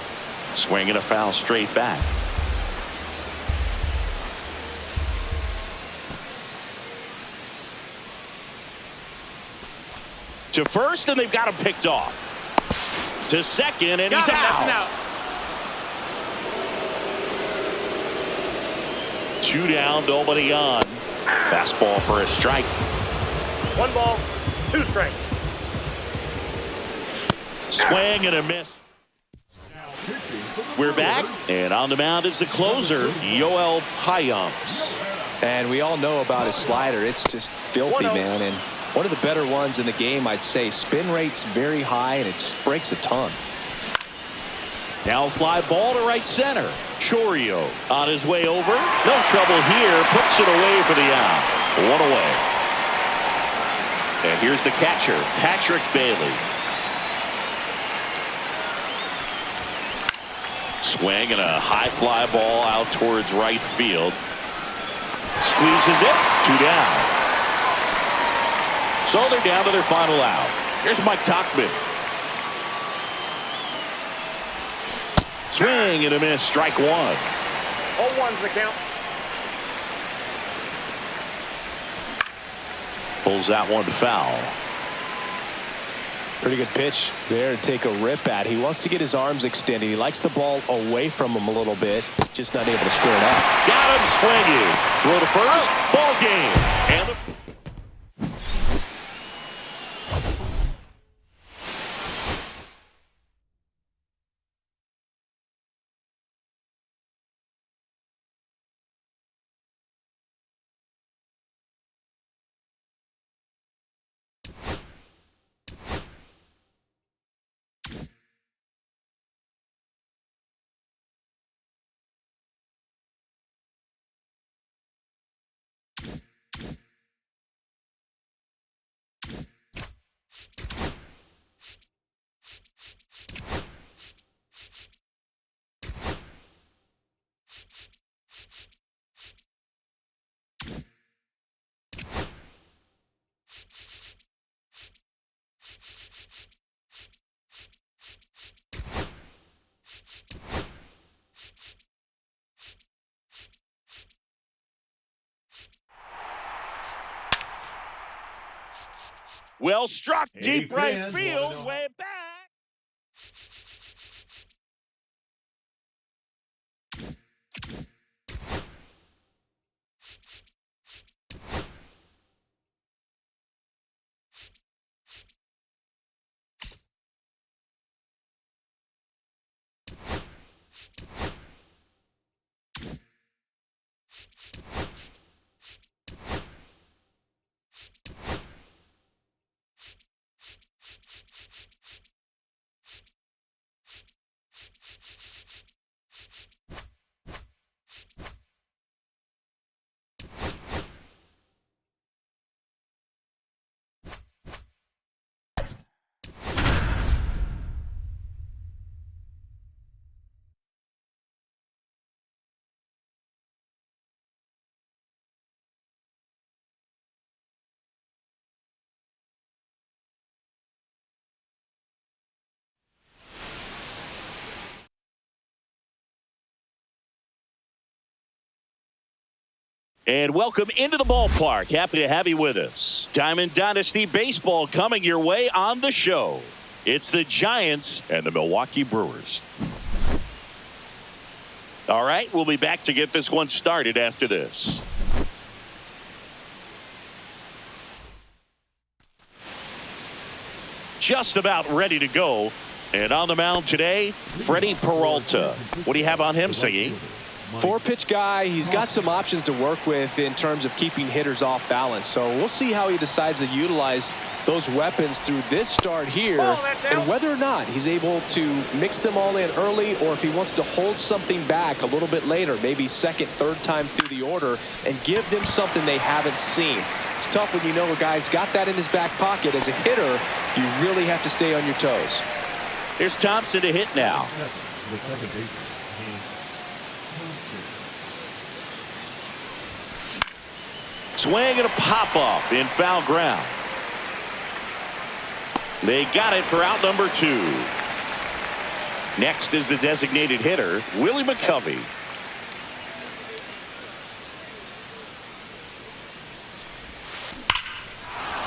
Swing and a foul straight back. To first, and they've got him picked off. To second, and he's out. 2 down, nobody on. Fastball for a strike. 1 ball, 2 strikes. Swing and a miss. We're back, and on the mound is the closer, Yoel Payams. And we all know about his slider. It's just filthy, man. And one of the better ones in the game, I'd say. Spin rate's very high, and it just breaks a ton. Now fly ball to right center. Chourio on his way over. No trouble here. Puts it away for the out. 1 away. And here's the catcher, Patrick Bailey. Swing and a high fly ball out towards right field. Squeezes it. 2 down. So they're down to their final out. Here's Mike Tauchman. Swing and a miss. Strike 1. 0-1's the count. Pulls that one foul. Pretty good pitch there to take a rip at. He wants to get his arms extended. He likes the ball away from him a little bit. Just not able to square it up. Got him swinging. Throw to first. Ball game. And the Well struck, Hey, deep right fans, field, wanna know- way back. And welcome into the ballpark. Happy to have you with us. Diamond Dynasty Baseball coming your way on the show. It's the Giants and the Milwaukee Brewers. All right, we'll be back to get this one started after this. Just about ready to go. And on the mound today, Freddie Peralta. What do you have on him, Siggy? Four-pitch guy. He's got some options to work with in terms of keeping hitters off balance. So we'll see how he decides to utilize those weapons through this start here, and whether or not he's able to mix them all in early, or if he wants to hold something back a little bit later, maybe second, third time through the order, and give them something they haven't seen. It's tough when you know a guy's got that in his back pocket. As a hitter, you really have to stay on your toes. Here's Thompson to hit now. The second baseman. Swing and a pop-off in foul ground. They got it for out number 2. Next is the designated hitter, Willie McCovey.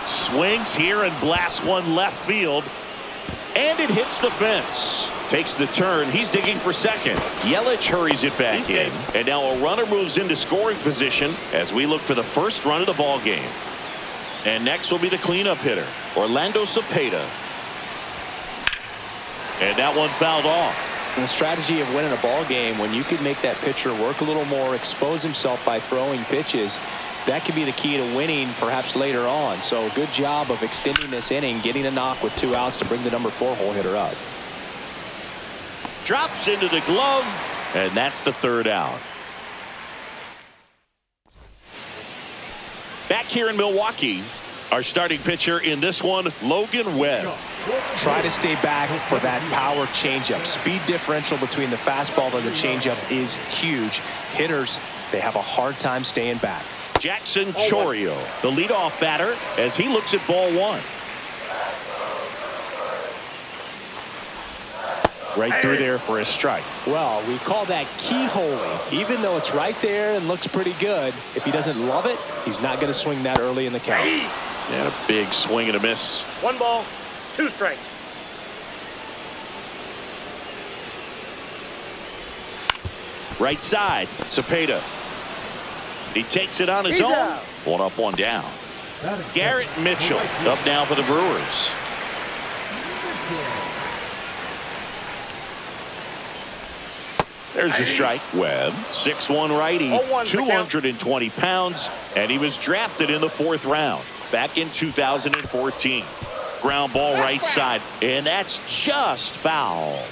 Swings here and blasts one left field. And it hits the fence. Takes the turn. He's digging for second. Yelich hurries it back in. And now a runner moves into scoring position as we look for the first run of the ball game. And next will be the cleanup hitter, Orlando Cepeda. And that one fouled off. And the strategy of winning a ball game, when you can make that pitcher work a little more, expose himself by throwing pitches, that could be the key to winning perhaps later on. So good job of extending this inning, getting a knock with 2 outs to bring the number 4 hole hitter up. Drops into the glove, and that's the third out. Back here in Milwaukee, our starting pitcher in this one, Logan Webb. Try to stay back for that power changeup. Speed differential between the fastball and the changeup is huge. Hitters, they have a hard time staying back. Jackson Chourio, the leadoff batter, as he looks at ball 1. Right through there for a strike. Well, we call that keyholing. Even though it's right there and looks pretty good, if he doesn't love it, he's not going to swing that early in the count. And a big swing and a miss. 1 ball, 2 strikes. Right side, Cepeda. He takes it on his own. Out. 1 up, 1 down. Garrett Mitchell up now for the Brewers. There's a strike. Webb, 6'1" righty, 220 pounds, and he was drafted in the 4th round back in 2014. Ground ball right side, and that's just foul.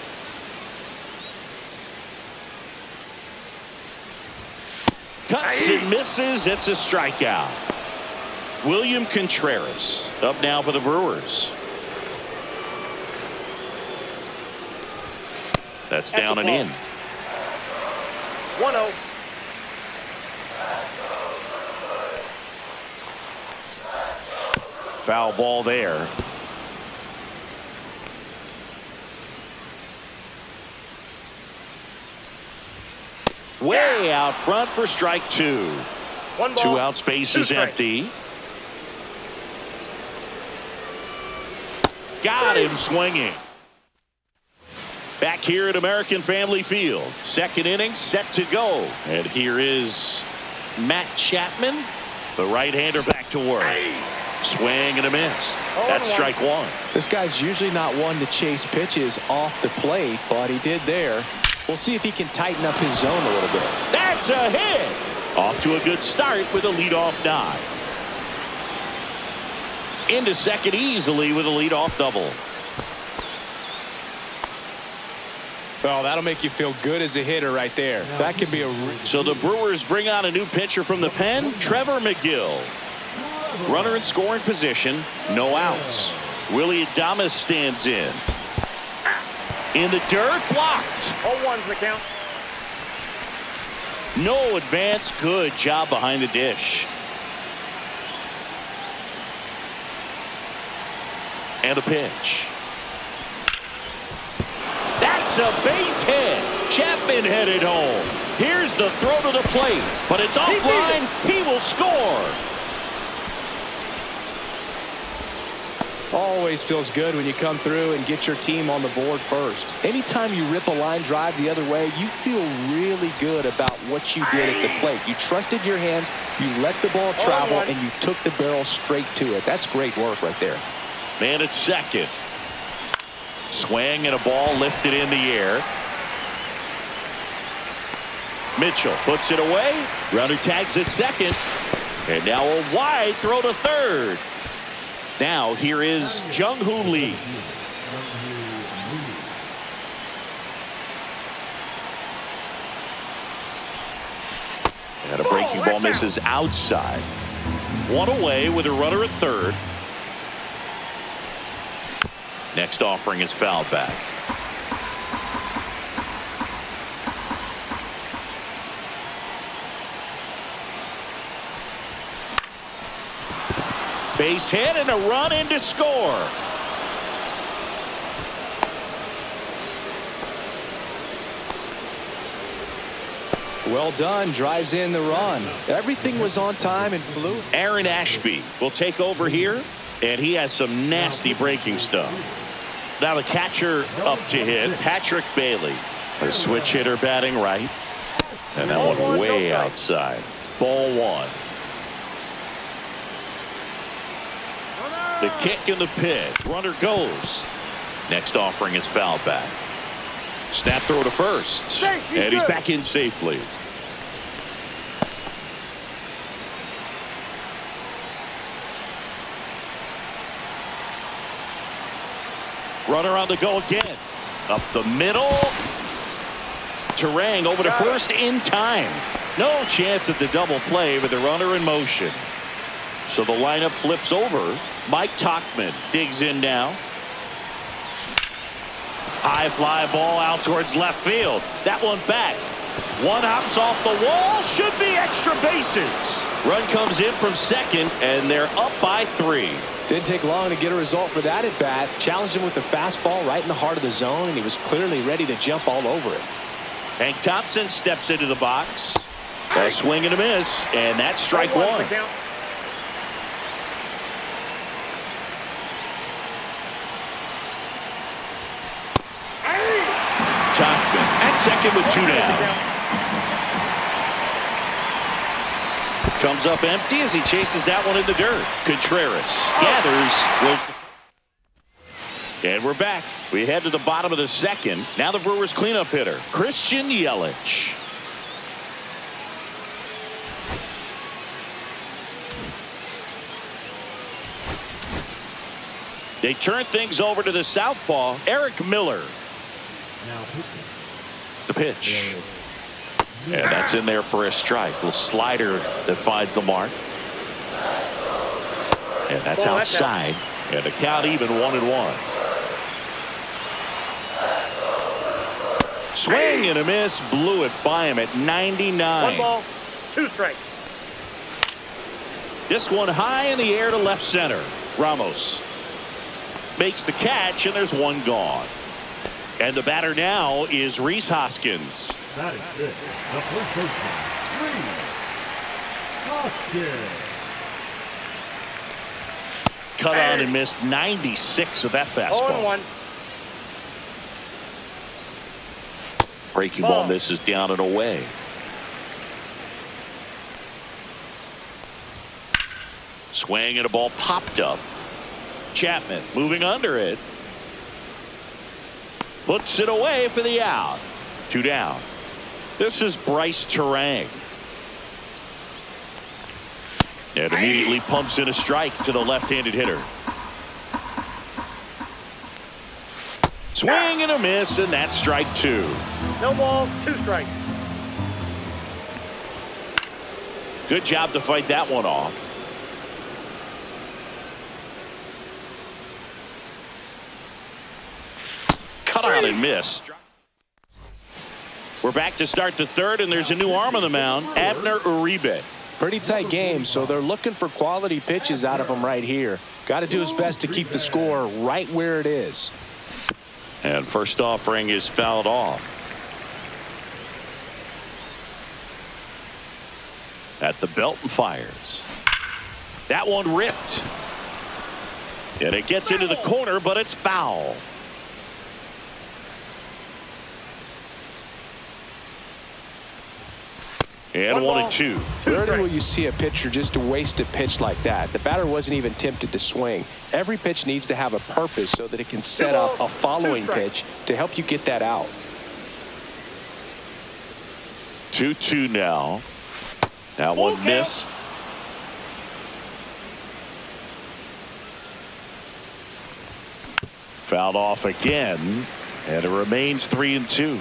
Cuts and misses. It's a strikeout. William Contreras up now for the Brewers. That's down and in. 1-0. Foul ball there. Way out front for strike 2. 1 ball, 2 out, space 2 is strikes. empty. Got him swinging. Back here at American Family Field. Second inning set to go. And here is Matt Chapman. The right-hander back to work. Swing and a miss. That's strike one. This guy's usually not one to chase pitches off the plate, but he did there. We'll see if he can tighten up his zone a little bit. That's a hit. Off to a good start with a leadoff dive. Into second easily with a leadoff double. Well, that'll make you feel good as a hitter right there. That could be a... So the Brewers bring on a new pitcher from the pen, Trevor McGill. Runner in scoring position, no outs. Willie Adames stands in. In the dirt, blocked. 0-1's the count. No advance, good job behind the dish. And a pitch. That's a base hit. Chapman headed home. Here's the throw to the plate, but it's offline. He will score. Always feels good when you come through and get your team on the board first. Anytime you rip a line drive the other way, you feel really good about what you did at the plate. You trusted your hands, you let the ball travel, and you took the barrel straight to it. That's great work right there. Man at second. Swing and a ball lifted in the air. Mitchell puts it away. Runner tags at second. And now a wide throw to third. Now here is Jung-Hoo Lee. And a breaking ball misses outside. One away with a runner at third. Next offering is fouled back. Base hit and a run in to score. Well done. Drives in the run. Everything was on time and flew. Aaron Ashby will take over here, and he has some nasty breaking stuff. Now the catcher up to hit, Patrick Bailey. A switch hitter batting right. And that one way outside. Ball one. The kick and the pitch. Runner goes. Next offering is fouled back. Snap throw to first. And he's back in safely. Runner on the go again. Up the middle. Terang over to first in time. No chance at the double play with the runner in motion. So the lineup flips over. Mike Tauchman digs in now. High fly ball out towards left field. That one back. One hops off the wall. Should be extra bases. Run comes in from second, and they're up by 3. Didn't take long to get a result for that at bat. Challenged him with the fastball right in the heart of the zone, and he was clearly ready to jump all over it. Hank Thompson steps into the box. A swing and a miss, and that's strike one. Tauchman at second with 2 down. Comes up empty as he chases that one in the dirt. Contreras gathers. And we're back. We head to the bottom of the second. Now the Brewers cleanup hitter, Christian Yelich. They turn things over to the southpaw, Eric Miller. The pitch. And that's in there for a strike. Little slider that finds the mark. And that's outside. And the count even 1-1. Swing and a miss. Blew it by him at 99. 1 ball, 2 strikes. This one high in the air to left center. Ramos makes the catch, and there's one gone. And the batter now is Rhys Hoskins. That is good. The first baseman, Rhys Hoskins. cut on and missed 96 with that fastball. 0-1. Breaking ball misses down and away. Swing and a ball popped up. Chapman moving under it. Puts it away for the out. 2 down. This is Bryce Terang. And immediately pumps in a strike to the left-handed hitter. Swing and a miss, and that's strike 2. No ball, 2 strikes. Good job to fight that one off. Cut on and miss. We're back to start the third, and there's a new arm on the mound, Abner Uribe. Pretty tight game, so they're looking for quality pitches out of him right here. Got to do his best to keep the score right where it is. And first offering is fouled off. At the belt and fires. That one ripped. And it gets into the corner, but it's foul. And 1-2. Rarely will you see a pitcher just waste a pitch like that. The batter wasn't even tempted to swing. Every pitch needs to have a purpose so that it can set up a following pitch to help you get that out. 2-2 now. That one missed. Fouled off again, and it remains 3-2.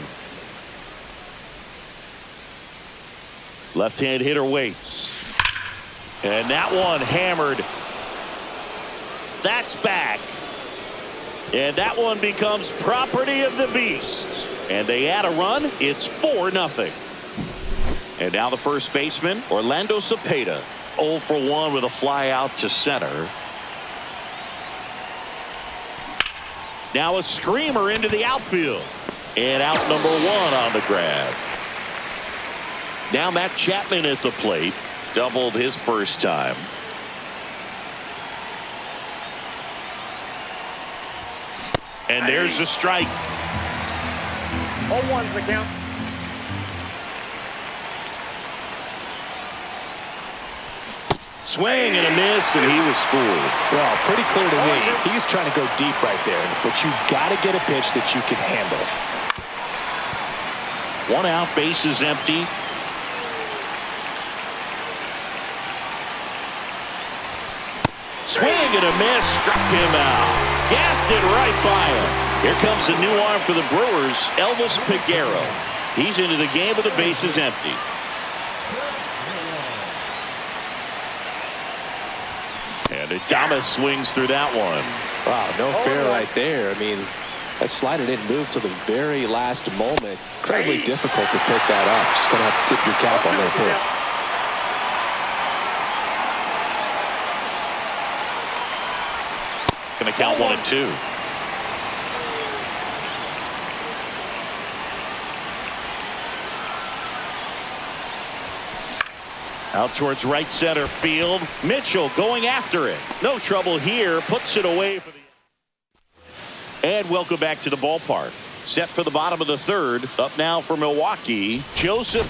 Left-hand hitter waits. And that one hammered. That's back. And that one becomes property of the beast. And they add a run. It's 4-0. And now the first baseman, Orlando Cepeda. 0 for 1 with a fly out to center. Now a screamer into the outfield. And out number 1 on the grab. Now Matt Chapman at the plate. Doubled his first time. And there's a strike. 0-1's the count. Swing and a miss, and he was fooled. Well, pretty clear to me. He was trying to go deep right there, but you got to get a pitch that you can handle. 1 out, base is empty. Swing and a miss, struck him out. Gassed it right by him. Here comes the new arm for the Brewers, Elvis Peguero. He's into the game with the bases empty. And Adames swings through that one. Wow, no fair right there. I mean, that slider didn't move till the very last moment. Incredibly difficult to pick that up. Just going to have to tip your cap on that pitch. Going to count 1-2. Out towards right center field. Mitchell going after it. No trouble here. Puts it away for the. And welcome back to the ballpark. Set for the bottom of the third. Up now for Milwaukee. Joseph.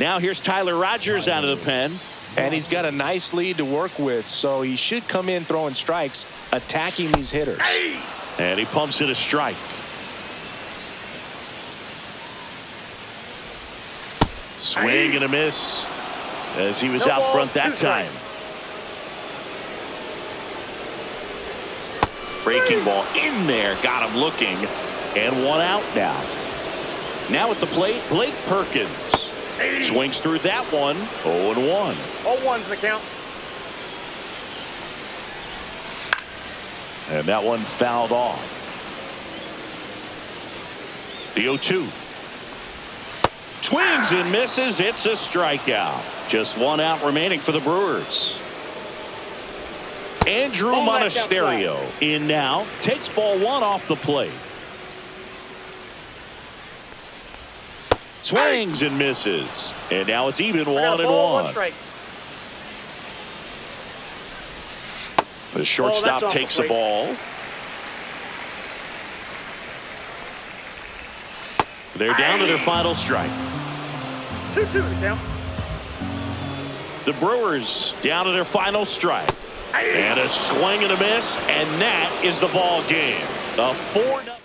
Now here's Tyler Rogers out of the pen. And he's got a nice lead to work with, so he should come in throwing strikes, attacking these hitters. And he pumps in a strike. Swing and a miss as he was out front that time. Breaking ball in there, got him looking, and 1 out now. Now at the plate, Blake Perkins. Swings through that one. 0-1. 0-1's the count. And that one fouled off. The 0-2. Swings and misses. It's a strikeout. Just 1 out remaining for the Brewers. Andrew Monasterio in now. Takes ball 1 off the plate. Swings and misses. And now it's even 1-1. The shortstop that's takes the awful ball. They're down to their final strike. 2-2 the count. The Brewers down to their final strike. And a swing and a miss, and that is the ball game. A 4-0.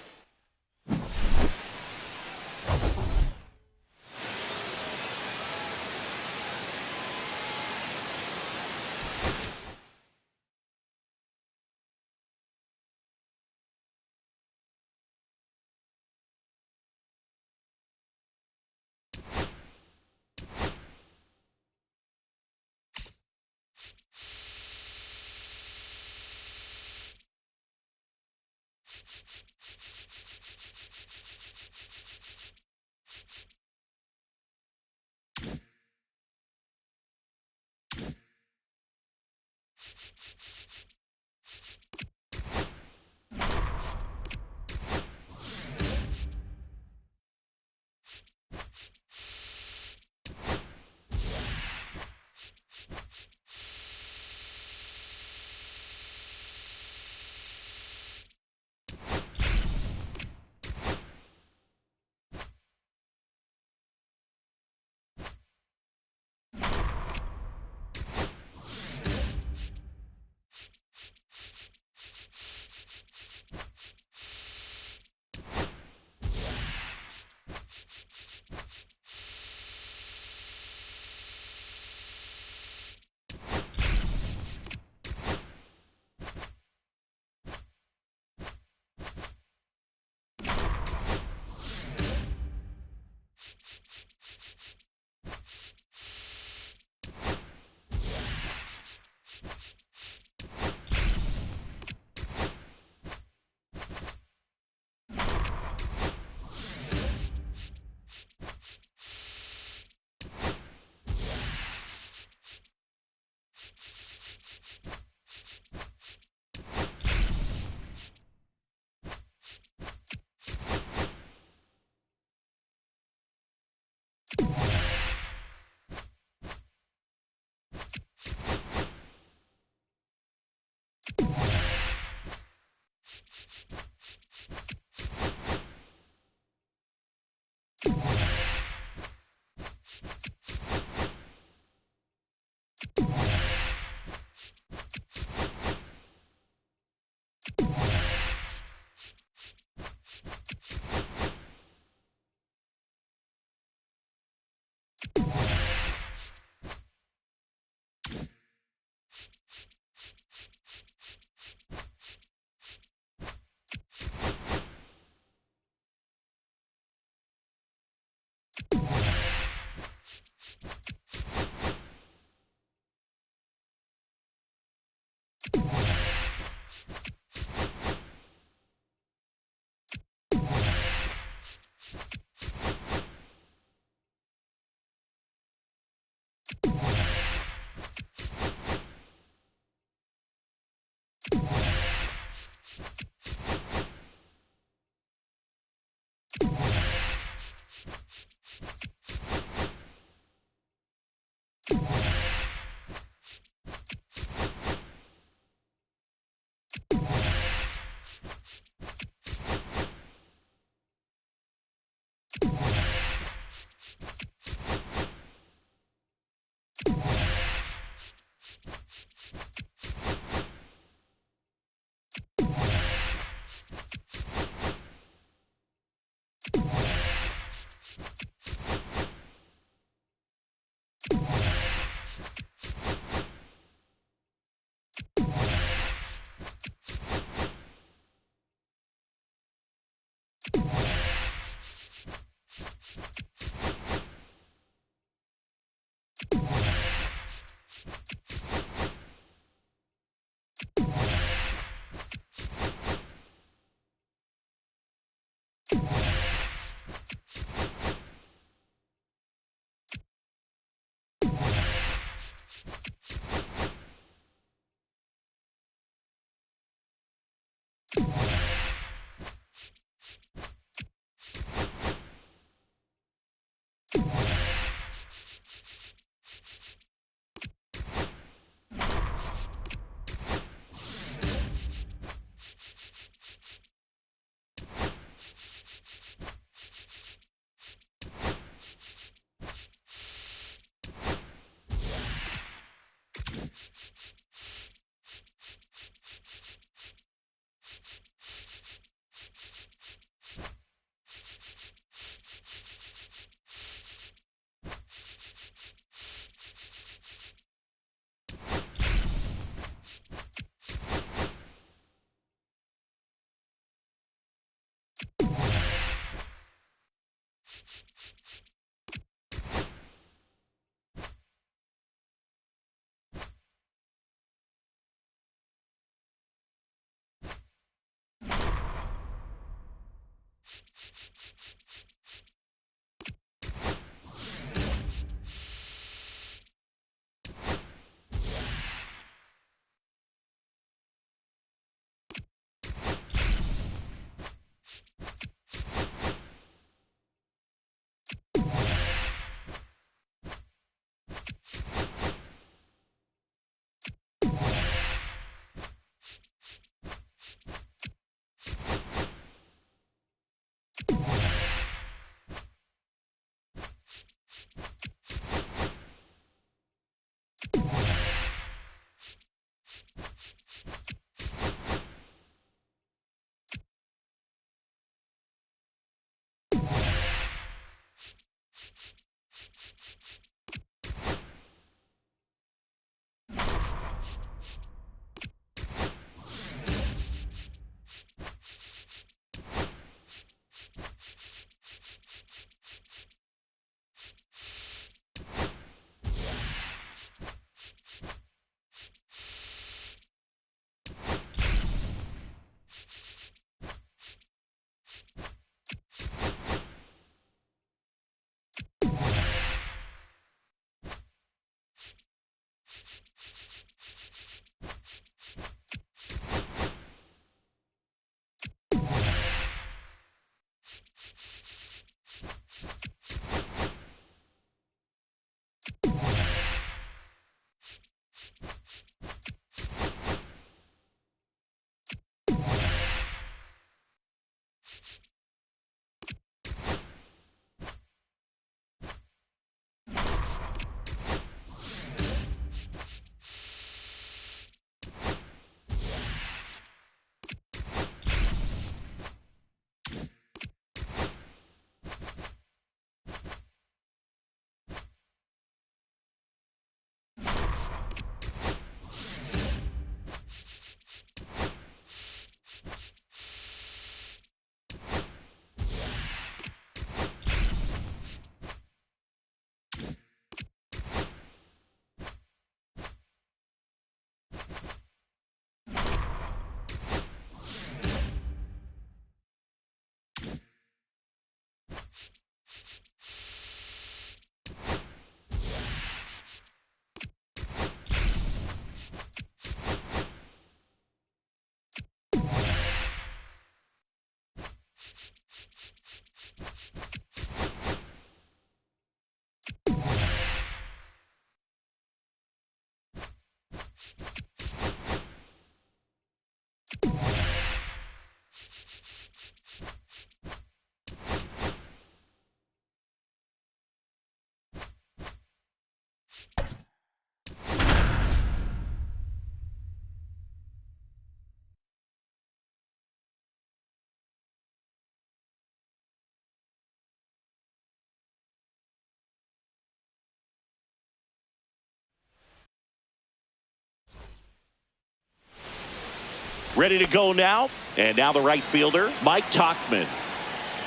Ready to go now. And now the right fielder, Mike Tauchman.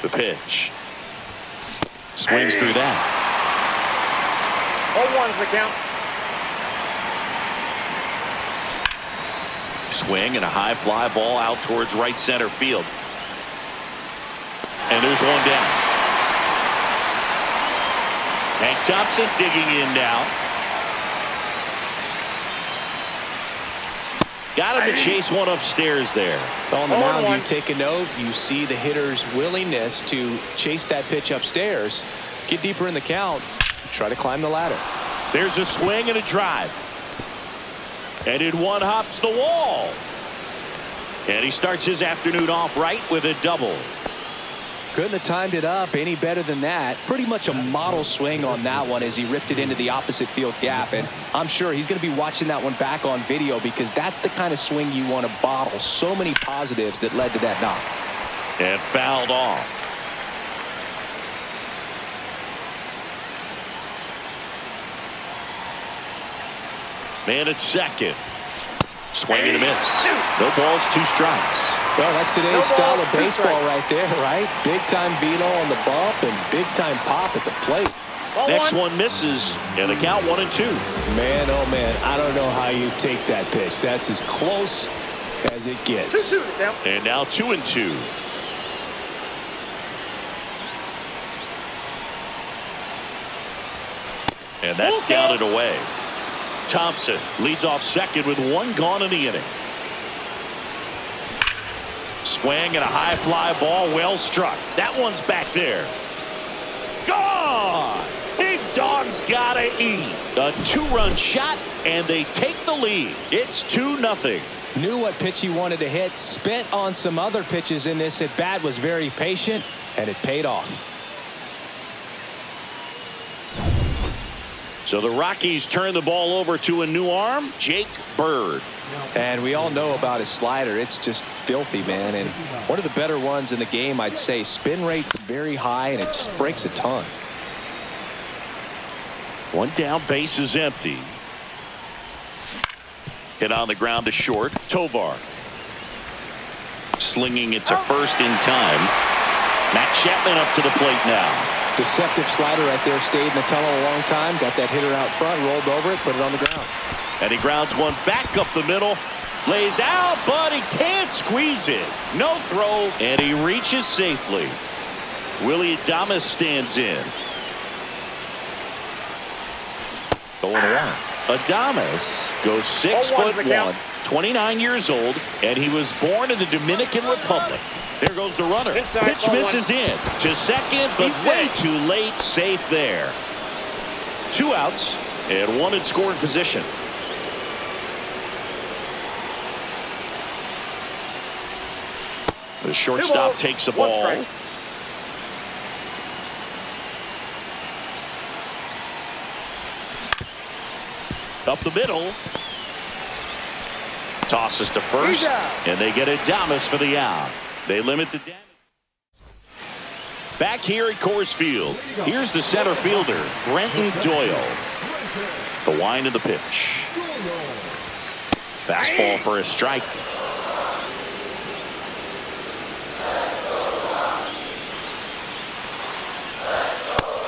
The pitch. Swings through that. 0-1's the count. Swing and a high fly ball out towards right center field. And there's one down. Hank Thompson digging in now. Got him to chase one upstairs there. On the mound, you take a note. You see the hitter's willingness to chase that pitch upstairs, get deeper in the count, try to climb the ladder. There's a swing and a drive. And in one hops the wall. And he starts his afternoon off right with a double. Couldn't have timed it up any better than that. Pretty much a model swing on that one as he ripped it into the opposite field gap. And I'm sure he's going to be watching that one back on video because that's the kind of swing you want to bottle. So many positives that led to that knock. And fouled off. Man at second. Swing and a miss. No balls, 2 strikes. Well, that's today's style of baseball right there, right? Big-time velo on the bump and big-time pop at the plate. Next one misses, and the count 1-2. Man, oh man, I don't know how you take that pitch. That's as close as it gets. 2-2 the count. And now 2-2. And that's down and away. Thompson leads off second with 1 gone in the inning. Swing and a high fly ball, well struck. That one's back there. Gone! Big dog's gotta eat. A 2-run shot, and they take the lead. It's 2-0. Knew what pitch he wanted to hit, spent on some other pitches in this at bat, was very patient, and it paid off. So the Rockies turn the ball over to a new arm, Jake Bird. And we all know about his slider. It's just filthy, man. And one of the better ones in the game, I'd say. Spin rate's very high, and it just breaks a ton. 1 down, base is empty. Hit on the ground to short. Tovar. Slinging it to first in time. Matt Chapman up to the plate now. Deceptive slider right there. Stayed in the tunnel a long time. Got that hitter out front. Rolled over it. Put it on the ground. And he grounds one back up the middle. Lays out, but he can't squeeze it. No throw. And he reaches safely. Willie Adames stands in. 0-1. Adames goes 6'1", 29 years old, and he was born in the Dominican Republic. There goes the runner. Pitch misses in to second, but way too late. Safe there. 2 outs and 1 in scoring position. The shortstop takes the ball. Up the middle. Tosses to first, and they get Adames for the out. They limit the damage. Back here at Coors Field, here's the center fielder, Brenton Doyle. The wind of the pitch. Fastball for a strike.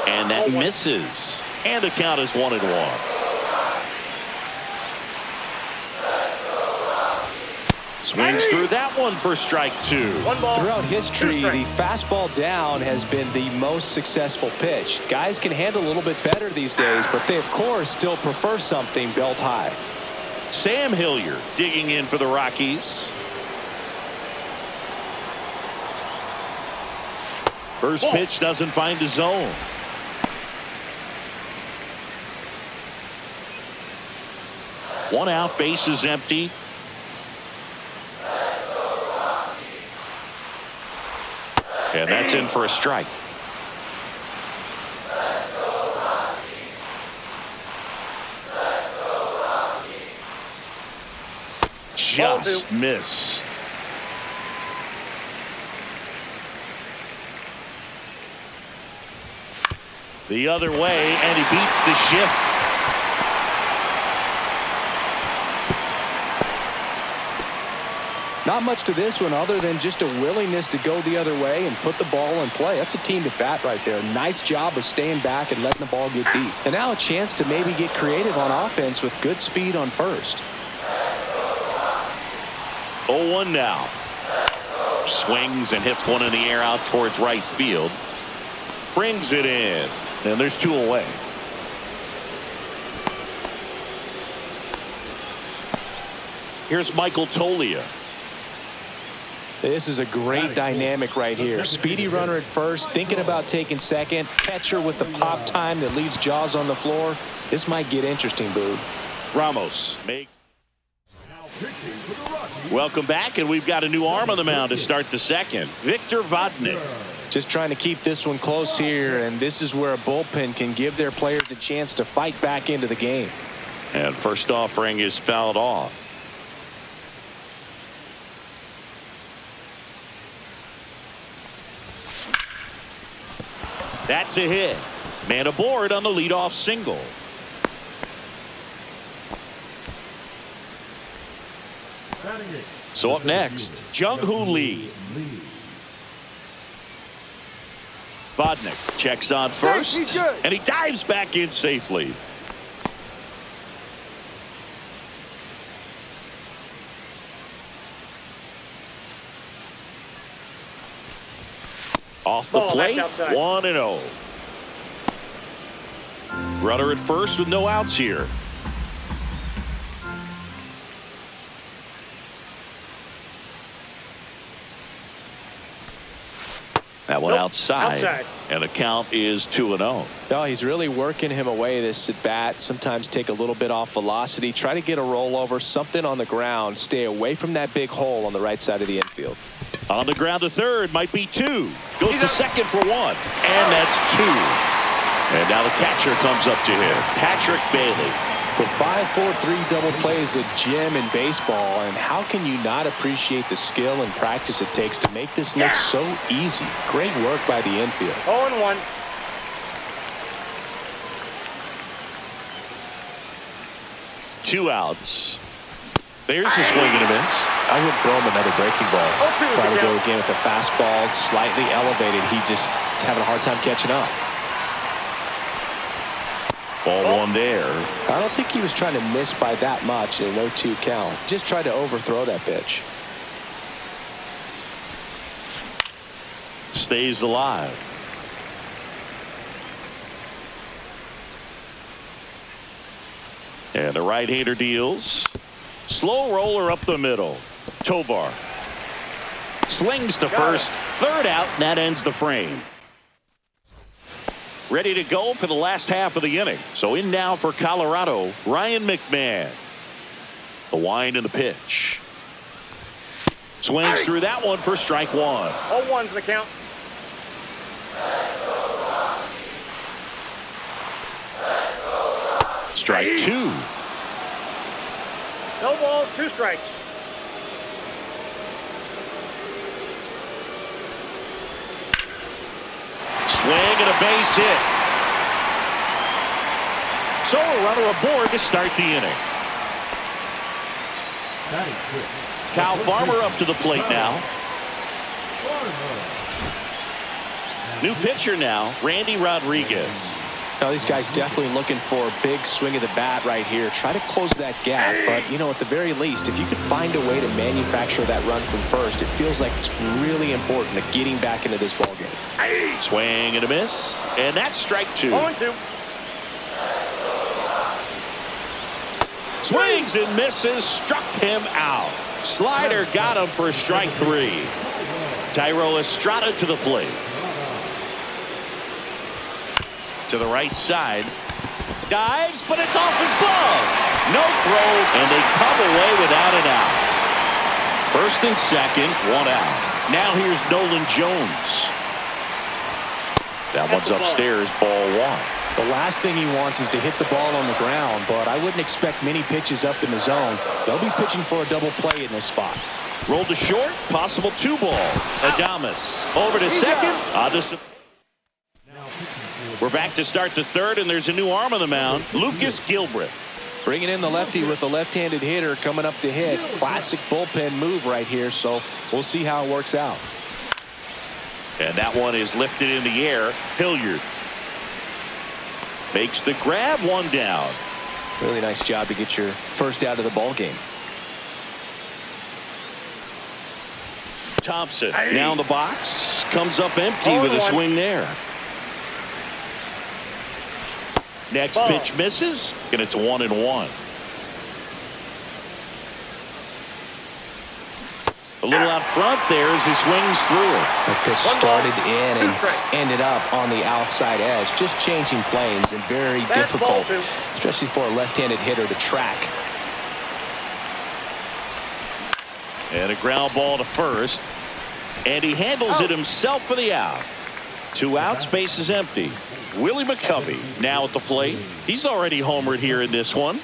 And that misses. And the count is 1-1. Swings through that one for strike 2. Throughout history, the fastball down has been the most successful pitch. Guys can handle a little bit better these days, but they, of course, still prefer something belt high. Sam Hilliard digging in for the Rockies. First pitch doesn't find the zone. One out, base is empty. And that's in for a strike. Just missed. The other way, and he beats the shift. Not much to this one other than just a willingness to go the other way and put the ball in play. That's a team at bat right there. Nice job of staying back and letting the ball get deep. And now a chance to maybe get creative on offense with good speed on first. 0-1 now. Swings and hits one in the air out towards right field. Brings it in. And there's 2 away. Here's Michael Tolia. This is a great dynamic right here. Speedy runner at first, thinking about taking second. Catcher with the pop time that leaves Jaws on the floor. This might get interesting, Boo. Ramos makes. Welcome back, and we've got a new arm on the mound to start the second. Victor Vodnik. Just trying to keep this one close here, and this is where a bullpen can give their players a chance to fight back into the game. And first offering is fouled off. That's a hit. Man aboard on the leadoff single. So up next, Jung-Hoo Lee. Vodnik checks on first, and he dives back in safely. Off the plate, 1-0. Runner at first with no outs here. That one outside. And the count is 2-0. No, he's really working him away this at bat. Sometimes take a little bit off velocity. Try to get a rollover, something on the ground. Stay away from that big hole on the right side of the infield. On the ground to third, might be 2. Goes to second for 1. And that's 2. And now the catcher comes up to him, Patrick Bailey. The 5-4-3 double play is a gem in baseball, and how can you not appreciate the skill and practice it takes to make this look so easy? Great work by the infield. 0-1. Two outs. There's a swing and a miss. I would throw him another breaking ball. Try to go again with the fastball, slightly elevated. He just is having a hard time catching up. Ball one there. I don't think he was trying to miss by that much in a 0-2 count. Just tried to overthrow that pitch. Stays alive. And the right-hander deals. Slow roller up the middle. Tovar slings to first. Third out, and that ends the frame. Ready to go for the last half of the inning. So in now for Colorado, Ryan McMahon. The wind and the pitch. Swings through that one for strike 1. 0-1's the count. Strike 2. No balls, 2 strikes. Swing and a base hit. So a runner aboard to start the inning. Kyle Farmer up to the plate now. New pitcher now, Randy Rodriguez. Now these guys definitely looking for a big swing of the bat right here. Try to close that gap, but you know, at the very least, if you could find a way to manufacture that run from first, it feels like it's really important to getting back into this ball game. Swing and a miss, and that's strike 2. 0-2. Swings and misses, struck him out. Slider got him for strike 3. Tyro Estrada to the plate. To the right side. Dives, but it's off his glove. No throw, and they come away without an out. First and second, 1 out. Now here's Nolan Jones. That one's upstairs, ball 1. The last thing he wants is to hit the ball on the ground, but I wouldn't expect many pitches up in the zone. They'll be pitching for a double play in this spot. Rolled to short, possible 2-ball. Adames over to second. We're back to start the third, and there's a new arm on the mound, Lucas Gilbreth. Bringing in the lefty with the left-handed hitter coming up to hit. Classic bullpen move right here, so we'll see how it works out. And that one is lifted in the air. Hilliard makes the grab, one down. Really nice job to get your first out of the ball game. Thompson down the box, comes up empty with a swing there. Next pitch misses, and it's 1-1. A little out front there as he swings through it. The pitch started in and ended up on the outside edge. Just changing planes and very difficult, especially for a left-handed hitter to track. And a ground ball to first. And he handles it himself for the out. 2 outs, base is empty. Willie McCovey now at the plate. He's already homered here in this one.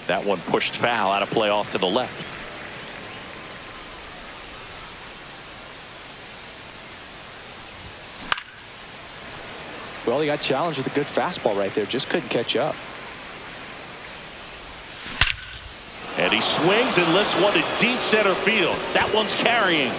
That one pushed foul, out of play off to the left. Well, he got challenged with a good fastball right there. Just couldn't catch up. And he swings and lifts one to deep center field. That one's carrying.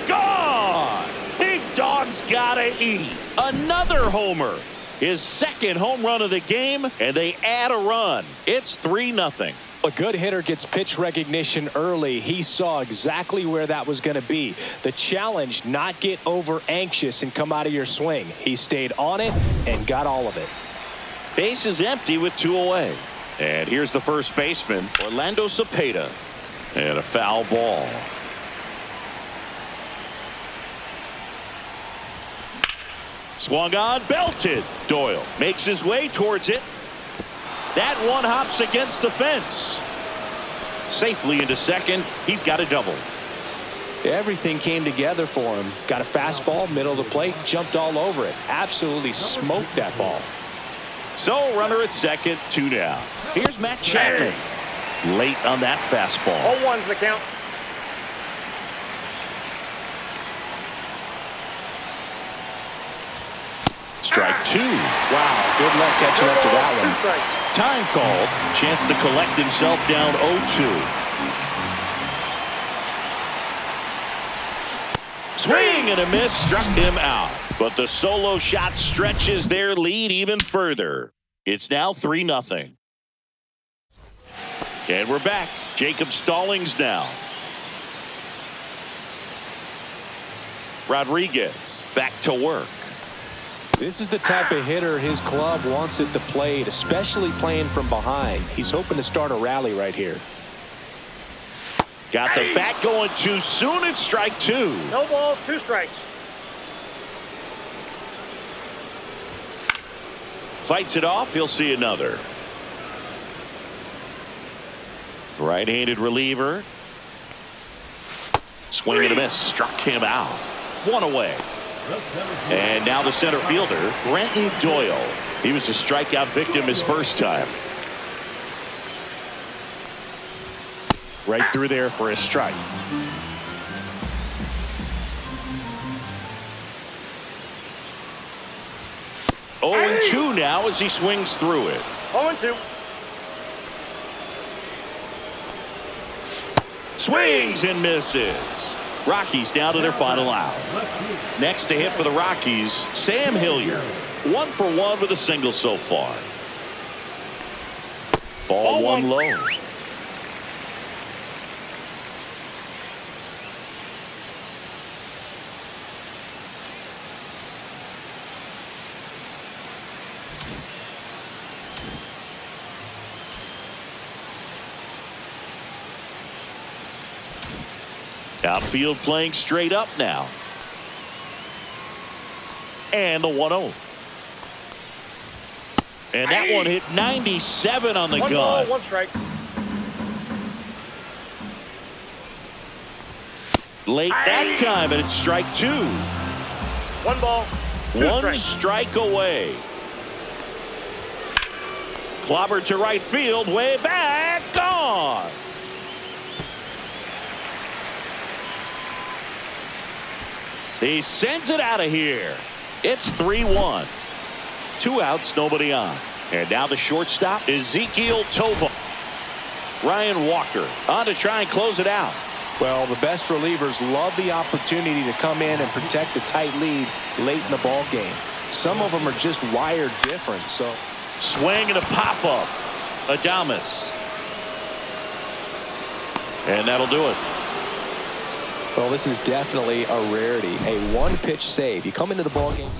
Gone! Big dog's gotta eat. Another homer. His second home run of the game, and they add a run. It's 3-0. A good hitter gets pitch recognition early. He saw exactly where that was going to be. The challenge, not get over anxious and come out of your swing. He stayed on it and got all of it. Base is empty with 2 away. And here's the first baseman, Orlando Cepeda. And a foul ball. Swung on, belted. Doyle makes his way towards it. That one hops against the fence. Safely into second. He's got a double. Everything came together for him. Got a fastball, middle of the plate, jumped all over it. Absolutely smoked that ball. So runner at second, 2 down. Here's Matt Chapman. Late on that fastball. 0-1's the count. Strike 2. Wow, good luck catching up to that one. 2 strikes. Time called. Chance to collect himself down 0-2. Swing and a miss, struck him out. But the solo shot stretches their lead even further. It's now 3-0. And we're back. Jacob Stallings now. Rodriguez back to work. This is the type of hitter his club wants at the plate, especially playing from behind. He's hoping to start a rally right here. Got the bat going too soon. It's strike 2. No balls, 2 strikes. Fights it off. He'll see another. Right-handed reliever. Swing and a miss. Struck him out. 1 away. And now the center fielder, Brenton Doyle. He was a strikeout victim his first time. Right through there for a strike. Oh, and 2 now as he swings through it. 0-2. Swings and misses. Rockies down to their final out. Next to hit for the Rockies, Sam Hilliard. 1 for 1 with a single so far. Ball 1 low. Outfield playing straight up now. And the 1-0. And that one hit 97 on the 1 gun. ball, 1 strike. Late that time, and it's strike 2. 1 ball, 2 1 strikes. strike away. Clobbered to right field, way back, gone. He sends it out of here. It's 3-1. 2 outs, nobody on. And now the shortstop, Ezekiel Tova. Ryan Walker on to try and close it out. Well, the best relievers love the opportunity to come in and protect a tight lead late in the ball game. Some of them are just wired different. So swing and a pop-up. Adames. And that'll do it. Well, this is definitely a rarity. A one-pitch save. You come into the ball game.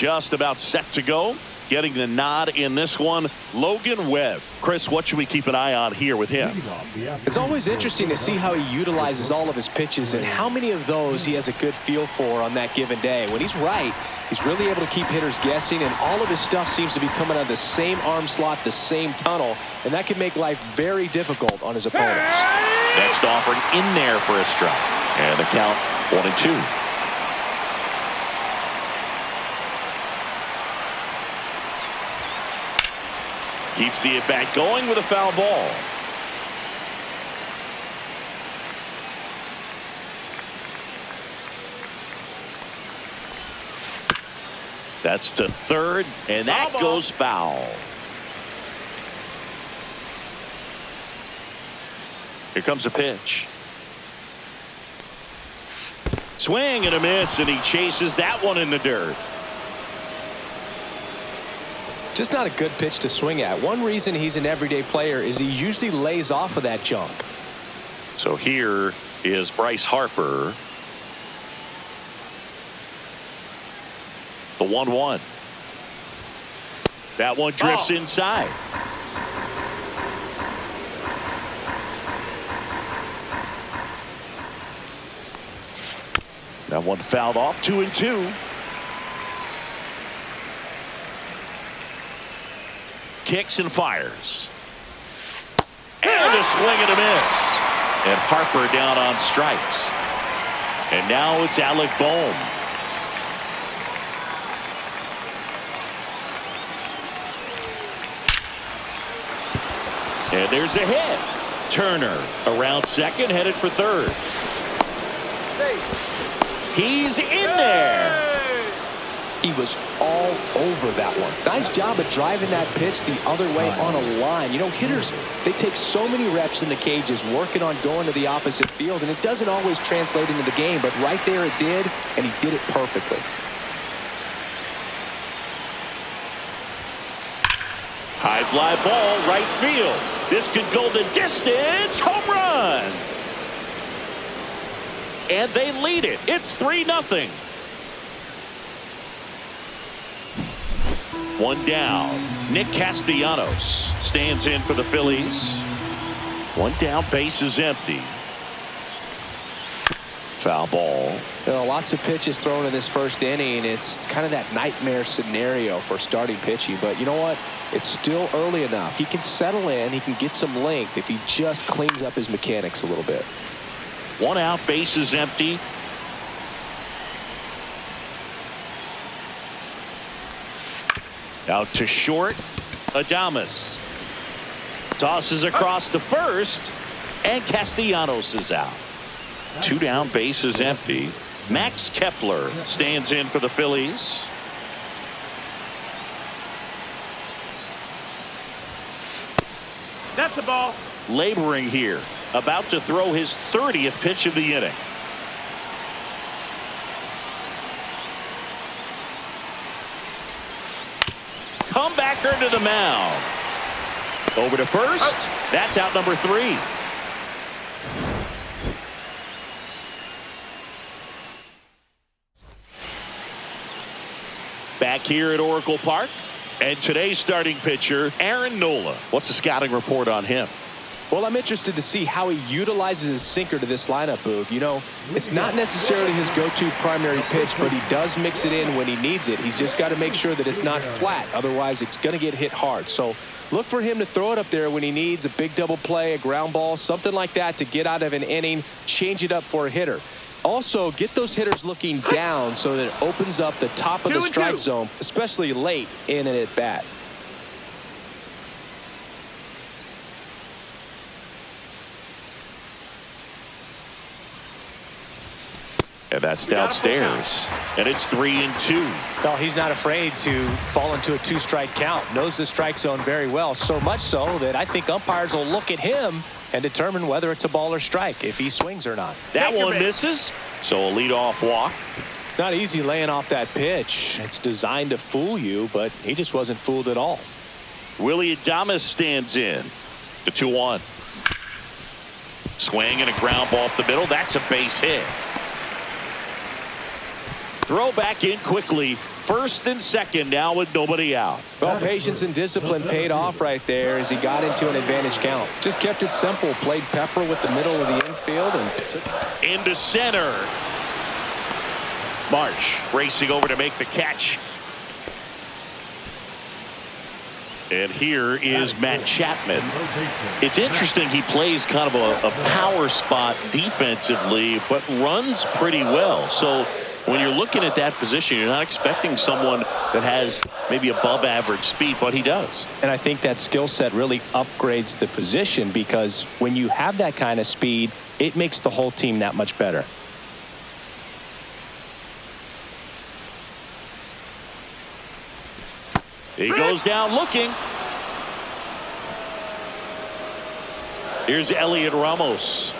Just about set to go. Getting the nod in this one, Logan Webb. Chris, what should we keep an eye on here with him? It's always interesting to see how he utilizes all of his pitches and how many of those he has a good feel for on that given day. When he's right, he's really able to keep hitters guessing, and all of his stuff seems to be coming out of the same arm slot, the same tunnel, and that can make life very difficult on his opponents. Next offering in there for a strike. And the count 1-2. Keeps the at-bat going with a foul ball. That's to third, and that goes foul. Here comes a pitch. Swing and a miss, and he chases that one in the dirt. Just not a good pitch to swing at. One reason he's an everyday player is he usually lays off of that junk. So here is Bryce Harper. The 1-1. That one drifts inside. That one fouled off. 2-2. Kicks and fires. And a swing and a miss. And Harper down on strikes. And now it's Alec Bohm. And there's a hit. Turner around second, headed for third. He's in there. He was all over that one. Nice job of driving that pitch the other way on a line. You know, hitters, they take so many reps in the cages working on going to the opposite field, and it doesn't always translate into the game, but right there it did, and he did it perfectly. High fly ball, right field. This could go the distance. Home run. And they lead it. It's 3-0. One down. Nick Castellanos stands in for the Phillies. One down, base is empty. Foul ball. You know, lots of pitches thrown in this first inning. It's kind of that nightmare scenario for starting pitching. But you know what? It's still early enough. He can settle in. He can get some length if he just cleans up his mechanics a little bit. One out, base is empty. Out to short. Adames tosses across to first, and Castellanos is out. Two down, base is empty. Max Kepler stands in for the Phillies. That's a ball. Laboring here, about to throw his 30th pitch of the inning. Comebacker to the mound. Over to first. That's out number 3. Back here at Oracle Park. And today's starting pitcher, Aaron Nola. What's the scouting report on him? Well, I'm interested to see how he utilizes his sinker to this lineup, Boog. You know, it's not necessarily his go-to primary pitch, but he does mix it in when he needs it. He's just got to make sure that it's not flat. Otherwise, it's going to get hit hard. So look for him to throw it up there when he needs a big double play, a ground ball, something like that to get out of an inning, change it up for a hitter. Also, get those hitters looking down so that it opens up the top of the strike zone, especially late in an at-bat. And that's downstairs. And it's 3-2. Well, he's not afraid to fall into a 2-strike count. Knows the strike zone very well. So much so that I think umpires will look at him and determine whether it's a ball or strike, if he swings or not. That one misses. So a leadoff walk. It's not easy laying off that pitch. It's designed to fool you, but he just wasn't fooled at all. Willie Adames stands in. The 2-1. Swing and a ground ball up the middle. That's a base hit. Throw back in quickly. First and second now with nobody out. Well, patience and discipline paid off right there as he got into an advantage count. Just kept it simple, played pepper with the middle of the infield and took into center. Marsh racing over to make the catch. And here is Matt Chapman. It's interesting, he plays kind of a power spot defensively, but runs pretty well. So when you're looking at that position, you're not expecting someone that has maybe above average speed, but he does. And I think that skill set really upgrades the position, because when you have that kind of speed, it makes the whole team that much better. He goes down looking. Here's Elliot Ramos.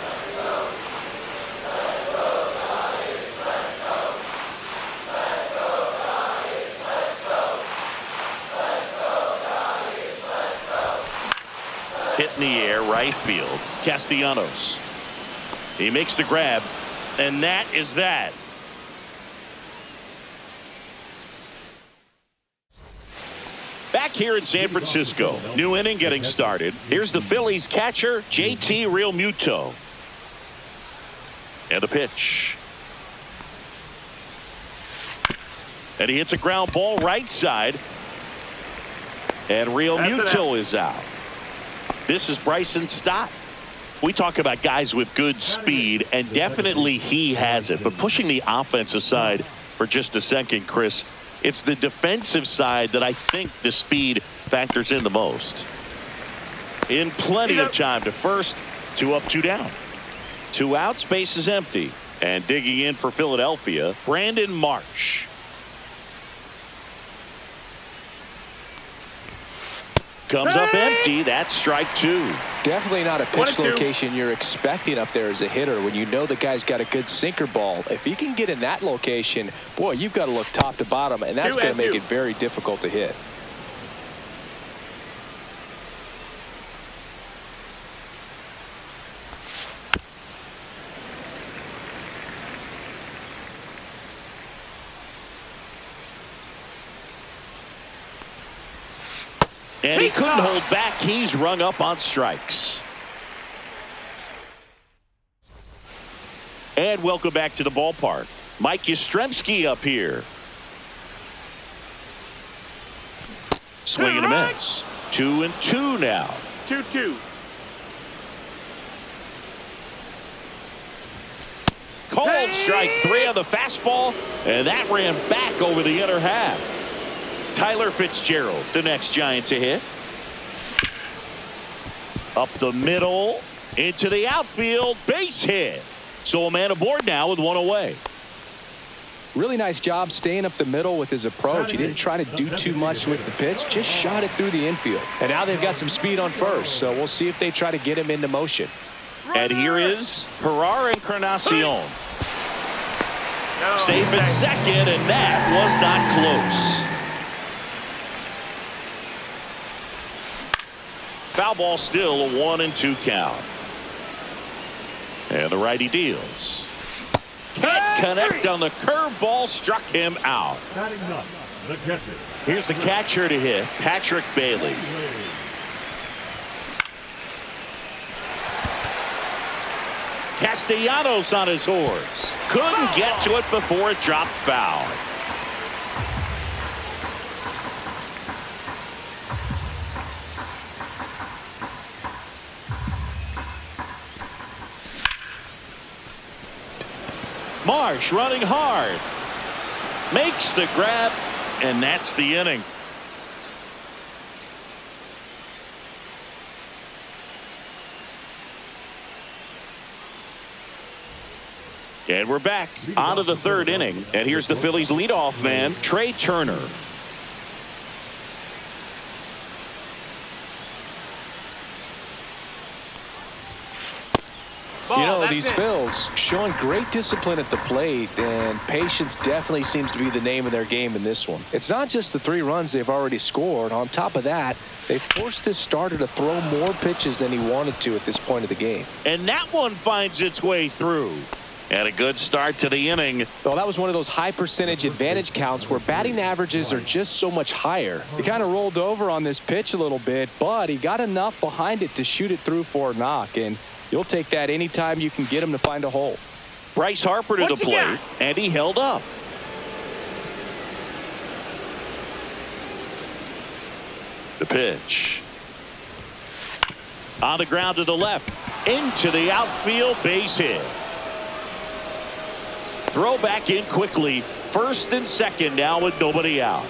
Hit in the air, right field. Castellanos. He makes the grab, and that is that. Back here in San Francisco, new inning getting started. Here's the Phillies catcher, JT Realmuto. And the pitch. And he hits a ground ball right side. And Realmuto is out. This is Bryson Stott. We talk about guys with good speed, and definitely he has it. But pushing the offense aside for just a second, Chris, it's the defensive side that I think the speed factors in the most. In plenty of time to first, 2 up, 2 down. 2 out, space is empty. And digging in for Philadelphia, Brandon Marsh. Comes up empty. That's strike 2. Definitely not a pitch location you're expecting up there as a hitter when you know the guy's got a good sinker ball. If he can get in that location, boy, you've got to look top to bottom, and that's going to make it very difficult to hit. And he couldn't hold back. He's rung up on strikes. And welcome back to the ballpark. Mike Yastrzemski up here. Swing and a miss. 2-2 now. 2-2. Called strike 3 on the fastball, and that ran back over the inner half. Tyler Fitzgerald, the next Giant to hit. Up the middle, into the outfield, base hit. So a man aboard now with 1 away. Really nice job staying up the middle with his approach. He didn't try to do too much with the pitch, just shot it through the infield. And now they've got some speed on first, so we'll see if they try to get him into motion. And here is Herrera Encarnacion. Safe at second, and that was not close. Foul ball, still a 1-2 count. And the righty deals. Can't connect on the curveball, struck him out. Here's the catcher to hit, Patrick Bailey. Castellanos on his horse. Couldn't get to it before it dropped foul. Marsh running hard. Makes the grab, and that's the inning. And we're back onto the 3rd inning. And here's the Phillies leadoff man, Trey Turner. You know, these Phils showing great discipline at the plate, and patience definitely seems to be the name of their game in this one. It's not just the 3 runs they've already scored. On top of that, they forced this starter to throw more pitches than he wanted to at this point of the game. And that one finds its way through. And a good start to the inning. Well, that was one of those high percentage advantage counts where batting averages are just so much higher. He kind of rolled over on this pitch a little bit, but he got enough behind it to shoot it through for a knock. And you'll take that anytime you can get him to find a hole. Bryce Harper to the plate, and he held up. The pitch. On the ground to the left. Into the outfield, base hit. Throw back in quickly. First and second now with nobody out.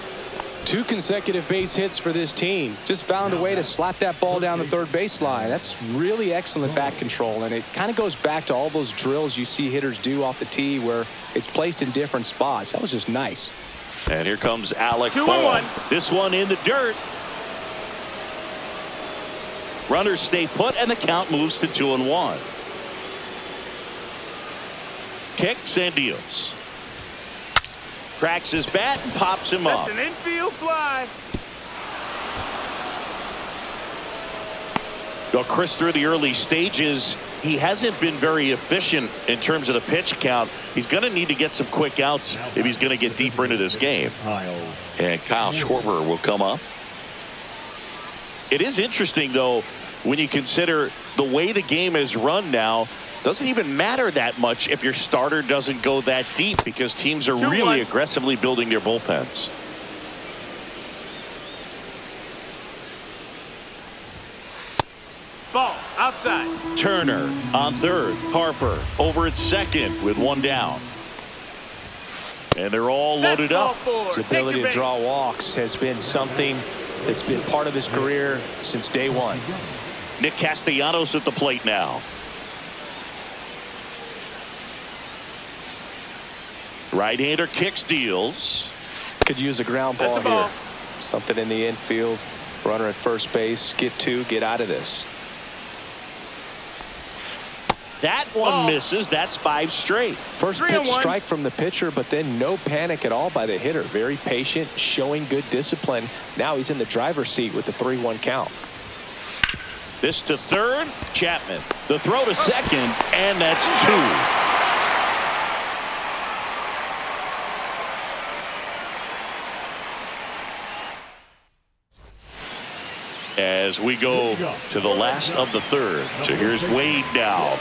2 consecutive base hits for this team. Just found a way to slap that ball down the third baseline. That's really excellent bat control, and it kind of goes back to all those drills you see hitters do off the tee where it's placed in different spots. That was just nice. And here comes Alec 2-1. This one in the dirt. Runners stay put, and the count moves to 2-1. Kicks and deals. Cracks his bat and pops him up. That's an infield fly. Well, Chris, through the early stages, he hasn't been very efficient in terms of the pitch count. He's going to need to get some quick outs if he's going to get deeper into this game. And Kyle Schwarber will come up. It is interesting, though, when you consider the way the game is run now. Doesn't even matter that much if your starter doesn't go that deep because teams are really aggressively building their bullpens. Ball outside. Turner on third. Harper over at second with one down. And they're all loaded up. His ability to draw walks has been something that's been part of his career since day one. Nick Castellanos at the plate now. Right-hander kicks, deals. Could use a ground ball here. Something in the infield. Runner at first base. Get 2. Get out of this. That one misses. That's 5 straight. First pitch strike from the pitcher, but then no panic at all by the hitter. Very patient, showing good discipline. Now he's in the driver's seat with the 3-1 count. This to third. Chapman. The throw to second, and that's 2. As we go to the last of the third. So here's Wade now.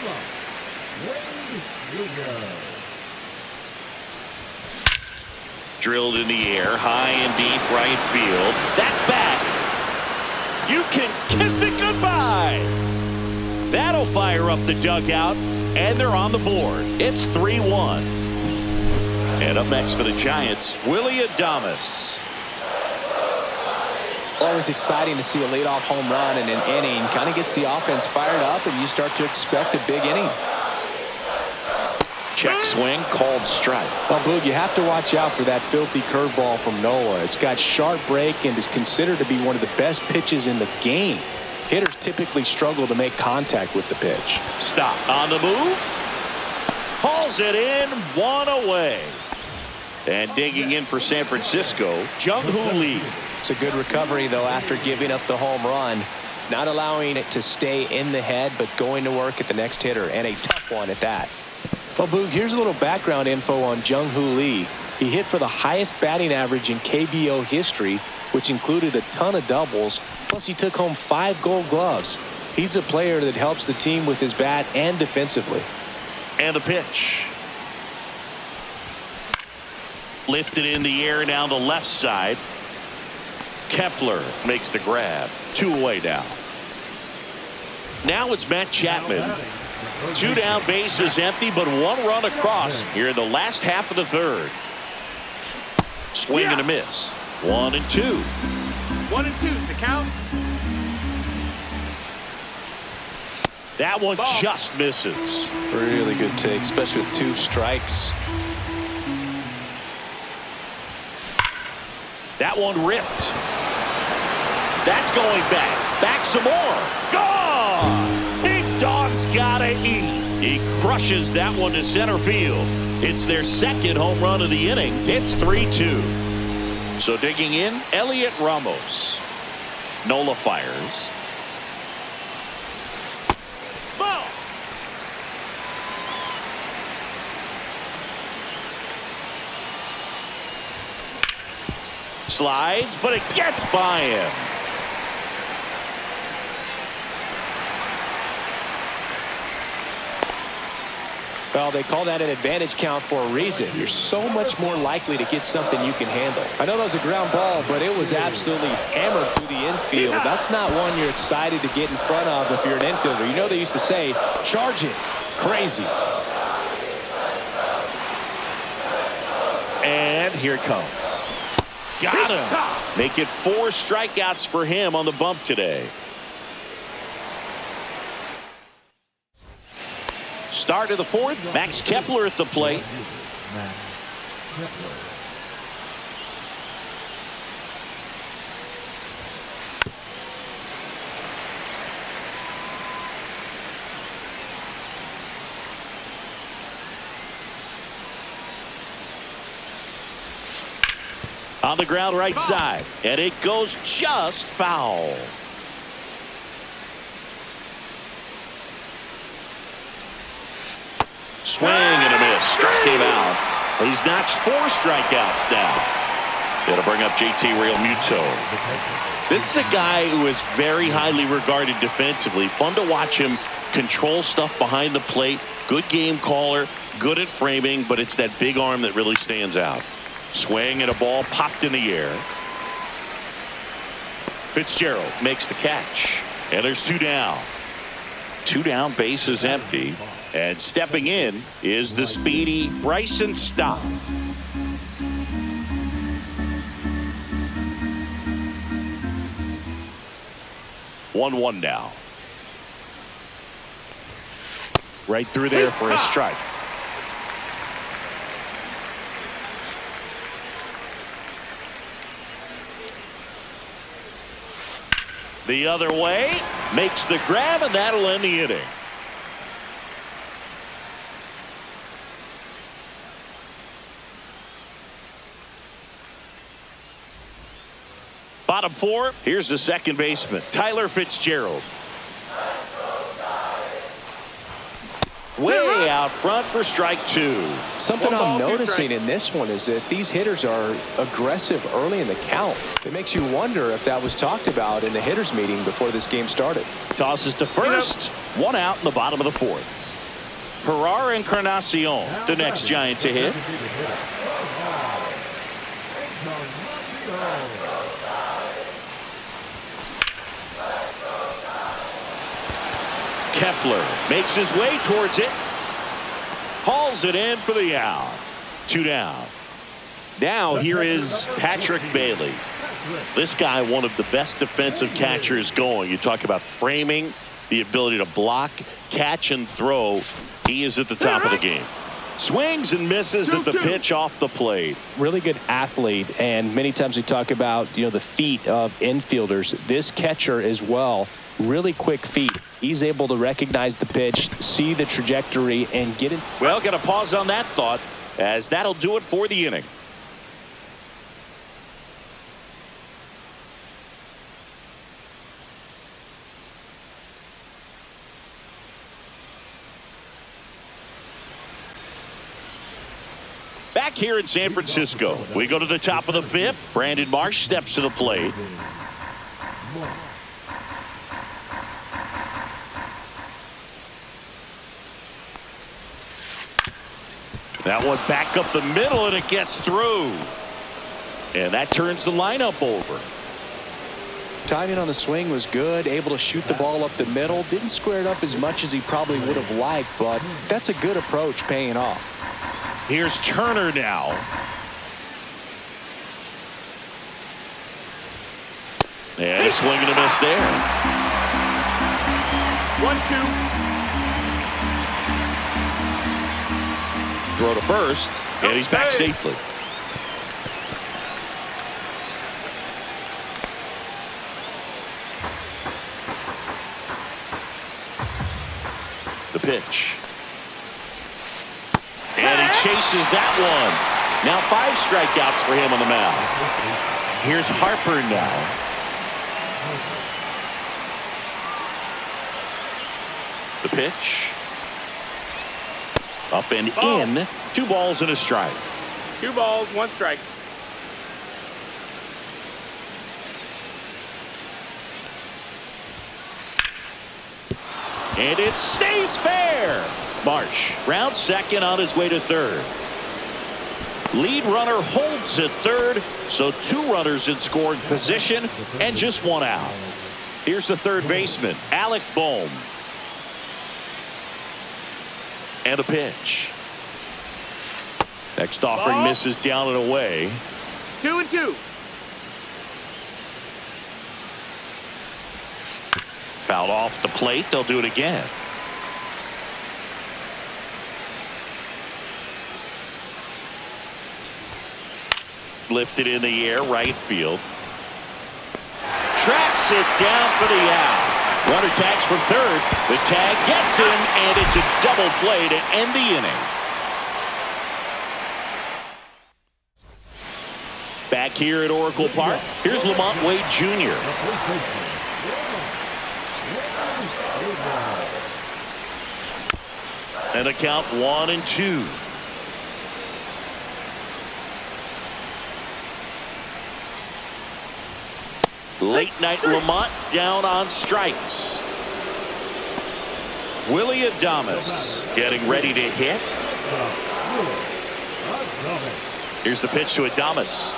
Drilled in the air, high and deep right field. That's back. You can kiss it goodbye. That'll fire up the dugout, and they're on the board. It's 3-1. And up next for the Giants, Willy Adames. Always exciting to see a leadoff home run in an inning. Kind of gets the offense fired up, and you start to expect a big inning. Check swing, called strike. Well, Boog, you have to watch out for that filthy curveball from Noah. It's got sharp break and is considered to be one of the best pitches in the game. Hitters typically struggle to make contact with the pitch. Stop on the move. Hauls it in, 1 away. And digging in for San Francisco, Jung-Hoo Lee. It's a good recovery, though, after giving up the home run. Not allowing it to stay in the head, but going to work at the next hitter, and a tough one at that. Well, Boog, here's a little background info on Jung-Hoo Lee. He hit for the highest batting average in KBO history, which included a ton of doubles, plus he took home 5 gold gloves. He's a player that helps the team with his bat and defensively. And the pitch. Lifted in the air down the left side. Kepler makes the grab. 2 away now. Now it's Matt Chapman. 2 down, bases empty, but 1 run across here in the last half of the third. Swing and a miss. 1 and 2. 1 and 2's the count. That one just misses. Really good take, especially with 2 strikes. That one ripped. That's going back. Back some more. Gone! Big dog's gotta eat. He crushes that one to center field. It's their second home run of the inning. It's 3-2. So digging in, Elliot Ramos. Nola fires. Slides, but it gets by him. Well, they call that an advantage count for a reason. You're so much more likely to get something you can handle. I know that was a ground ball, but it was absolutely hammered through the infield. That's not one you're excited to get in front of if you're an infielder. You know they used to say, charge it. Crazy. And here it comes. Got him. Make it 4 strikeouts for him on the bump today. Start of the 4th. Max Kepler at the plate. Max Kepler. On the ground right side. And it goes just foul. Swing and a miss. Struck him out. He's notched 4 strikeouts now. It'll bring up JT Realmuto. This is a guy who is very highly regarded defensively. Fun to watch him control stuff behind the plate. Good game caller. Good at framing. But it's that big arm that really stands out. Swing and a ball popped in the air. Fitzgerald makes the catch. And there's 2 down. 2 down, base is empty. And stepping in is the speedy Bryson Stott. One now. Right through there for a strike. The other way, makes the grab, and that'll end the inning. Bottom 4, here's the second baseman, Tyler Fitzgerald. Way out front for strike 2. Something I'm noticing in this one is that these hitters are aggressive early in the count. It makes you wonder if that was talked about in the hitters meeting before this game started. Tosses to first. 1 out in the bottom of the 4th. Herrera Encarnacion, the next Giant to hit. Kepler makes his way towards it. Hauls it in for the out. 2 down. Now here is Patrick Bailey. This guy, one of the best defensive catchers going. You talk about framing, the ability to block, catch, and throw. He is at the top of the game. Swings and misses at the pitch off the plate. Really good athlete, and many times we talk about, the feet of infielders. This catcher as well, really quick feet. He's able to recognize the pitch, see the trajectory, and get it. Well, got to pause on that thought, as that'll do it for the inning. Back here in San Francisco, we go to the top of the 5th. Brandon Marsh steps to the plate. That one back up the middle, and it gets through. And that turns the lineup over. Timing on the swing was good, able to shoot the ball up the middle. Didn't square it up as much as he probably would have liked, but that's a good approach paying off. Here's Turner now. And a swing and a miss there. 1-2. Throw to first, and he's back safely. The pitch. And he chases that one. Now 5 strikeouts for him on the mound. Here's Harper now. The pitch. Up and in. 2 balls and a strike. 2 balls, 1 strike. And it stays fair. Marsh round second on his way to third. Lead runner holds at third, so 2 runners in scoring position and just 1 out. Here's the third baseman, Alec Bohm. And a pitch. Next offering Ball. misses down and away. 2-2. Fouled off the plate. They'll do it again. Lifted in the air, right field. Tracks it down for the out. Runner tags from third. The tag gets him, and it's a double play to end the inning. Back here at Oracle Park, here's Lamont Wade Jr. And a count 1-2. Late night Lamont down on strikes. Willie Adames getting ready to hit. Here's the pitch to Adames.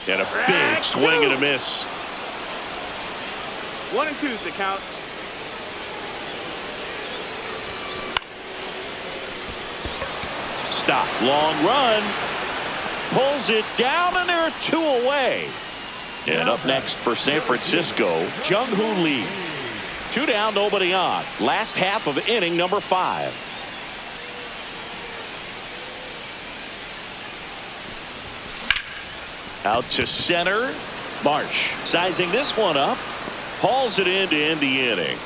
And a big swing and a miss. 1-2's the count. Stop. Long run. Pulls it down, and there are 2 away. And up next for San Francisco, Jung-Hoo Lee. 2 down, nobody on. Last half of inning number 5. Out to center. Marsh sizing this one up. Hauls it in to end the inning.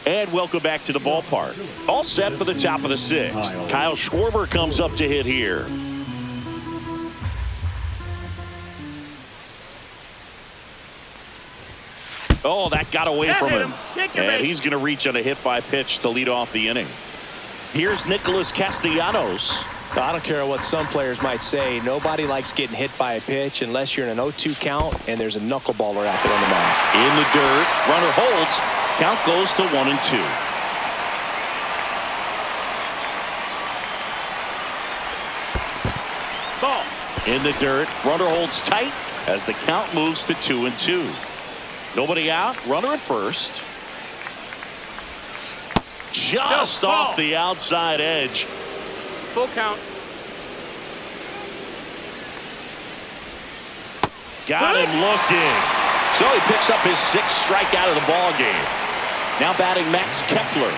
And welcome back to the ballpark. All set for the top of the 6th. Kyle Schwarber comes up to hit here. Oh, that got away from him. And he's going to reach on a hit-by pitch to lead off the inning. Here's Nicholas Castellanos. I don't care what some players might say. Nobody likes getting hit by a pitch unless you're in an 0-2 count and there's a knuckleballer out there on the mound. In the dirt. Runner holds. Count goes to 1-2. Ball. In the dirt. Runner holds tight as the count moves to 2-2. Nobody out. Runner at first. Just off the outside edge. Full count. Got him looking. So he picks up his 6th strikeout of the ball game. Now batting Max Kepler.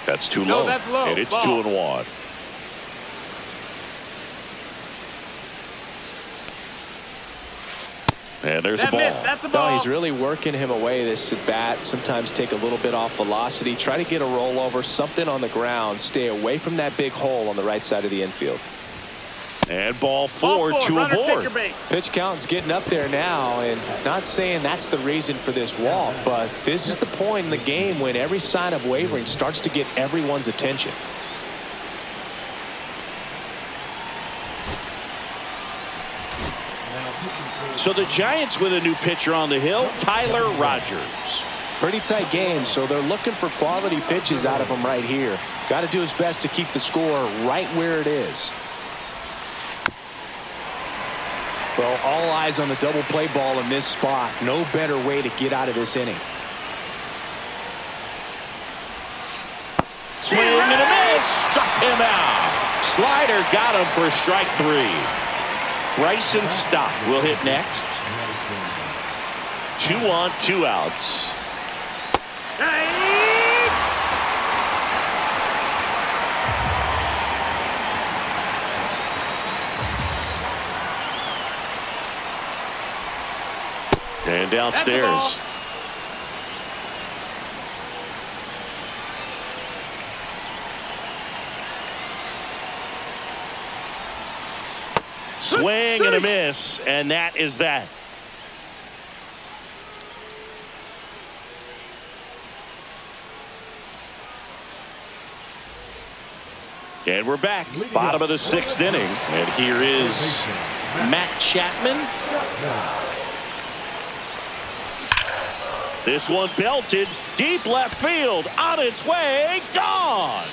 That's too low. That's low. And it's Ball. 2-1. And there's a ball. That's a ball. No, he's really working him away this at bat. Sometimes take a little bit off velocity. Try to get a rollover, something on the ground. Stay away from that big hole on the right side of the infield. And ball 4, 2 aboard. Pitch count's getting up there now, and not saying that's the reason for this walk, but this is the point in the game when every sign of wavering starts to get everyone's attention. So the Giants with a new pitcher on the hill, Tyler Rogers. Pretty tight game, so they're looking for quality pitches out of him right here. Got to do his best to keep the score right where it is. Well, all eyes on the double play ball in this spot. No better way to get out of this inning. Swing and a miss. Struck him out. Slider got him for strike 3. Bryson Stott will hit next. 2 on, 2 outs. And downstairs. Swing and a miss, and that is that. And we're back. Bottom of the 6th inning. And here is Matt Chapman. This one belted. Deep left field. On its way. Gone.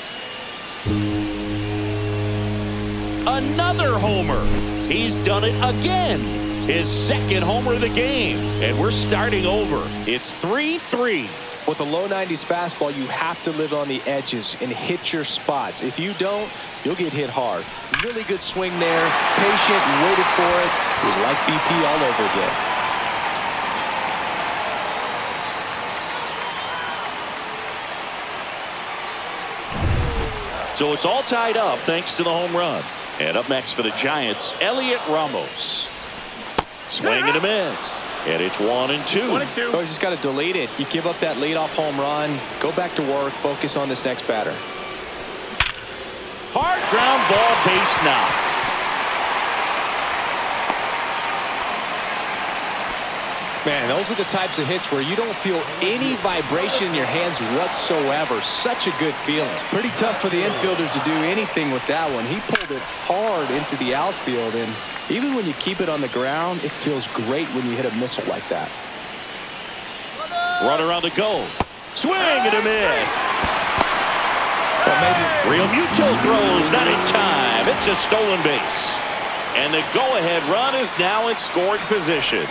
Another homer. He's done it again. His 2nd homer of the game. And we're starting over. It's 3-3. With a low 90s fastball, you have to live on the edges and hit your spots. If you don't, you'll get hit hard. Really good swing there. Patient, waited for it. It was like BP all over again. So it's all tied up thanks to the home run. And up next for the Giants, Elliot Ramos. Swing and a miss. And it's 1-2. 1-2. Oh, you just got to delete it. You give up that leadoff home run. Go back to work. Focus on this next batter. Hard ground ball, base knock. Man, those are the types of hits where you don't feel any vibration in your hands whatsoever. Such a good feeling. Pretty tough for the infielders to do anything with that one. He pulled it hard into the outfield, and even when you keep it on the ground, it feels great when you hit a missile like that. Runner on the go. Swing and a miss. But maybe Real Muto throws not in time. It's a stolen base. And the go-ahead run is now in scoring position.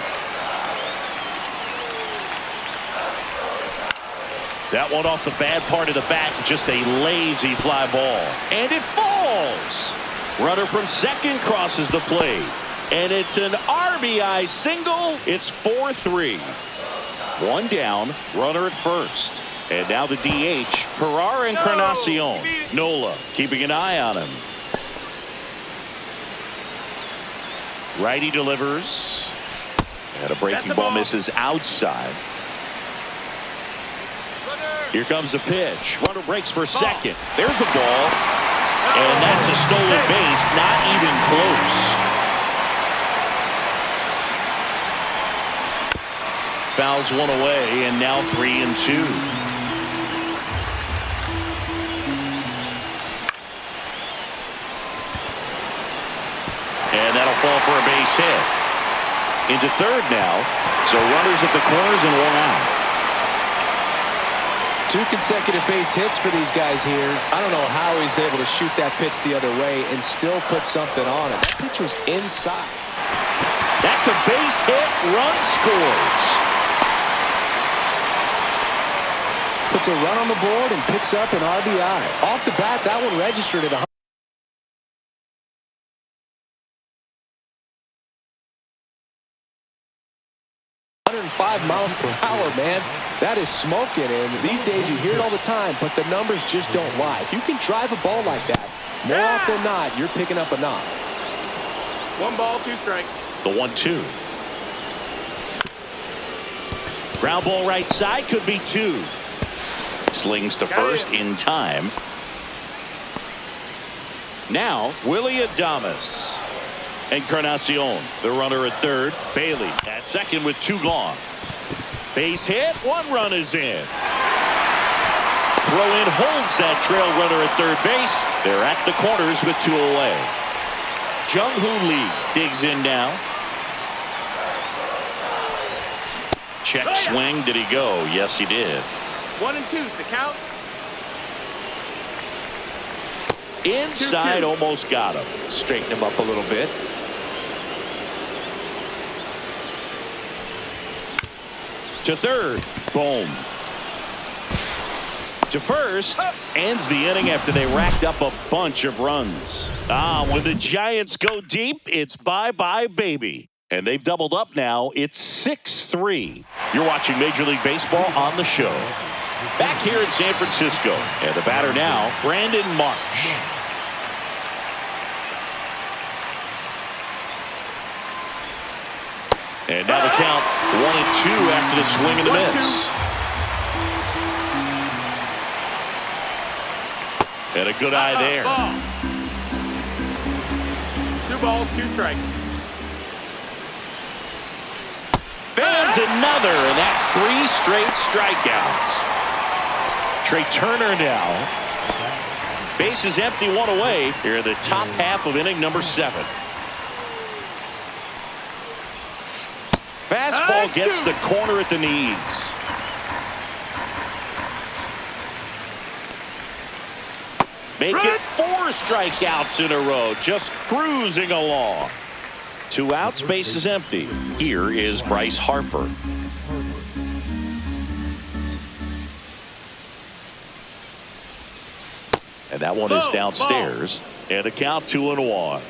That one off the bad part of the bat. Just a lazy fly ball. And it falls. Runner from second crosses the plate. And it's an RBI single. It's 4-3. One down. Runner at first. And now the DH. Herrera and Encarnacion. Nola keeping an eye on him. Righty delivers. And a breaking ball misses outside. Here comes the pitch. Runner breaks for second. There's the ball. And that's a stolen base. Not even close. Fouls one away, and now 3-2. And that'll fall for a base hit. Into third now. So runners at the corners and one out. 2 consecutive base hits for these guys here. I don't know how he's able to shoot that pitch the other way and still put something on it. That pitch was inside. That's a base hit. Run scores. Puts a run on the board and picks up an RBI. Off the bat, that one registered at 105 miles per hour, man. That is smoking, and these days you hear it all the time, but the numbers just don't lie. If you can drive a ball like that, more often than not, you're picking up a knock. 1 ball, 2 strikes. The 1-2. Ground ball right side, could be 2. Slings to first in time. Now, Willie Adames. Encarnacion, the runner at third. Bailey at second with 2 gone. Base hit, 1 run is in. Throw in holds that trail runner at third base. They're at the corners with 2 away. Jung-Hoo Lee digs in now. Check swing. Did he go? Yes, he did. 1-2's the count. Inside, 2-2. almost got him. Straighten him up a little bit. To third. Boom. To first. Ends the inning after they racked up a bunch of runs. When the Giants go deep, it's bye-bye, baby. And they've doubled up now. It's 6-3. You're watching Major League Baseball on the show. Back here in San Francisco. And the batter now, Brandon Marsh. And now the count 1-2 after the swing and the miss. And a good eye there. 2 balls, 2 strikes. Fans another, and that's 3 straight strikeouts. Trey Turner now Bases empty, one away here in the top half of inning number 7. Fastball gets the corner at the knees. Make it 4 strikeouts in a row, just cruising along. 2 outs, bases empty. Here is Bryce Harper. And that one is downstairs. And a count 2-1.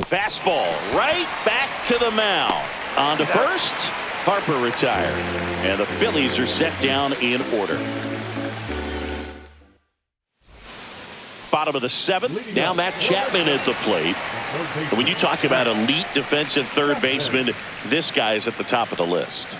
Fastball right back to the mound. On to first. Harper retired. And the Phillies are set down in order. Bottom of the 7th. Now Matt Chapman at the plate. And when you talk about elite defensive third baseman, this guy is at the top of the list.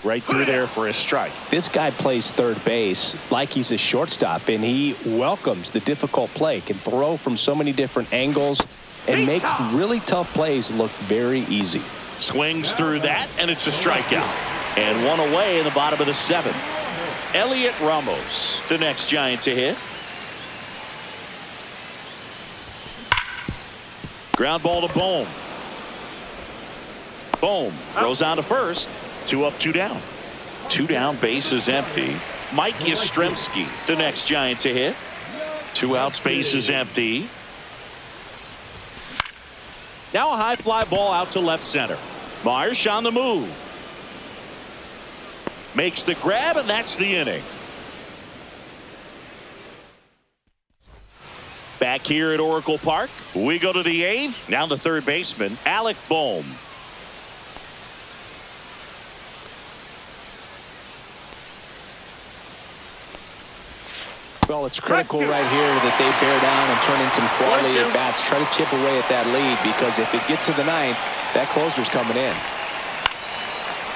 Right through there for a strike. This guy plays third base like he's a shortstop, and he welcomes the difficult play, can throw from so many different angles, and makes really tough plays look very easy. Swings through that, and it's a strikeout. And one away in the bottom of the 7th. Elliot Ramos, the next Giant to hit. Ground ball to Bohm. Bohm throws on to first. 2 up, 2 down. 2 down, bases empty. Mike Yastrzemski, the next Giant to hit. 2 outs, bases empty. Now a high fly ball out to left center. Marsh on the move. Makes the grab, and that's the inning. Back here at Oracle Park, we go to the 8th. Now the third baseman, Alec Bohm. Well, it's critical right here that they bear down and turn in some quality at bats. Try to chip away at that lead, because if it gets to the 9th, that closer's coming in.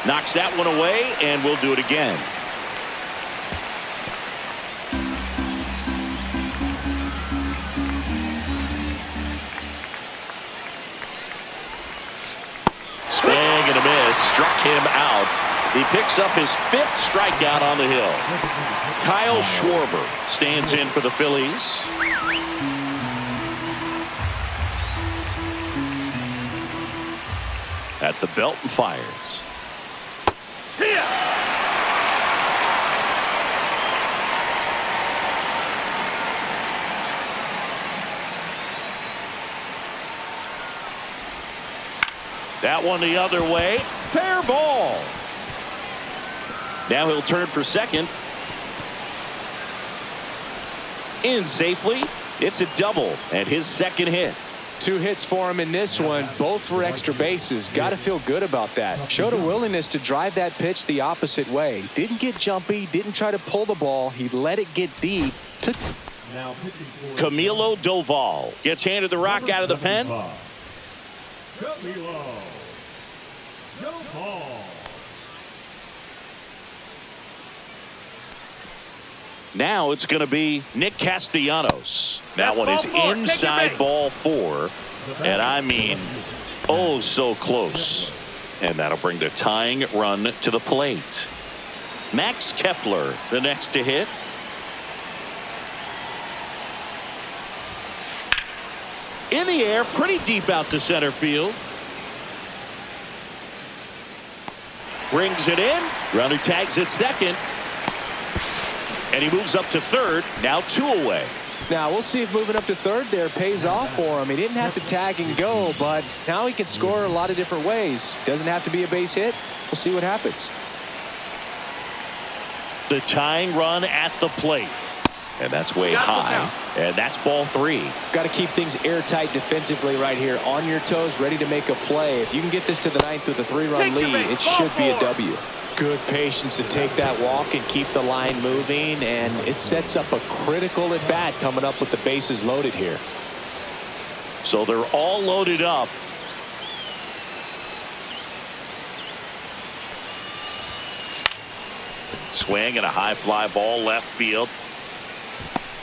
Knocks that one away, and we'll do it again. Swing and a miss. Struck him out. He picks up his 5th strikeout on the hill. Kyle Schwarber stands in for the Phillies. At the belt and fires. That one the other way. Fair ball. Now he'll turn for second. In safely. It's a double and his second hit. 2 hits for him in this one, both for extra bases. Got to feel good about that. Showed a willingness to drive that pitch the opposite way. Didn't get jumpy, didn't try to pull the ball. He let it get deep. Camilo Doval gets handed the rock out of the pen. Camilo Doval. Now it's going to be Nick Castellanos. That one is inside ball 4. And I mean, oh, so close. And that'll bring the tying run to the plate. Max Kepler, the next to hit. In the air, pretty deep out to center field. Brings it in. Runner tags at second. And he moves up to third. Now 2 away. Now we'll see if moving up to third there pays off for him. He didn't have to tag and go, but now he can score a lot of different ways. Doesn't have to be a base hit. We'll see what happens. The tying run at the plate. And that's way high. And that's ball 3. Got to keep things airtight defensively right here. On your toes, ready to make a play. If you can get this to the 9th with a 3-run lead, it should be a W. Good patience to take that walk and keep the line moving, and it sets up a critical at bat coming up with the bases loaded here. So they're all loaded up. Swing and a high fly ball left field.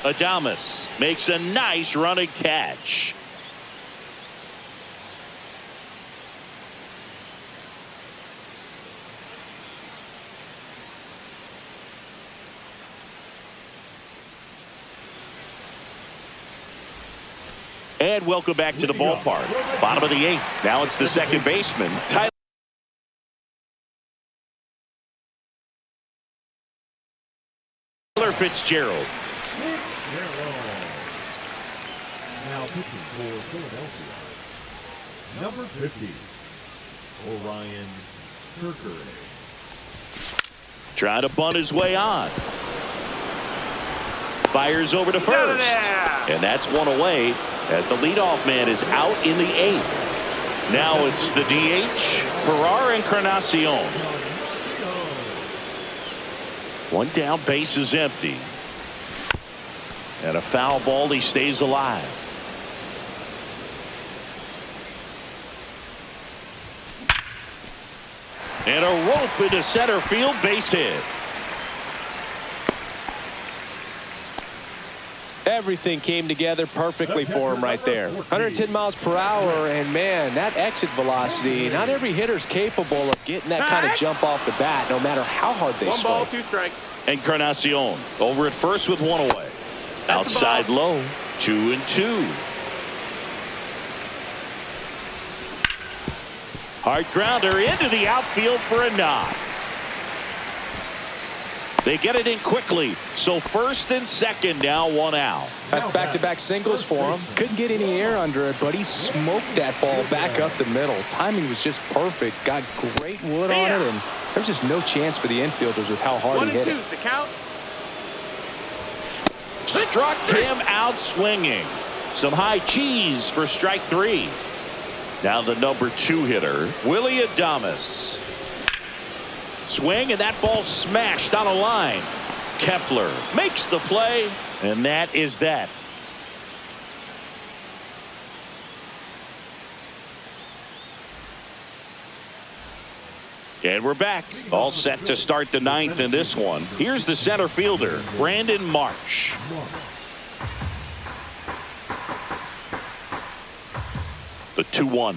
Adames makes a nice running catch. And welcome back to the ballpark. Bottom of the 8th. Now it's the second baseman, Tyler Fitzgerald. Now pitching for Philadelphia, number 50, Orion Turker. Trying to bunt his way on. Fires over to first. And that's one away as the leadoff man is out in the 8th. Now it's the DH, Ferrar Encarnacion. One down, base is empty. And a foul ball, he stays alive. And a rope into center field, base hit. Everything came together perfectly for him right there. 110 miles per hour, and man, that exit velocity, not every hitter's capable of getting that kind of jump off the bat, no matter how hard they swing. 1 ball, 2 strikes. Encarnacion over at first with 1 away. Outside low, 2-2. Hard grounder into the outfield for a knock. They get it in quickly, so first and second now, 1 out. That's back-to-back singles for him. Couldn't get any air under it, but he smoked that ball back up the middle. Timing was just perfect. Got great wood on it, and there's just no chance for the infielders with how hard he hit it. 1-2's the count. Struck him out swinging. Some high cheese for strike 3. Now the number 2 hitter, Willie Adames. Swing, and that ball smashed on a line. Kepler makes the play, and that is that. And we're back, all set to start the 9th in this one. Here's the center fielder, Brandon Marsh. The 2-1.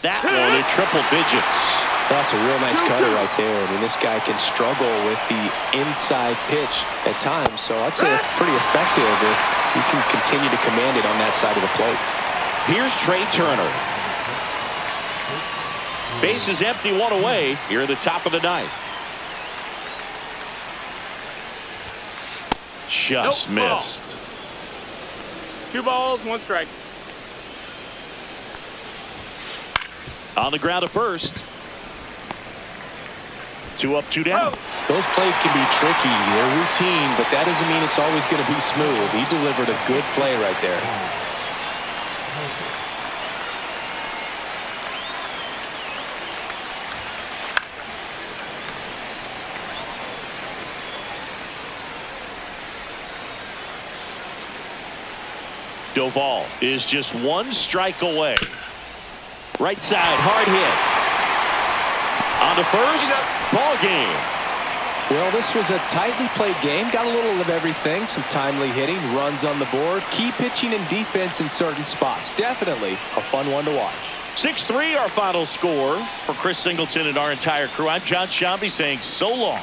That one in triple digits. That's a real nice cutter right there. I mean, this guy can struggle with the inside pitch at times, so I'd say that's pretty effective if you can continue to command it on that side of the plate. Here's Trey Turner. Base is empty, 1 away here at the top of the 9th. Just missed. 2 balls, 1 strike. On the ground at first. 2 up, 2 down. Those plays can be tricky. They're routine, but that doesn't mean it's always going to be smooth. He delivered a good play right there. Doval is just 1 strike away. Right side, hard hit. On to first, ball game. Well, this was a tightly played game. Got a little of everything. Some timely hitting, runs on the board, key pitching and defense in certain spots. Definitely a fun one to watch. 6-3 our final score. For Chris Singleton and our entire crew, I'm John Shambi saying so long.